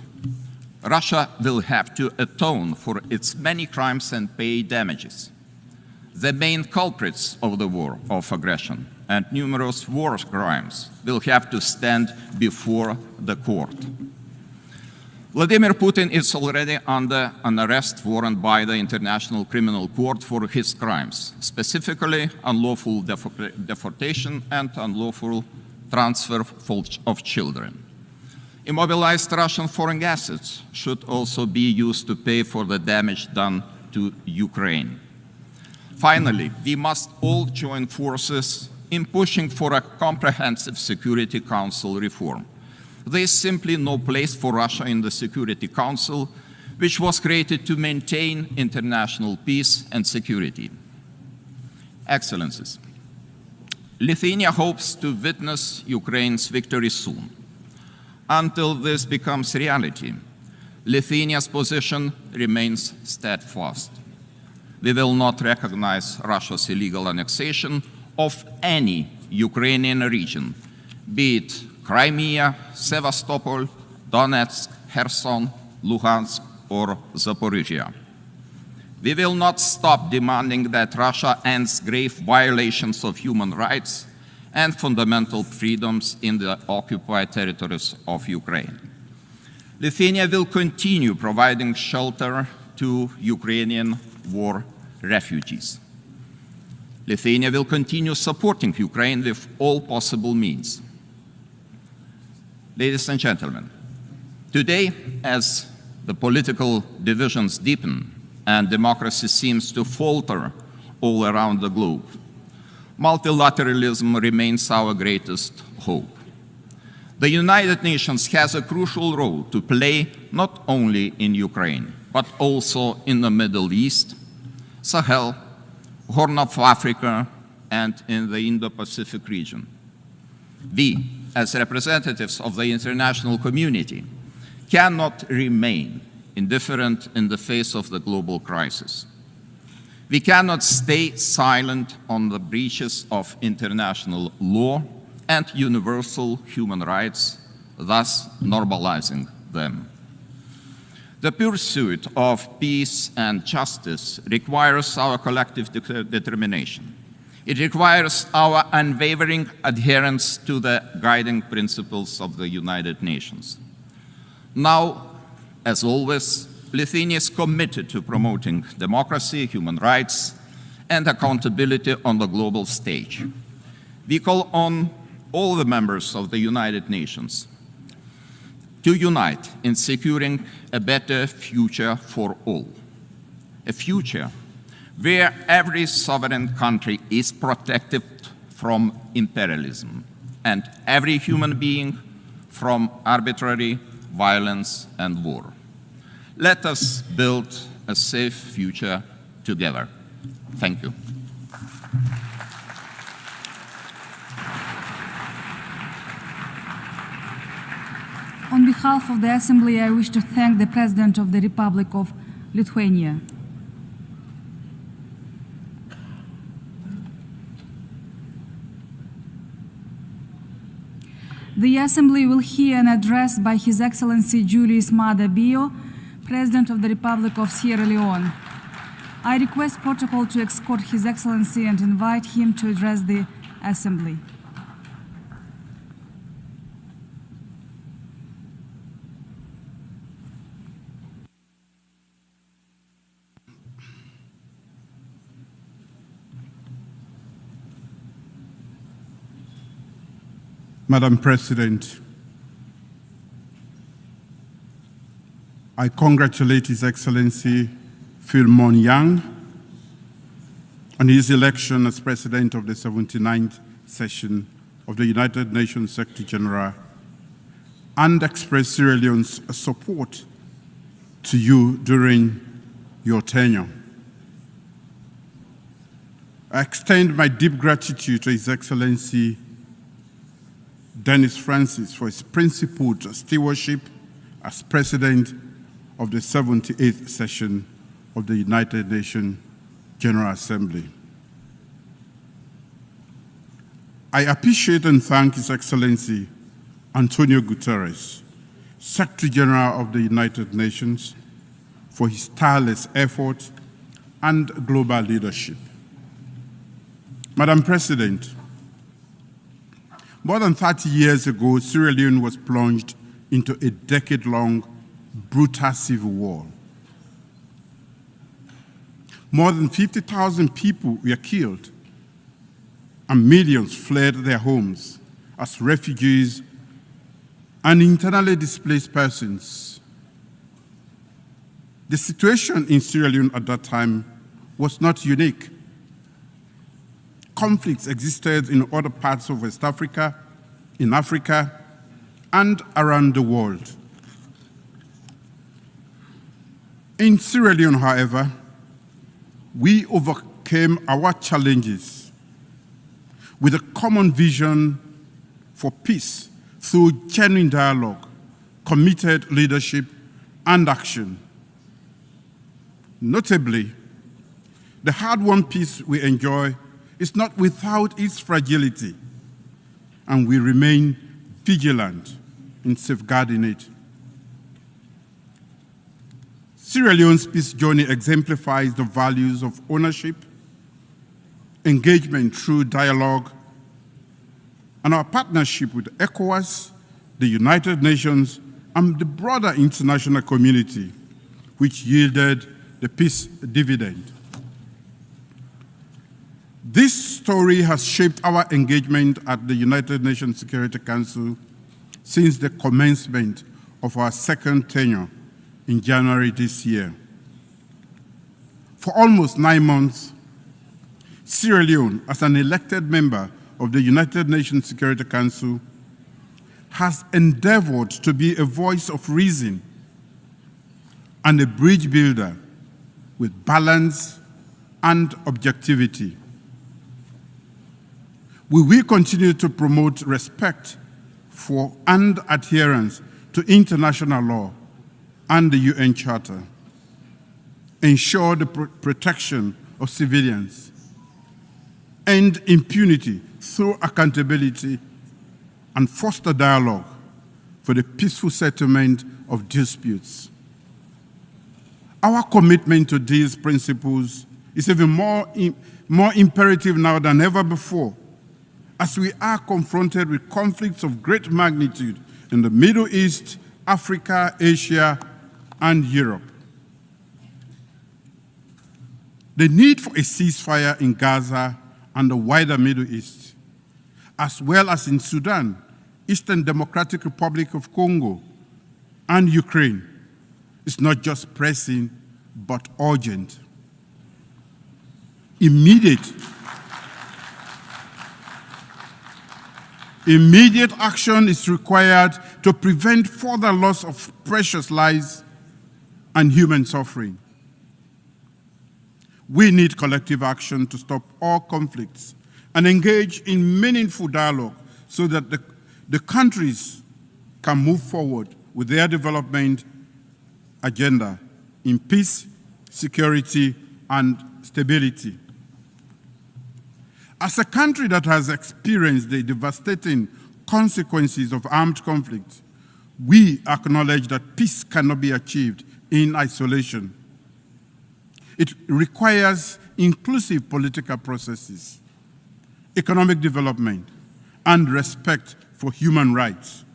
Russia will have to atone for its many crimes and pay damages. The main culprits of the war of aggression and numerous war crimes will have to stand before the court. Vladimir Putin is already under an arrest warrant by the International Criminal Court for his crimes, specifically unlawful deportation and unlawful transfer of children. Immobilized Russian foreign assets should also be used to pay for the damage done to Ukraine. Finally, we must all join forces in pushing for a comprehensive Security Council reform. There is simply no place for Russia in the Security Council, which was created to maintain international peace and security. Excellencies, Lithuania hopes to witness Ukraine's victory soon. Until this becomes reality, Lithuania's position remains steadfast. We will not recognize Russia's illegal annexation of any Ukrainian region, be it Crimea, Sevastopol, Donetsk, Kherson, Luhansk, or Zaporizhia. We will not stop demanding that Russia ends grave violations of human rights and fundamental freedoms in the occupied territories of Ukraine. Lithuania will continue providing shelter to Ukrainian war refugees. Lithuania will continue supporting Ukraine with all possible means. Ladies and gentlemen, today, as the political divisions deepen and democracy seems to falter all around the globe, multilateralism remains our greatest hope. The United Nations has a crucial role to play not only in Ukraine, but also in the Middle East, Sahel, Horn of Africa, and in the Indo-Pacific region. We, as representatives of the international community, cannot remain indifferent in the face of the global crisis. We cannot stay silent on the breaches of international law and universal human rights, thus normalizing them. The pursuit of peace and justice requires our collective determination. It requires our unwavering adherence to the guiding principles of the United Nations. Now, as always, Lithuania is committed to promoting democracy, human rights, and accountability on the global stage. We call on all the members of the United Nations to unite in securing a better future for all. A future where every sovereign country is protected from imperialism and every human being from arbitrary violence and war. Let us build a safe future together. Thank you. On behalf of the Assembly, I wish to thank the President of the Republic of Lithuania. The Assembly will hear an address by His Excellency Julius Maada Bio, President of the Republic of Sierra Leone. I request protocol to escort His Excellency and invite him to address the Assembly. Madam President, I congratulate His Excellency Philmon Yang on his election as President of the 79th session of the United Nations Secretary General and express Sierra Leone's support to you during your tenure. I extend my deep gratitude to His Excellency Dennis Francis for his principled stewardship as President of the 78th session of the United Nations General Assembly. I appreciate and thank His Excellency Antonio Guterres, Secretary General of the United Nations, for his tireless effort and global leadership. Madam President, more than 30 years ago, Sierra Leone was plunged into a decade-long brutal civil war. More than 50,000 people were killed, and millions fled their homes as refugees and internally displaced persons. The situation in Sierra Leone at that time was not unique. Conflicts existed in other parts of West Africa, in Africa, and around the world. In Sierra Leone, however, we overcame our challenges with a common vision for peace through genuine dialogue, committed leadership, and action. Notably, the hard-won peace we enjoy is not without its fragility, and we remain vigilant in safeguarding it. Sierra Leone's peace journey exemplifies the values of ownership, engagement through dialogue, and our partnership with ECOWAS, the United Nations, and the broader international community, which yielded the peace dividend. This story has shaped our engagement at the United Nations Security Council since the commencement of our second tenure in January this year. For almost 9 months, Sierra Leone, as an elected member of the United Nations Security Council, has endeavored to be a voice of reason and a bridge builder with balance and objectivity. We will continue to promote respect for and adherence to international law and the UN Charter, ensure the protection of civilians, end impunity through accountability, and foster dialogue for the peaceful settlement of disputes. Our commitment to these principles is even more imperative now than ever before, as we are confronted with conflicts of great magnitude in the Middle East, Africa, Asia, and Europe. The need for a ceasefire in Gaza and the wider Middle East, as well as in Sudan, Eastern Democratic Republic of Congo, and Ukraine, is not just pressing, but urgent. Immediate action is required to prevent further loss of precious lives and human suffering. We need collective action to stop all conflicts and engage in meaningful dialogue so that the countries can move forward with their development agenda in peace, security, and stability. As a country that has experienced the devastating consequences of armed conflict, we acknowledge that peace cannot be achieved in isolation. It requires inclusive political processes, economic development, and respect for human rights.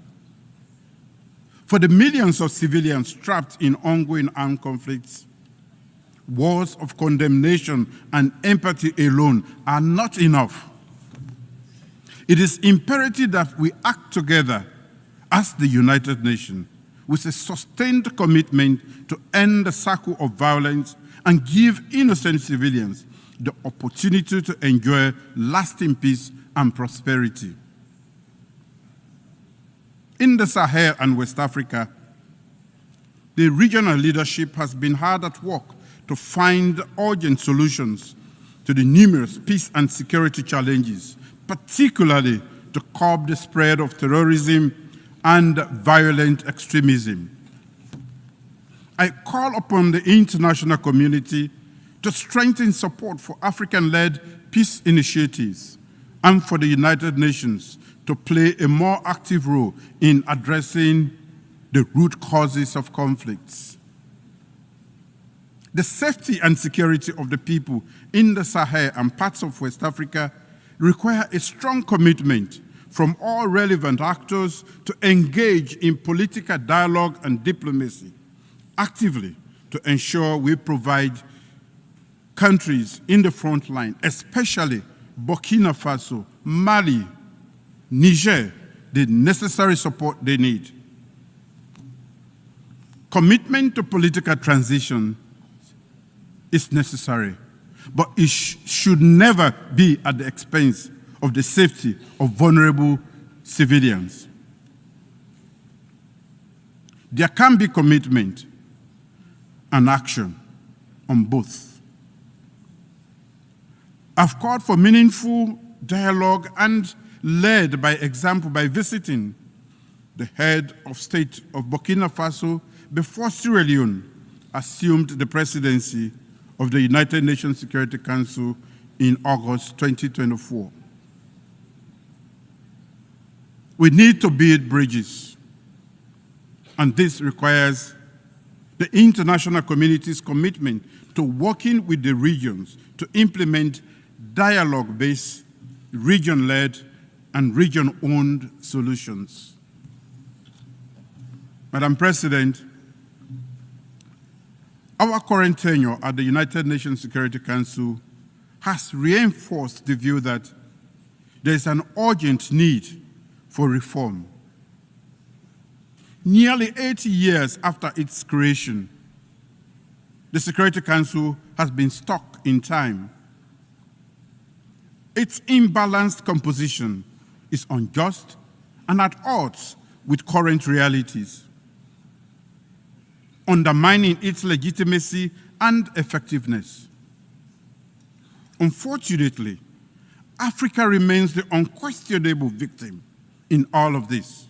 For the millions of civilians trapped in ongoing armed conflicts, words of condemnation and empathy alone are not enough. It is imperative that we act together as the United Nations with a sustained commitment to end the cycle of violence and give innocent civilians the opportunity to enjoy lasting peace and prosperity. In the Sahel and West Africa, the regional leadership has been hard at work to find urgent solutions to the numerous peace and security challenges, particularly to curb the spread of terrorism and violent extremism. I call upon the international community to strengthen support for African-led peace initiatives and for the United Nations to play a more active role in addressing the root causes of conflicts. The safety and security of the people in the Sahel and parts of West Africa require a strong commitment from all relevant actors to engage in political dialogue and diplomacy actively to ensure we provide countries in the front line, especially Burkina Faso, Mali, Niger, the necessary support they need. Commitment to political transition is necessary, but it should never be at the expense of the safety of vulnerable civilians. There can be commitment and action on both. I've called for meaningful dialogue and led by example by visiting the head of state of Burkina Faso before Sierra Leone assumed the presidency of the United Nations Security Council in August 2024. We need to build bridges, and this requires the international community's commitment to working with the regions to implement dialogue-based, region-led, and region-owned solutions. Madam President, our current tenure at the United Nations Security Council has reinforced the view that there is an urgent need for reform. Nearly 80 years after its creation, the Security Council has been stuck in time. Its imbalanced composition is unjust and at odds with current realities, undermining its legitimacy and effectiveness. Unfortunately, Africa remains the unquestionable victim in all of this.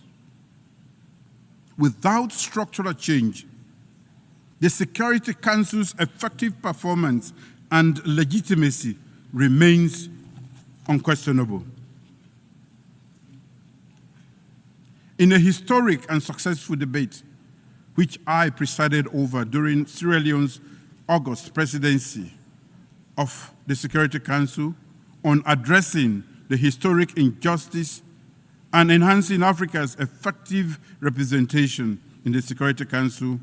Without structural change, the Security Council's effective performance and legitimacy remains unquestionable. In a historic and successful debate, which I presided over during Sierra Leone's August presidency of the Security Council on addressing the historic injustice and enhancing Africa's effective representation in the Security Council,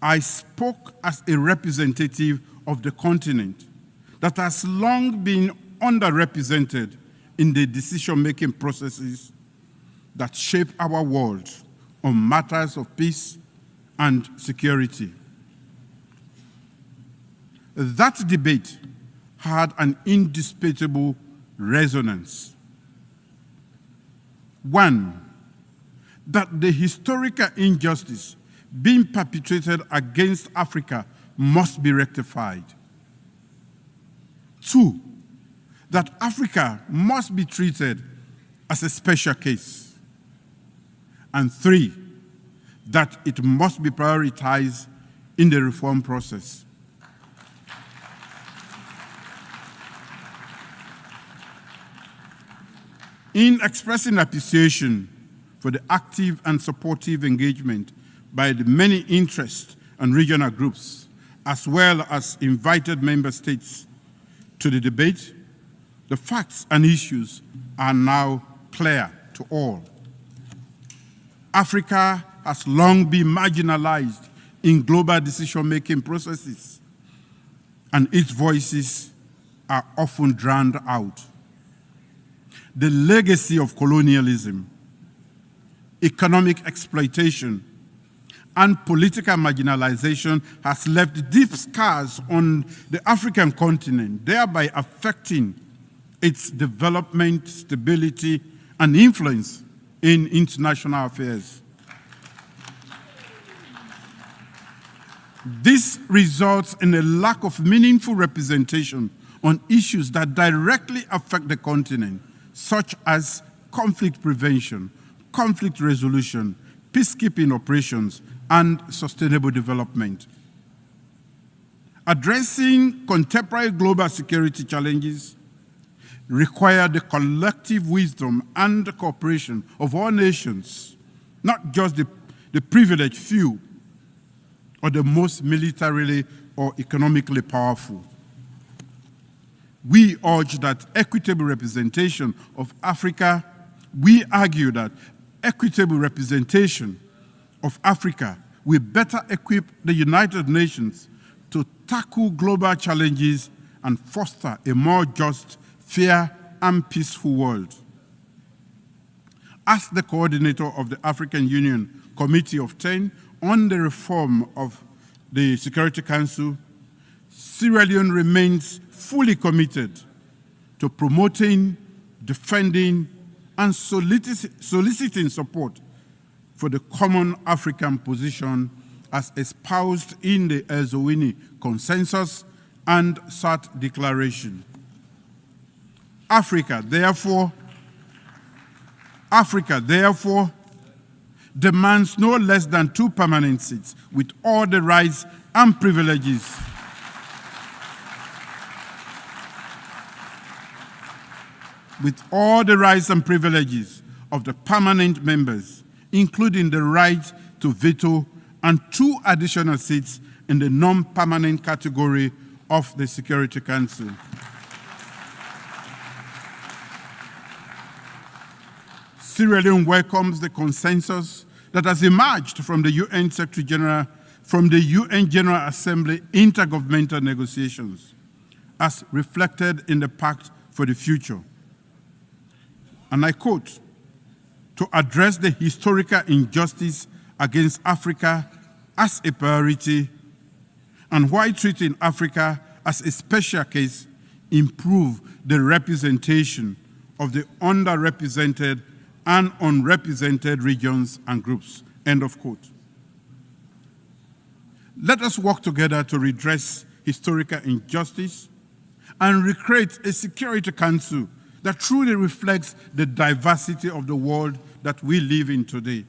I spoke as a representative of the continent that has long been underrepresented in the decision-making processes that shape our world on matters of peace and security. That debate had an indisputable resonance. One, that the historical injustice being perpetrated against Africa must be rectified. Two, that Africa must be treated as a special case. And three, that it must be prioritized in the reform process. In expressing appreciation for the active and supportive engagement by the many interest and regional groups, as well as invited member states to the debate, the facts and issues are now clear to all. Africa has long been marginalized in global decision-making processes, and its voices are often drowned out. The legacy of colonialism, economic exploitation, and political marginalization has left deep scars on the African continent, thereby affecting its development, stability, and influence in international affairs. This results in a lack of meaningful representation on issues that directly affect the continent, such as conflict prevention, conflict resolution, peacekeeping operations, and sustainable development. Addressing contemporary global security challenges require the collective wisdom and cooperation of all nations, not just the privileged few or the most militarily or economically powerful. We urge that equitable representation of Africa, we argue that equitable representation of Africa will better equip the United Nations to tackle global challenges and foster a more just, fair, and peaceful world. As the coordinator of the African Union Committee of 10 on the reform of the Security Council, Sierra Leone remains fully committed to promoting, defending, and soliciting support for the common African position as espoused in the Owesome Consensus and SAT Declaration. Africa, therefore, demands no less than 2 permanent seats with all the rights and privileges of the permanent members, including the right to veto and 2 additional seats in the non-permanent category of the Security Council. Sierra Leone welcomes the consensus that has emerged from the UN Secretary General, from the UN General Assembly intergovernmental negotiations, as reflected in the Pact for the Future. And I quote, "To address the historical injustice against Africa as a priority, and while treating Africa as a special case, improve the representation of the underrepresented and unrepresented regions and groups," end of quote. Let us work together to redress historical injustice and recreate a Security Council that truly reflects the diversity of the world that we live in today.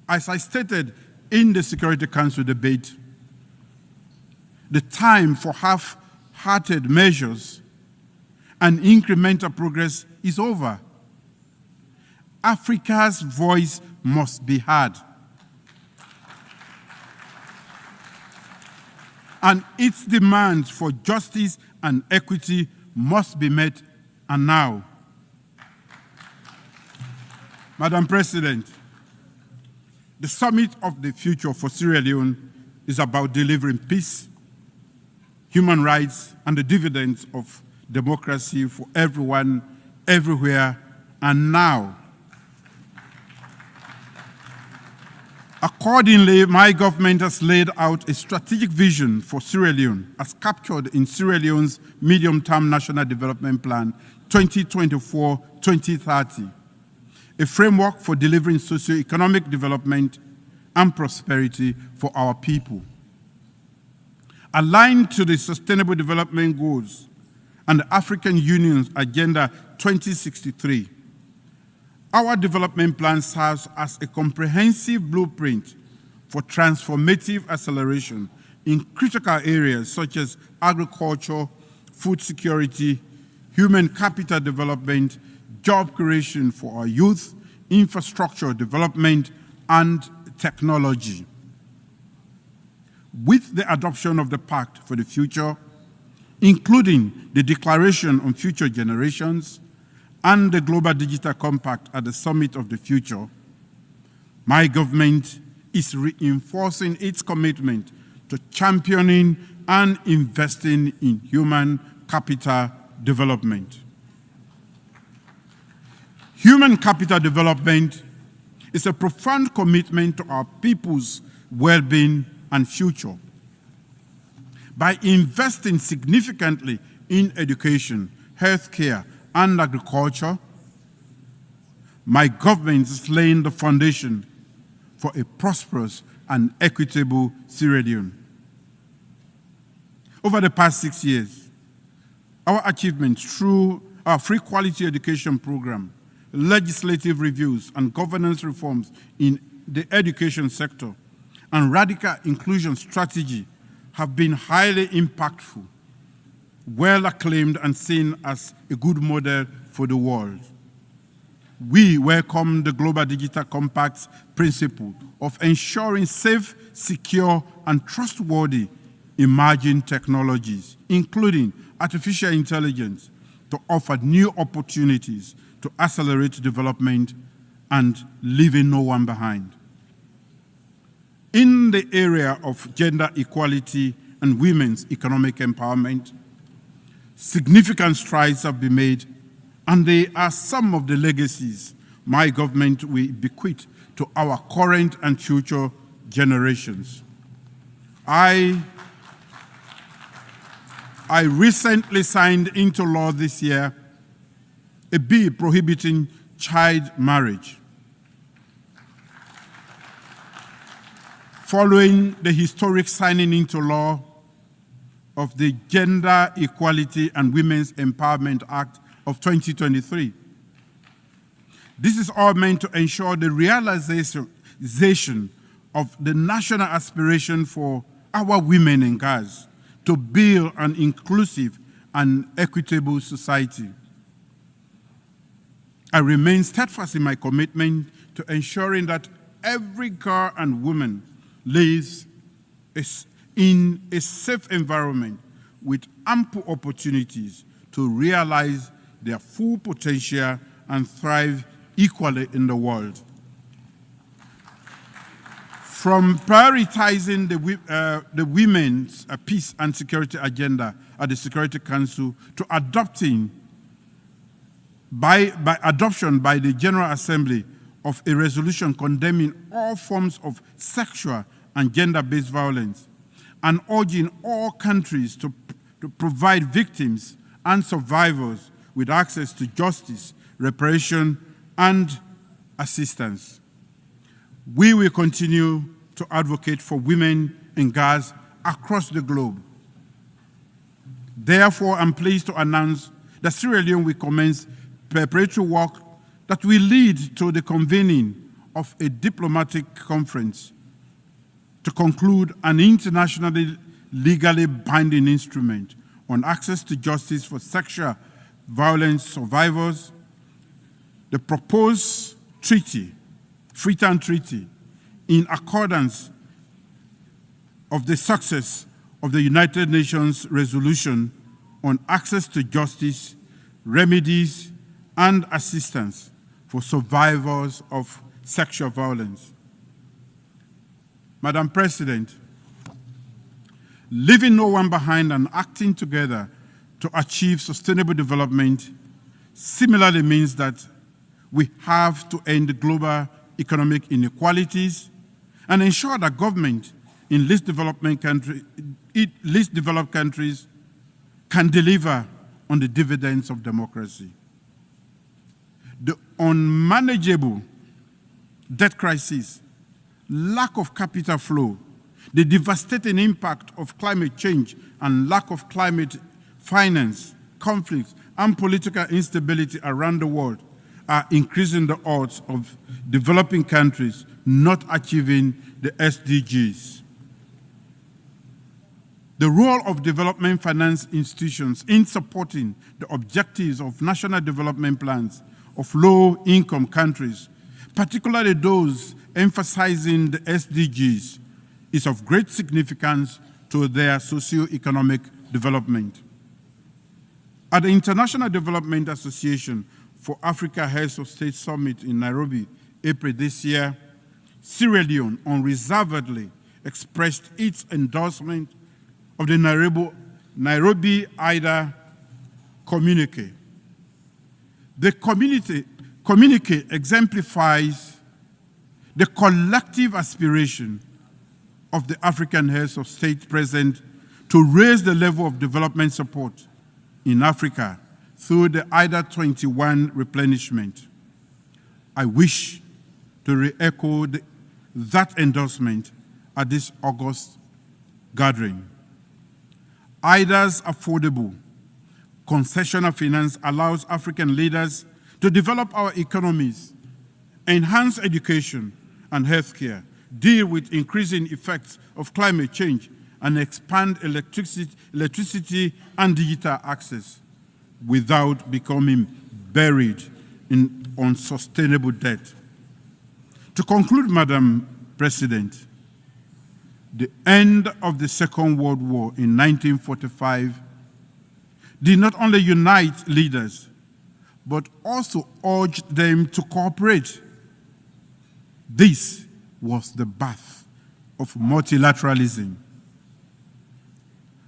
As I stated in the Security Council debate, the time for half-hearted measures and incremental progress is over. Africa's voice must be heard, and its demands for justice and equity must be met, and now. Madam President, the Summit of the Future for Sierra Leone is about delivering peace, human rights, and the dividends of democracy for everyone, everywhere, and now. Accordingly, my government has laid out a strategic vision for Sierra Leone as captured in Sierra Leone's Medium-Term National Development Plan 2024-2030, a framework for delivering socio-economic development and prosperity for our people. Aligned to the Sustainable Development Goals and the African Union's Agenda 2063, our development plan serves as a comprehensive blueprint for transformative acceleration in critical areas such as agriculture, food security, human capital development, job creation for our youth, infrastructure development, and technology. With the adoption of the Pact for the Future, including the Declaration on Future Generations, and the Global Digital Compact at the Summit of the Future, my government is reinforcing its commitment to championing and investing in human capital development. Human capital development is a profound commitment to our people's well-being and future. By investing significantly in education, healthcare, and agriculture, my government is laying the foundation for a prosperous and equitable Sierra Leone. Over the past 6 years, our achievements through our free quality education program, legislative reviews, and governance reforms in the education sector, and radical inclusion strategy have been highly impactful, well acclaimed, and seen as a good model for the world. We welcome the Global Digital Compact's principle of ensuring safe, secure, and trustworthy emerging technologies, including artificial intelligence, to offer new opportunities to accelerate development and leaving no one behind. In the area of gender equality and women's economic empowerment, significant strides have been made, and they are some of the legacies my government will bequeath to our current and future generations. I recently signed into law this year a bill prohibiting child marriage. Following the historic signing into law of the Gender Equality and Women's Empowerment Act of 2023. This is all meant to ensure the realization of the national aspiration for our women and girls to build an inclusive and equitable society. I remain steadfast in my commitment to ensuring that every girl and woman lives in a safe environment with ample opportunities to realize their full potential and thrive equally in the world. From prioritizing the women's peace and security agenda at the Security Council to adoption by the General Assembly of a resolution condemning all forms of sexual and gender-based violence, and urging all countries to provide victims and survivors with access to justice, reparation, and assistance. We will continue to advocate for women and girls across the globe. Therefore, I'm pleased to announce that Sierra Leone will commence preparatory work that will lead to the convening of a diplomatic conference to conclude an internationally legally binding instrument on access to justice for sexual violence survivors. The proposed treaty, Freetown Treaty, in accordance of the success of the United Nations resolution on access to justice, remedies, and assistance for survivors of sexual violence. Madam President, leaving no one behind and acting together to achieve sustainable development similarly means that we have to end global economic inequalities and ensure that government in least developed countries can deliver on the dividends of democracy. The unmanageable debt crisis, lack of capital flow, the devastating impact of climate change and lack of climate finance, conflicts, and political instability around the world are increasing the odds of developing countries not achieving the SDGs. The role of development finance institutions in supporting the objectives of national development plans of low-income countries, particularly those emphasizing the SDGs, is of great significance to their socio-economic development. At the International Development Association for Africa Heads of State Summit in Nairobi, April this year, Sierra Leone unreservedly expressed its endorsement of the Nairobi IDA communique. The communique exemplifies the collective aspiration of the African heads of state present to raise the level of development support in Africa through the IDA 21 replenishment. I wish to re-echo that endorsement at this August gathering. IDA's affordable concessional finance allows African leaders to develop our economies, enhance education and healthcare, deal with increasing effects of climate change, and expand electricity and digital access without becoming buried in unsustainable debt. To conclude, Madam President, the end of the Second World War in 1945 did not only unite leaders, but also urged them to cooperate. This was the birth of multilateralism.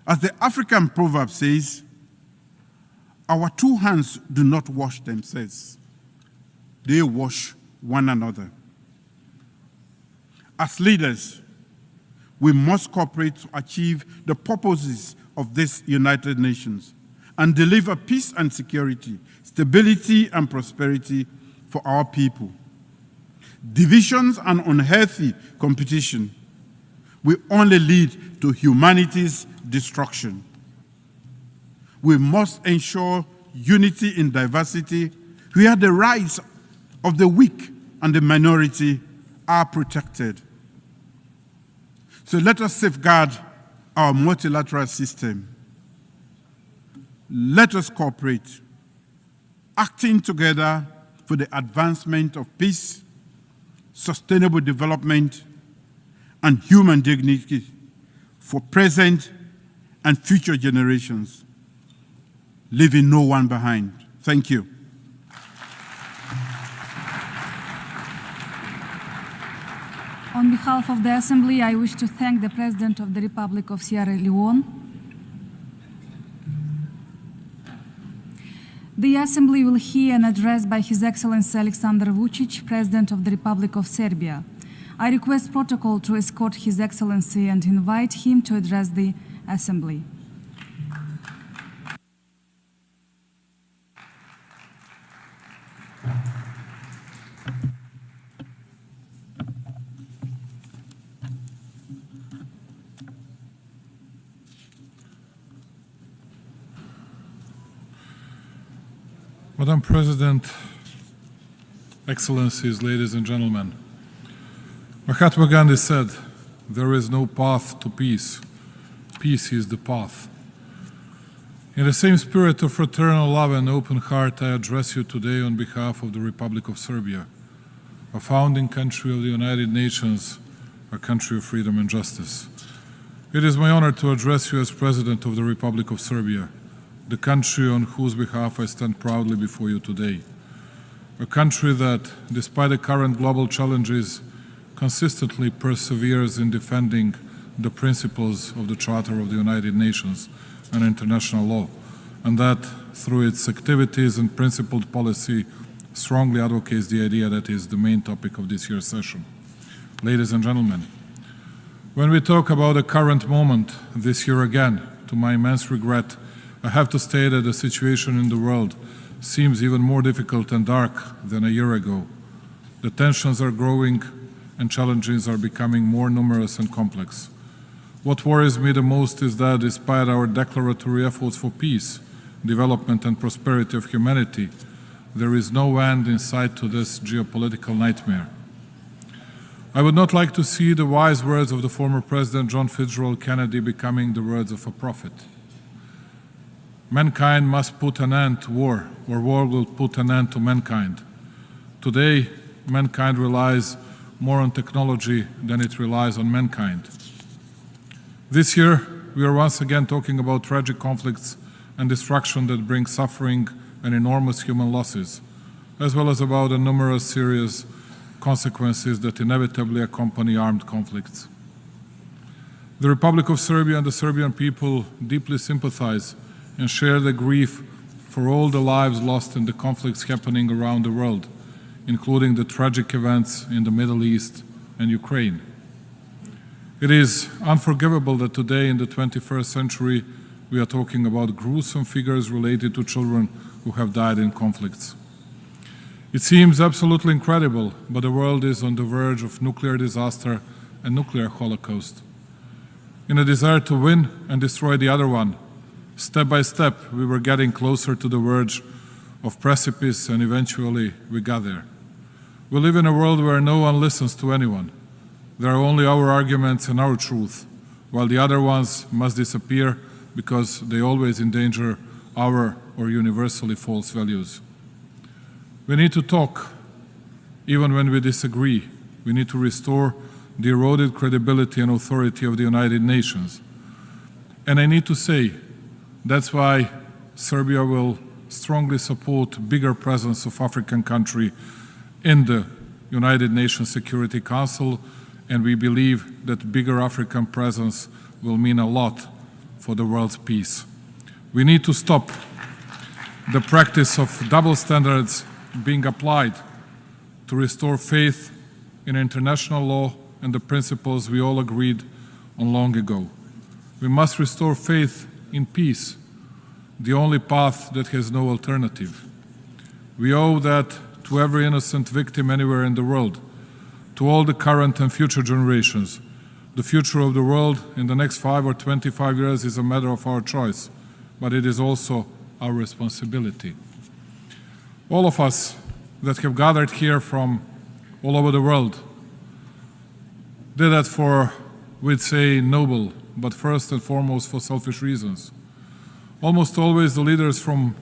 As the African proverb says, our two hands do not wash themselves, they wash one another. As leaders, we must cooperate to achieve the purposes of this United Nations and deliver peace and security, stability and prosperity for our people. Divisions and unhealthy competition will only lead to humanity's destruction. We must ensure unity in diversity, where the rights of the weak and the minority are protected. So let us safeguard our multilateral system. Let us cooperate, acting together for the advancement of peace, sustainable development, and human dignity for present and future generations, leaving no one behind. Thank you. On behalf of the Assembly, I wish to thank the President of the Republic of Sierra Leone. The Assembly will hear an address by His Excellency Alexander Vučić, President of the Republic of Serbia. I request protocol to escort His Excellency and invite him to address the Assembly. Madam President, Excellencies, ladies and gentlemen, Mahatma Gandhi said, "There is no path to peace. Peace is the path." In the same spirit of fraternal love and open heart, I address you today on behalf of the Republic of Serbia, a founding country of the United Nations, a country of freedom and justice. It is my honor to address you as President of the Republic of Serbia, the country on whose behalf I stand proudly before you today. A country that, despite the current global challenges, consistently perseveres in defending the principles of the Charter of the United Nations and international law, and that, through its activities and principled policy, strongly advocates the idea that is the main topic of this year's session. Ladies and gentlemen, when we talk about the current moment this year again, to my immense regret, I have to state that the situation in the world seems even more difficult and dark than a year ago. The tensions are growing and challenges are becoming more numerous and complex. What worries me the most is that despite our declaratory efforts for peace, development and prosperity of humanity, there is no end in sight to this geopolitical nightmare. I would not like to see the wise words of the former President John Fitzgerald Kennedy becoming the words of a prophet. Mankind must put an end to war, or war will put an end to mankind. Today, mankind relies more on technology than it relies on mankind. This year, we are once again talking about tragic conflicts and destruction that bring suffering and enormous human losses, as well as about the numerous serious consequences that inevitably accompany armed conflicts. The Republic of Serbia and the Serbian people deeply sympathize and share the grief for all the lives lost in the conflicts happening around the world, including the tragic events in the Middle East and Ukraine. It is unforgivable that today, in the 21st century, we are talking about gruesome figures related to children who have died in conflicts. It seems absolutely incredible, but the world is on the verge of nuclear disaster and nuclear holocaust. In a desire to win and destroy the other one, step by step, we were getting closer to the verge of precipice, and eventually we got there. We live in a world where no one listens to anyone. There are only our arguments and our truth, while the other ones must disappear because they always endanger our or universally false values. We need to talk, even when we disagree. We need to restore the eroded credibility and authority of the United Nations. And I need to say, that's why Serbia will strongly support bigger presence of African country in the United Nations Security Council, and we believe that bigger African presence will mean a lot for the world's peace. We need to stop the practice of double standards being applied to restore faith in international law and the principles we all agreed on long ago. We must restore faith in peace, the only path that has no alternative. We owe that to every innocent victim anywhere in the world, to all the current and future generations. The future of the world in the next 5 or 25 years is a matter of our choice, but it is also our responsibility. All of us that have gathered here from all over the world did that for, we'd say, noble, but first and foremost for selfish reasons. Almost always the leaders from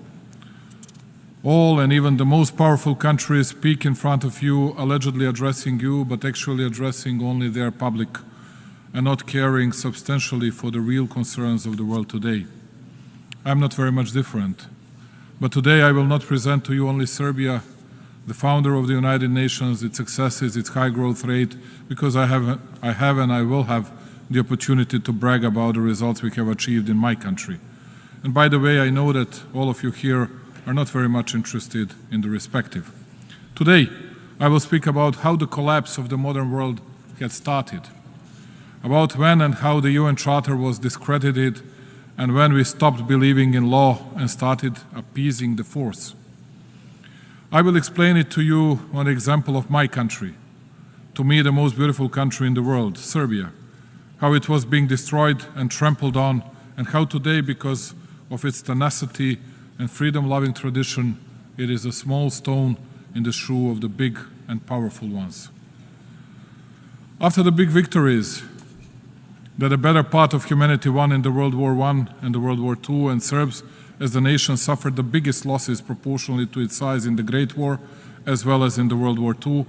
all and even the most powerful countries speak in front of you, allegedly addressing you, but actually addressing only their public and not caring substantially for the real concerns of the world today. I'm not very much different. But today I will not present to you only Serbia, the founder of the United Nations, its successes, its high growth rate, because I have and I will have the opportunity to brag about the results we have achieved in my country. And by the way, I know that all of you here are not very much interested in the respective. Today, I will speak about how the collapse of the modern world had started, about when and how the UN Charter was discredited, and when we stopped believing in law and started appeasing the force. I will explain it to you on the example of my country, to me the most beautiful country in the world, Serbia, how it was being destroyed and trampled on, and how today, because of its tenacity and freedom-loving tradition, it is a small stone in the shoe of the big and powerful ones. After the big victories that a better part of humanity won in the World War I and the World War II, and Serbs as the nation suffered the biggest losses proportionally to its size in the Great War as well as in the World War II,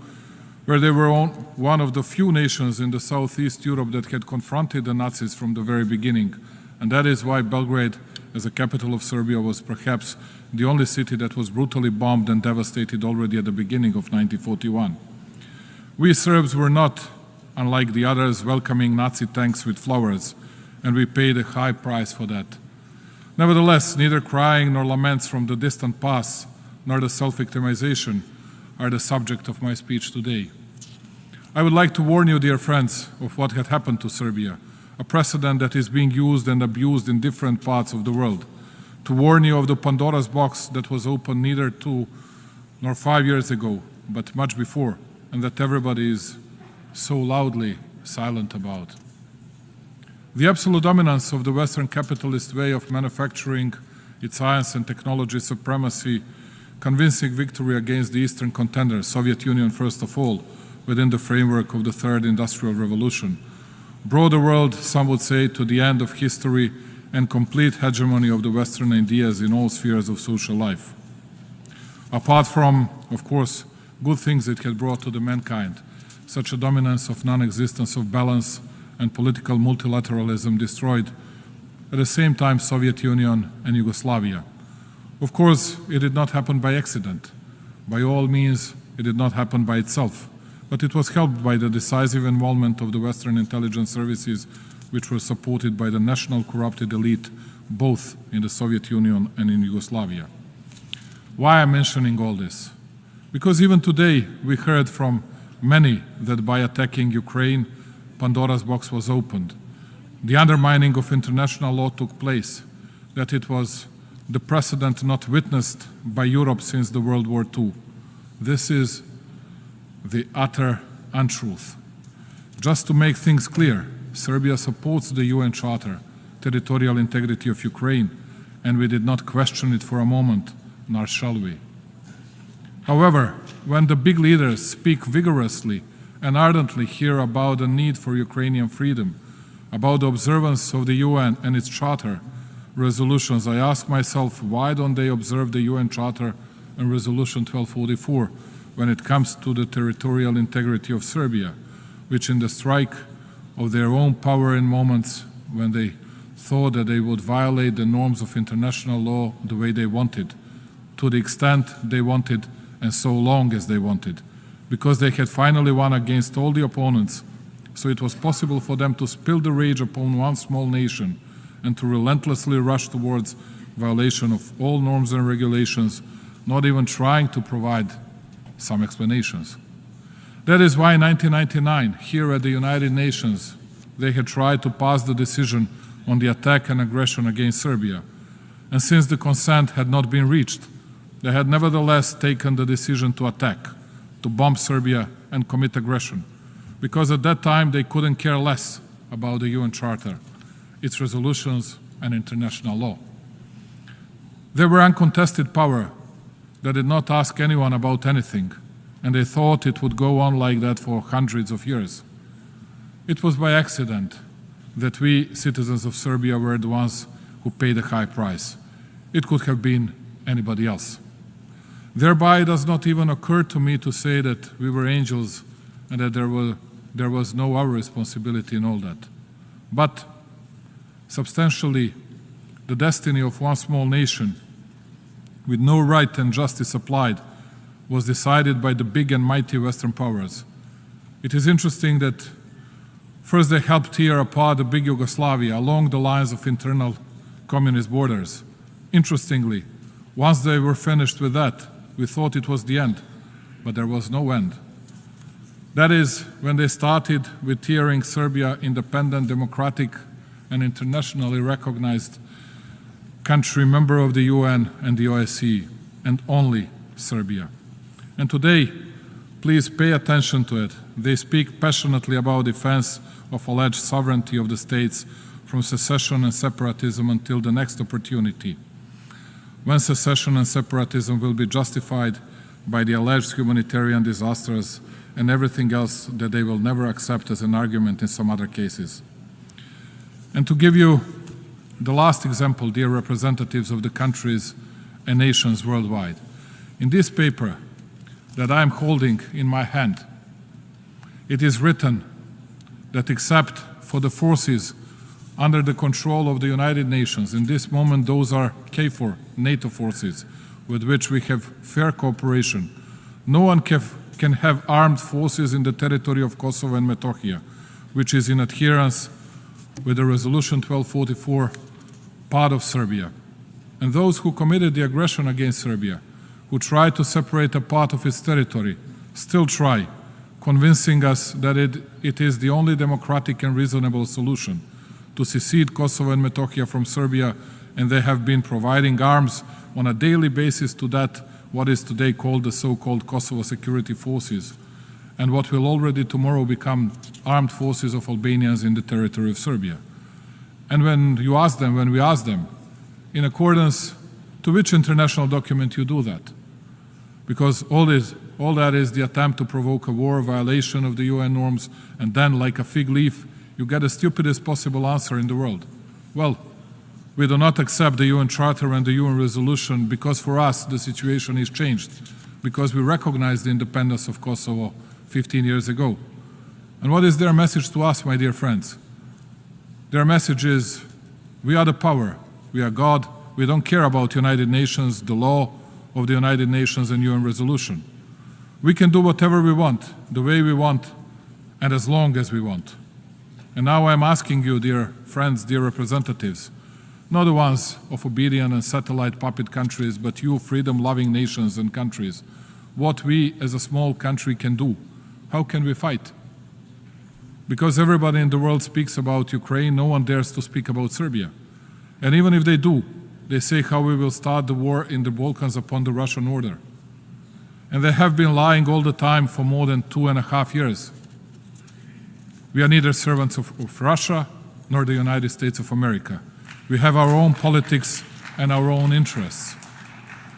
where they were one of the few nations in the Southeast Europe that had confronted the Nazis from the very beginning. And that is why Belgrade, as the capital of Serbia, was perhaps the only city that was brutally bombed and devastated already at the beginning of 1941. We Serbs were not, unlike the others, welcoming Nazi tanks with flowers, and we paid a high price for that. Nevertheless, neither crying nor laments from the distant past, nor the self-victimization are the subject of my speech today. I would like to warn you, dear friends, of what had happened to Serbia, a precedent that is being used and abused in different parts of the world. To warn you of the Pandora's box that was opened neither 2 nor 5 years ago, but much before, and that everybody is so loudly silent about. The absolute dominance of the Western capitalist way of manufacturing, its science and technology supremacy, convincing victory against the Eastern contenders, Soviet Union first of all, within the framework of the Third Industrial Revolution, brought the world, some would say, to the end of history and complete hegemony of the Western ideas in all spheres of social life. Apart from, of course, good things it had brought to the mankind, such a dominance of non-existence of balance and political multilateralism destroyed at the same time Soviet Union and Yugoslavia. Of course, it did not happen by accident. By all means, it did not happen by itself, but it was helped by the decisive involvement of the Western intelligence services, which were supported by the national corrupted elite, both in the Soviet Union and in Yugoslavia. Why am I mentioning all this? Because even today we heard from many that by attacking Ukraine, Pandora's box was opened. The undermining of international law took place, that it was the precedent not witnessed by Europe since the World War II. This is the utter untruth. Just to make things clear, Serbia supports the UN Charter, territorial integrity of Ukraine, and we did not question it for a moment, nor shall we. However, when the big leaders speak vigorously and ardently here about the need for Ukrainian freedom, about the observance of the UN and its Charter resolutions, I ask myself, why don't they observe the UN Charter and Resolution 1244 when it comes to the territorial integrity of Serbia, which in the strike of their own power in moments when they thought that they would violate the norms of international law the way they wanted, to the extent they wanted and so long as they wanted, because they had finally won against all the opponents, so it was possible for them to spill the rage upon one small nation and to relentlessly rush towards violation of all norms and regulations, not even trying to provide some explanations. That is why in 1999, here at the United Nations, they had tried to pass the decision on the attack and aggression against Serbia. And since the consent had not been reached, they had nevertheless taken the decision to attack, to bomb Serbia and commit aggression, because at that time they couldn't care less about the UN Charter, its resolutions and international law. They were uncontested power that did not ask anyone about anything, and they thought it would go on like that for hundreds of years. It was by accident that we, citizens of Serbia, were the ones who paid a high price. It could have been anybody else. Thereby, it does not even occur to me to say that we were angels and that there was no our responsibility in all that. But substantially, the destiny of one small nation with no right and justice applied was decided by the big and mighty Western powers. It is interesting that first they helped tear apart the big Yugoslavia along the lines of internal communist borders. Interestingly, once they were finished with that, we thought it was the end, but there was no end. That is when they started with tearing Serbia independent, democratic, and internationally recognized country, member of the UN and the OSCE, and only Serbia. And today, please pay attention to it. They speak passionately about defense of alleged sovereignty of the states from secession and separatism until the next opportunity, when secession and separatism will be justified by the alleged humanitarian disasters and everything else that they will never accept as an argument in some other cases. And to give you the last example, dear representatives of the countries and nations worldwide, in this paper that I am holding in my hand, it is written that except for the forces under the control of the United Nations, in this moment those are KFOR, NATO forces, with which we have fair cooperation, no one can have armed forces in the territory of Kosovo and Metohija, which is in adherence with the Resolution 1244, part of Serbia. And those who committed the aggression against Serbia, who tried to separate a part of its territory, still try, convincing us that it is the only democratic and reasonable solution to secede Kosovo and Metohija from Serbia, and they have been providing arms on a daily basis to that what is today called the so-called Kosovo security forces, and what will already tomorrow become armed forces of Albanians in the territory of Serbia. And when we ask them, in accordance to which international document you do that? Because all that is the attempt to provoke a war, violation of the UN norms, and then, like a fig leaf, you get the stupidest possible answer in the world. Well, we do not accept the UN Charter and the UN resolution because for us the situation is changed, because we recognize the independence of Kosovo 15 years ago. And what is their message to us, my dear friends? Their message is, we are the power, we are God, we don't care about United Nations, the law of the United Nations and UN resolution. We can do whatever we want, the way we want, and as long as we want. And now I'm asking you, dear friends, dear representatives, not the ones of obedient and satellite puppet countries, but you freedom-loving nations and countries what we as a small country can do. How can we fight? Because everybody in the world speaks about Ukraine, no one dares to speak about Serbia. And even if they do, they say how we will start the war in the Balkans upon the Russian order. And they have been lying all the time for more than 2.5 years. We are neither servants of Russia nor the United States of America. We have our own politics and our own interests.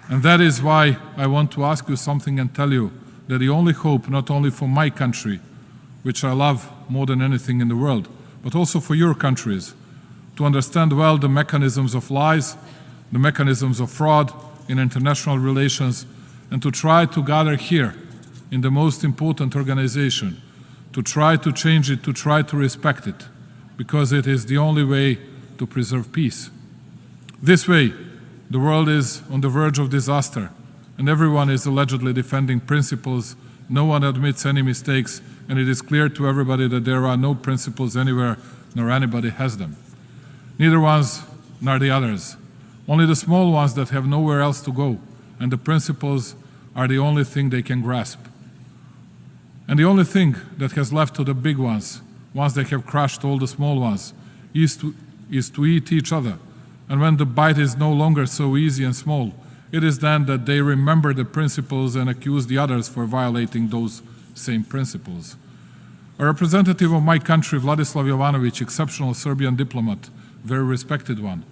And that is why I want to ask you something and tell you that the only hope, not only for my country, which I love more than anything in the world, but also for your countries, to understand well the mechanisms of lies, the mechanisms of fraud in international relations, and to try to gather here in the most important organization, to try to change it, to try to respect it, because it is the only way to preserve peace. This way, the world is on the verge of disaster, and everyone is allegedly defending principles. No one admits any mistakes, and it is clear to everybody that there are no principles anywhere, nor anybody has them. Neither ones nor the others. Only the small ones that have nowhere else to go, and the principles are the only thing they can grasp. And the only thing that has left to the big ones, once they have crushed all the small ones, is to eat each other. And when the bite is no longer so easy and small, it is then that they remember the principles and accuse the others for violating those same principles. A representative of my country, Vladislav Jovanovic, exceptional Serbian diplomat, very respected one,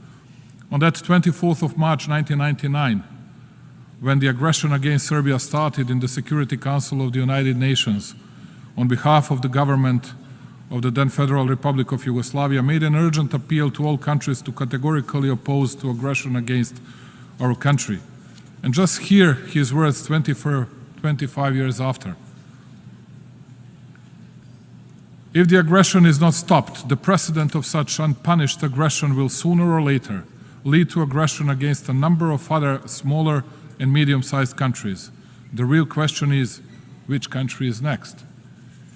on that 24th of March 1999, when the aggression against Serbia started in the Security Council of the United Nations, on behalf of the government of the then Federal Republic of Yugoslavia, made an urgent appeal to all countries to categorically oppose to aggression against our country. And just hear his words 25 years after. If the aggression is not stopped, the precedent of such unpunished aggression will sooner or later lead to aggression against a number of other smaller and medium-sized countries. The real question is, which country is next?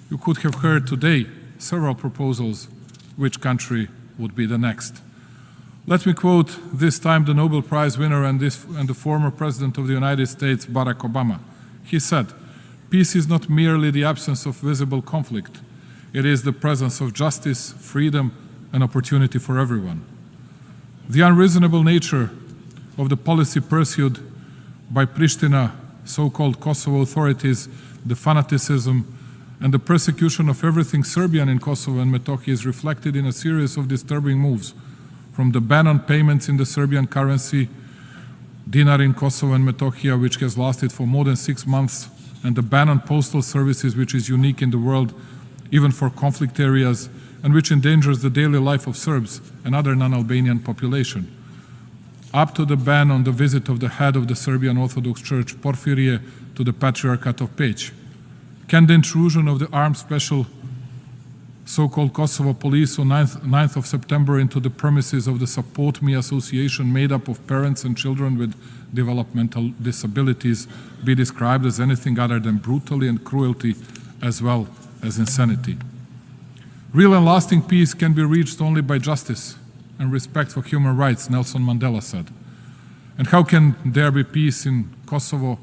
You could have heard today several proposals which country would be the next. Let me quote this time the Nobel Prize winner and the former President of the United States, Barack Obama. He said, "Peace is not merely the absence of visible conflict. It is the presence of justice, freedom, and opportunity for everyone." The unreasonable nature of the policy pursued by Pristina, so-called Kosovo authorities, the fanaticism, and the persecution of everything Serbian in Kosovo and Metohija is reflected in a series of disturbing moves, from the ban on payments in the Serbian currency, dinar in Kosovo and Metohija, which has lasted for more than 6 months, and the ban on postal services, which is unique in the world, even for conflict areas, and which endangers the daily life of Serbs and other non-Albanian population, up to the ban on the visit of the head of the Serbian Orthodox Church, Porfirije, to the Patriarchate of Peć. Can the intrusion of the armed special so-called Kosovo police on 9th of September into the premises of the Support Me Association, made up of parents and children with developmental disabilities, be described as anything other than brutality and cruelty, as well as insanity? Real and lasting peace can be reached only by justice and respect for human rights, Nelson Mandela said. And how can there be peace in Kosovo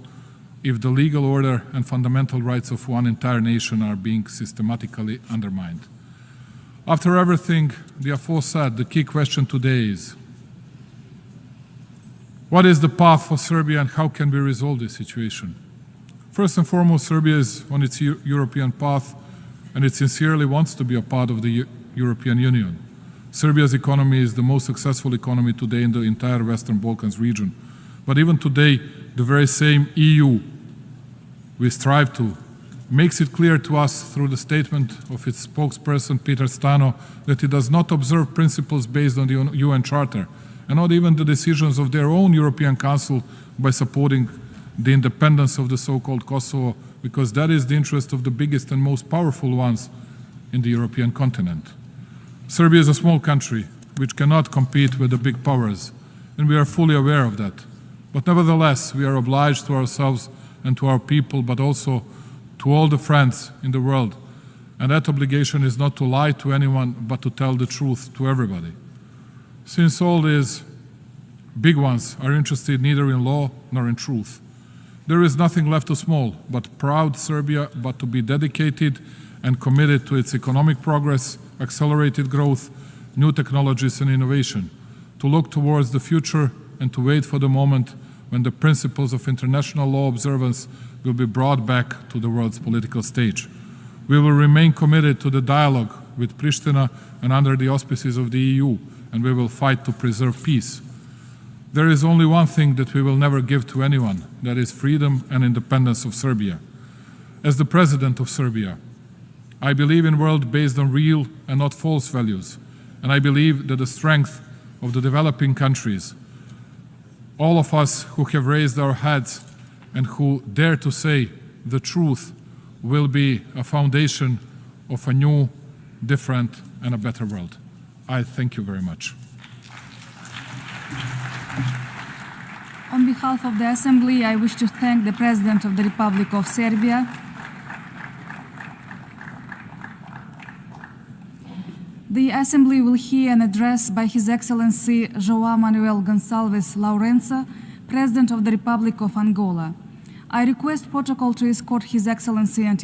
if the legal order and fundamental rights of one entire nation are being systematically undermined? After everything the aforesaid, the key question today is, what is the path for Serbia and how can we resolve this situation? First and foremost, Serbia is on its European path, and it sincerely wants to be a part of the European Union. Serbia's economy is the most successful economy today in the entire Western Balkans region. But even today, the very same EU we strive to makes it clear to us through the statement of its spokesperson, Peter Stano, that it does not observe principles based on the UN Charter, and not even the decisions of their own European Council by supporting the independence of the so-called Kosovo, because that is the interest of the biggest and most powerful ones in the European continent. Serbia is a small country which cannot compete with the big powers, and we are fully aware of that. But nevertheless, we are obliged to ourselves and to our people, but also to all the friends in the world. And that obligation is not to lie to anyone, but to tell the truth to everybody. Since all these big ones are interested neither in law nor in truth, There is nothing left to small but proud Serbia, but to be dedicated and committed to its economic progress, accelerated growth, new technologies and innovation, to look towards the future and to wait for the moment when the principles of international law observance will be brought back to the world's political stage. We will remain committed to the dialogue with Pristina and under the auspices of the EU, and we will fight to preserve peace. There is only one thing that we will never give to anyone, that is freedom and independence of Serbia. As the President of Serbia, I believe in a world based on real and not false values, and I believe that the strength of the developing countries, all of us who have raised our heads and who dare to say the truth, will be a foundation of a new, different, and a better world. I thank you very much. On behalf of the Assembly, I wish to thank the President of the Republic of Serbia, the Assembly will hear an address by His Excellency João Manuel Gonçalves Lourenço, President of the Republic of Angola. I request protocol to escort His Excellency and